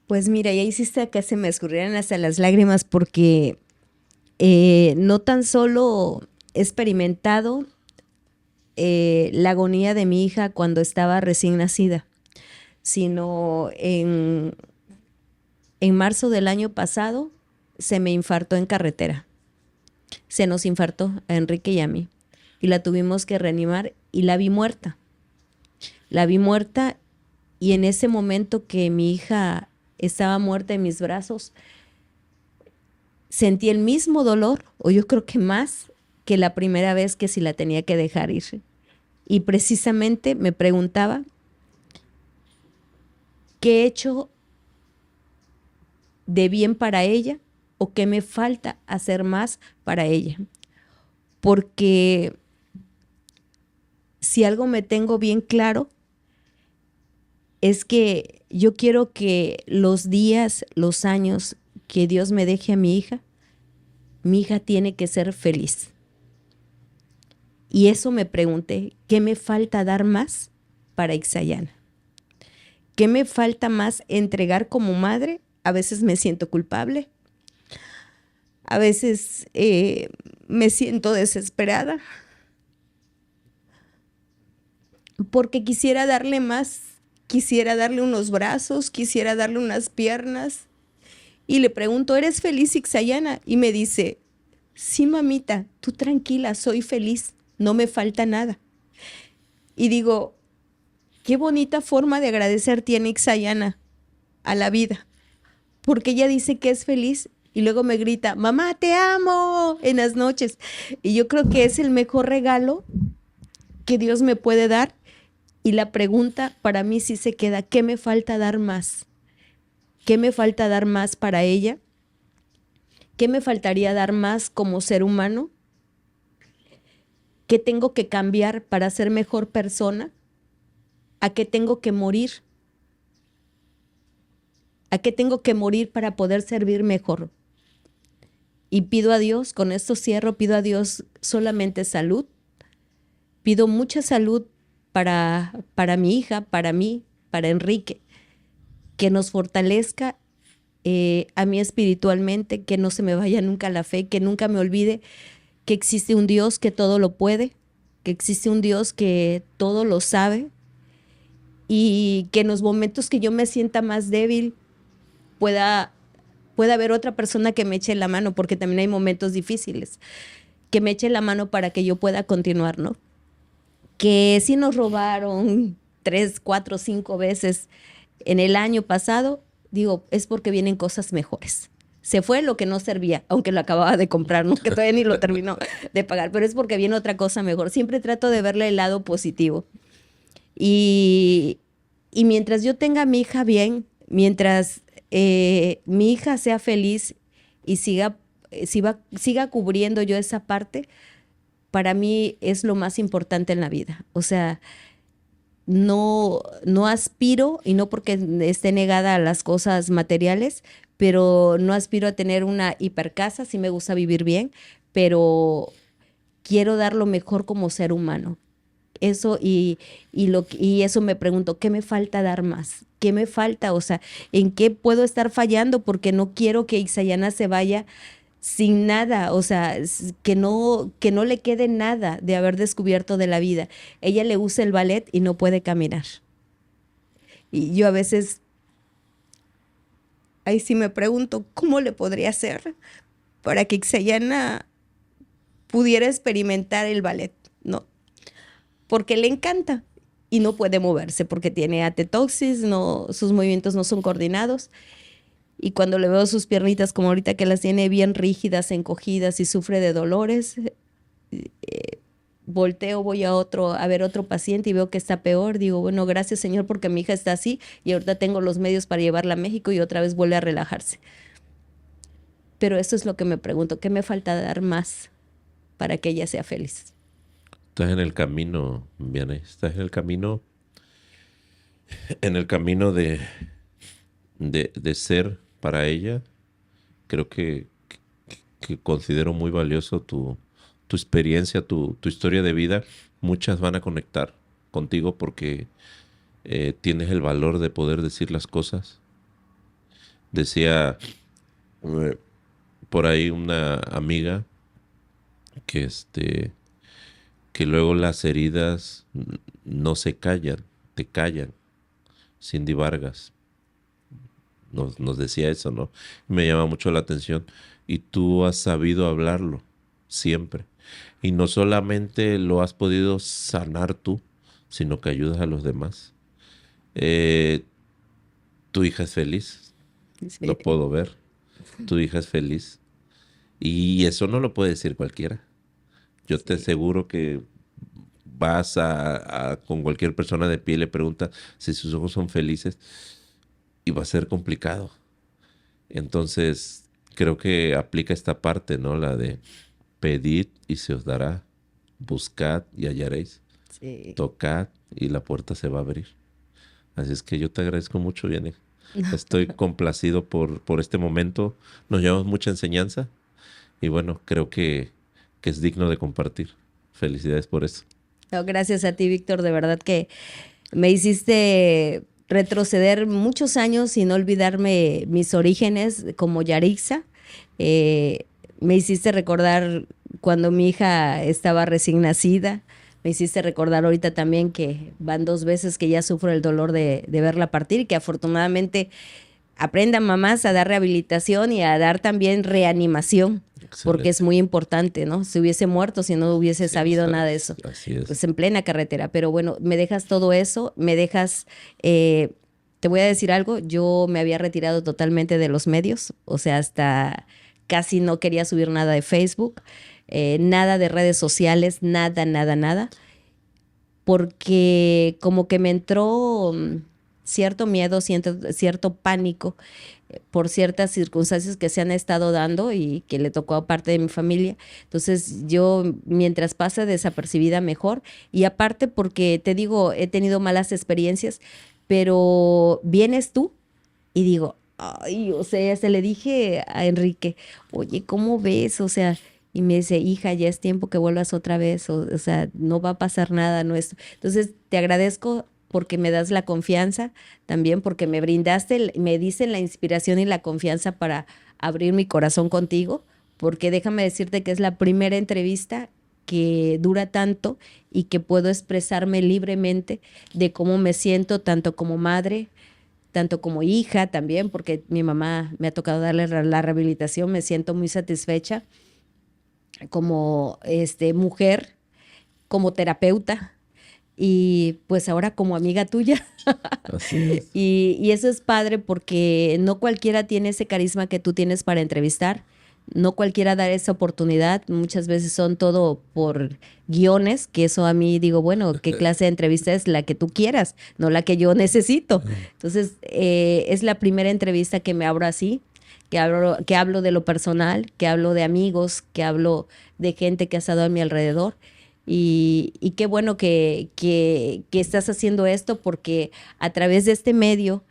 Pues mira, ya hiciste que se me escurrieran hasta las lágrimas porque no tan solo he experimentado la agonía de mi hija cuando estaba recién nacida, sino en marzo del año pasado se me infartó en carretera. Se nos infartó a Enrique y a mí y la tuvimos que reanimar y la vi muerta. La vi muerta y en ese momento que mi hija estaba muerta en mis brazos, sentí el mismo dolor, o yo creo que más que la primera vez que si la tenía que dejar ir. Y precisamente me preguntaba, ¿qué he hecho de bien para ella o qué me falta hacer más para ella? Porque si algo me tengo bien claro, es que yo quiero que los días, los años que Dios me deje a mi hija tiene que ser feliz. Y eso me pregunté, ¿qué me falta dar más para Ixayana? ¿Qué me falta más entregar como madre? A veces me siento culpable, a veces me siento desesperada, porque quisiera darle más, quisiera darle unos brazos, quisiera darle unas piernas. Y le pregunto, ¿eres feliz, Ixayana? Y me dice, sí, mamita, tú tranquila, soy feliz, no me falta nada. Y digo, qué bonita forma de agradecer tiene Ixayana a la vida, porque ella dice que es feliz y luego me grita, mamá, te amo, en las noches. Y yo creo que es el mejor regalo que Dios me puede dar. Y la pregunta para mí sí se queda, ¿qué me falta dar más? ¿Qué me falta dar más para ella? ¿Qué me faltaría dar más como ser humano? ¿Qué tengo que cambiar para ser mejor persona? ¿A qué tengo que morir? ¿A qué tengo que morir para poder servir mejor? Y pido a Dios, con esto cierro, pido a Dios solamente salud. Pido mucha salud para mi hija, para mí, para Enrique, que nos fortalezca a mí espiritualmente, que no se me vaya nunca la fe, que nunca me olvide que existe un Dios que todo lo puede, que existe un Dios que todo lo sabe y que en los momentos que yo me sienta más débil pueda haber otra persona que me eche la mano, porque también hay momentos difíciles, que me eche la mano para que yo pueda continuar, ¿no? Que si nos robaron 3, 4, 5 veces en el año pasado, digo, es porque vienen cosas mejores. Se fue lo que no servía, aunque lo acababa de comprar, ¿no? Que todavía ni lo terminó de pagar, pero es porque viene otra cosa mejor. Siempre trato de verle el lado positivo. Y mientras yo tenga a mi hija bien, mientras mi hija sea feliz y siga cubriendo yo esa parte, para mí es lo más importante en la vida. O sea, no aspiro, y no porque esté negada a las cosas materiales, pero no aspiro a tener una hipercasa, sí me gusta vivir bien, pero quiero dar lo mejor como ser humano. Eso y eso me pregunto, ¿qué me falta dar más? ¿Qué me falta? O sea, ¿en qué puedo estar fallando? Porque no quiero que Ixayana se vaya sin nada, o sea, que no le quede nada de haber descubierto de la vida. Ella le usa el ballet y no puede caminar. Y yo a veces, ahí sí me pregunto, ¿cómo le podría hacer para que Ixayana pudiera experimentar el ballet? No, porque le encanta y no puede moverse porque tiene atetoxis, no, sus movimientos no son coordinados. Y cuando le veo sus piernitas como ahorita que las tiene bien rígidas, encogidas y sufre de dolores, volteo, voy a ver otro paciente y veo que está peor, digo, bueno, gracias Señor porque mi hija está así y ahorita tengo los medios para llevarla a México y otra vez vuelve a relajarse. Pero eso es lo que me pregunto, ¿qué me falta dar más para que ella sea feliz? Estás en el camino, Vianey, estás en el camino de ser para ella. Creo que considero muy valioso tu experiencia, tu historia de vida. Muchas van a conectar contigo porque tienes el valor de poder decir las cosas. Decía por ahí una amiga que que luego las heridas no se callan, te callan. Cindy Vargas nos decía eso, ¿no? Me llama mucho la atención. Y tú has sabido hablarlo siempre. Y no solamente lo has podido sanar tú, sino que ayudas a los demás. Tu hija es feliz, Sí. lo puedo ver. Tu hija es feliz. Y eso no lo puede decir cualquiera. Yo te aseguro que vas con cualquier persona de pie y le preguntas si sus ojos son felices y va a ser complicado. Entonces, creo que aplica esta parte, ¿no? La de pedid y se os dará, buscad y hallaréis, Sí. tocad y la puerta se va a abrir. Así es que yo te agradezco mucho, Vianey. Estoy complacido por este momento. Nos llevamos mucha enseñanza y bueno, creo que es digno de compartir. Felicidades por eso. No, gracias a ti, Víctor, de verdad que me hiciste retroceder muchos años y no olvidarme mis orígenes como Yarixa. Me hiciste recordar cuando mi hija estaba recién nacida. Me hiciste recordar ahorita también que van 2 veces que ya sufro el dolor de verla partir y que afortunadamente aprendan mamás a dar rehabilitación y a dar también reanimación, porque es muy importante, ¿no? Si hubiese muerto, si no hubiese sabido nada de eso. Así es. Pues en plena carretera. Pero bueno, me dejas todo eso, me dejas, te voy a decir algo, yo me había retirado totalmente de los medios, o sea, hasta casi no quería subir nada de Facebook, nada de redes sociales, nada, nada, nada, porque como que me entró cierto miedo, cierto pánico por ciertas circunstancias que se han estado dando y que le tocó a parte de mi familia. Entonces yo, mientras pasa desapercibida, mejor. Y aparte porque, te digo, he tenido malas experiencias, pero vienes tú y digo, ay, o sea, se le dije a Enrique, oye, ¿cómo ves? O sea, y me dice, hija, ya es tiempo que vuelvas otra vez, o sea, no va a pasar nada nuestro. Entonces, te agradezco porque me das la confianza, también porque me brindaste, me dicen la inspiración y la confianza para abrir mi corazón contigo, porque déjame decirte que es la primera entrevista que dura tanto y que puedo expresarme libremente de cómo me siento, tanto como madre, tanto como hija también, porque mi mamá me ha tocado darle la rehabilitación, me siento muy satisfecha como mujer, como terapeuta y pues ahora como amiga tuya. Así es. Y eso es padre porque no cualquiera tiene ese carisma que tú tienes para entrevistar, no cualquiera da esa oportunidad, muchas veces son todo por guiones, que eso a mí digo, bueno, ¿qué clase de entrevista es? La que tú quieras, no la que yo necesito. Entonces, es la primera entrevista que me abro así, que hablo de lo personal, que hablo de amigos, que hablo de gente que ha estado a mi alrededor. Y qué bueno que estás haciendo esto porque a través de este medio,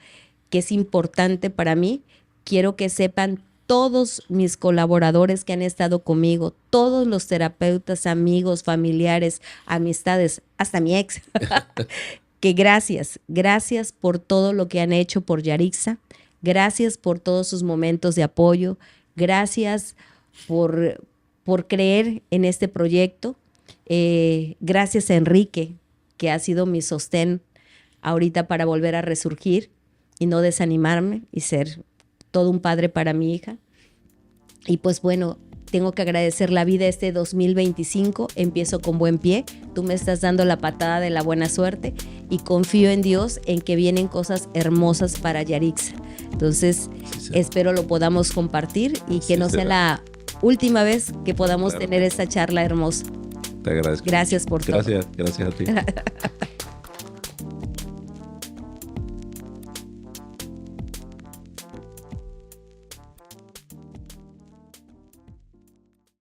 que es importante para mí, quiero que sepan todos mis colaboradores que han estado conmigo, todos los terapeutas, amigos, familiares, amistades, hasta mi ex, que gracias por todo lo que han hecho por Yarixa, gracias por todos sus momentos de apoyo, gracias por creer en este proyecto. Gracias a Enrique, que ha sido mi sostén ahorita para volver a resurgir y no desanimarme y ser todo un padre para mi hija. Y pues bueno, tengo que agradecer la vida 2025, empiezo con buen pie, tú me estás dando la patada de la buena suerte y confío en Dios en que vienen cosas hermosas para Yarixa. Entonces, espero lo podamos compartir y que no sea la última vez que podamos tener esta charla hermosa. Te agradezco. Gracias por todo. Gracias a ti.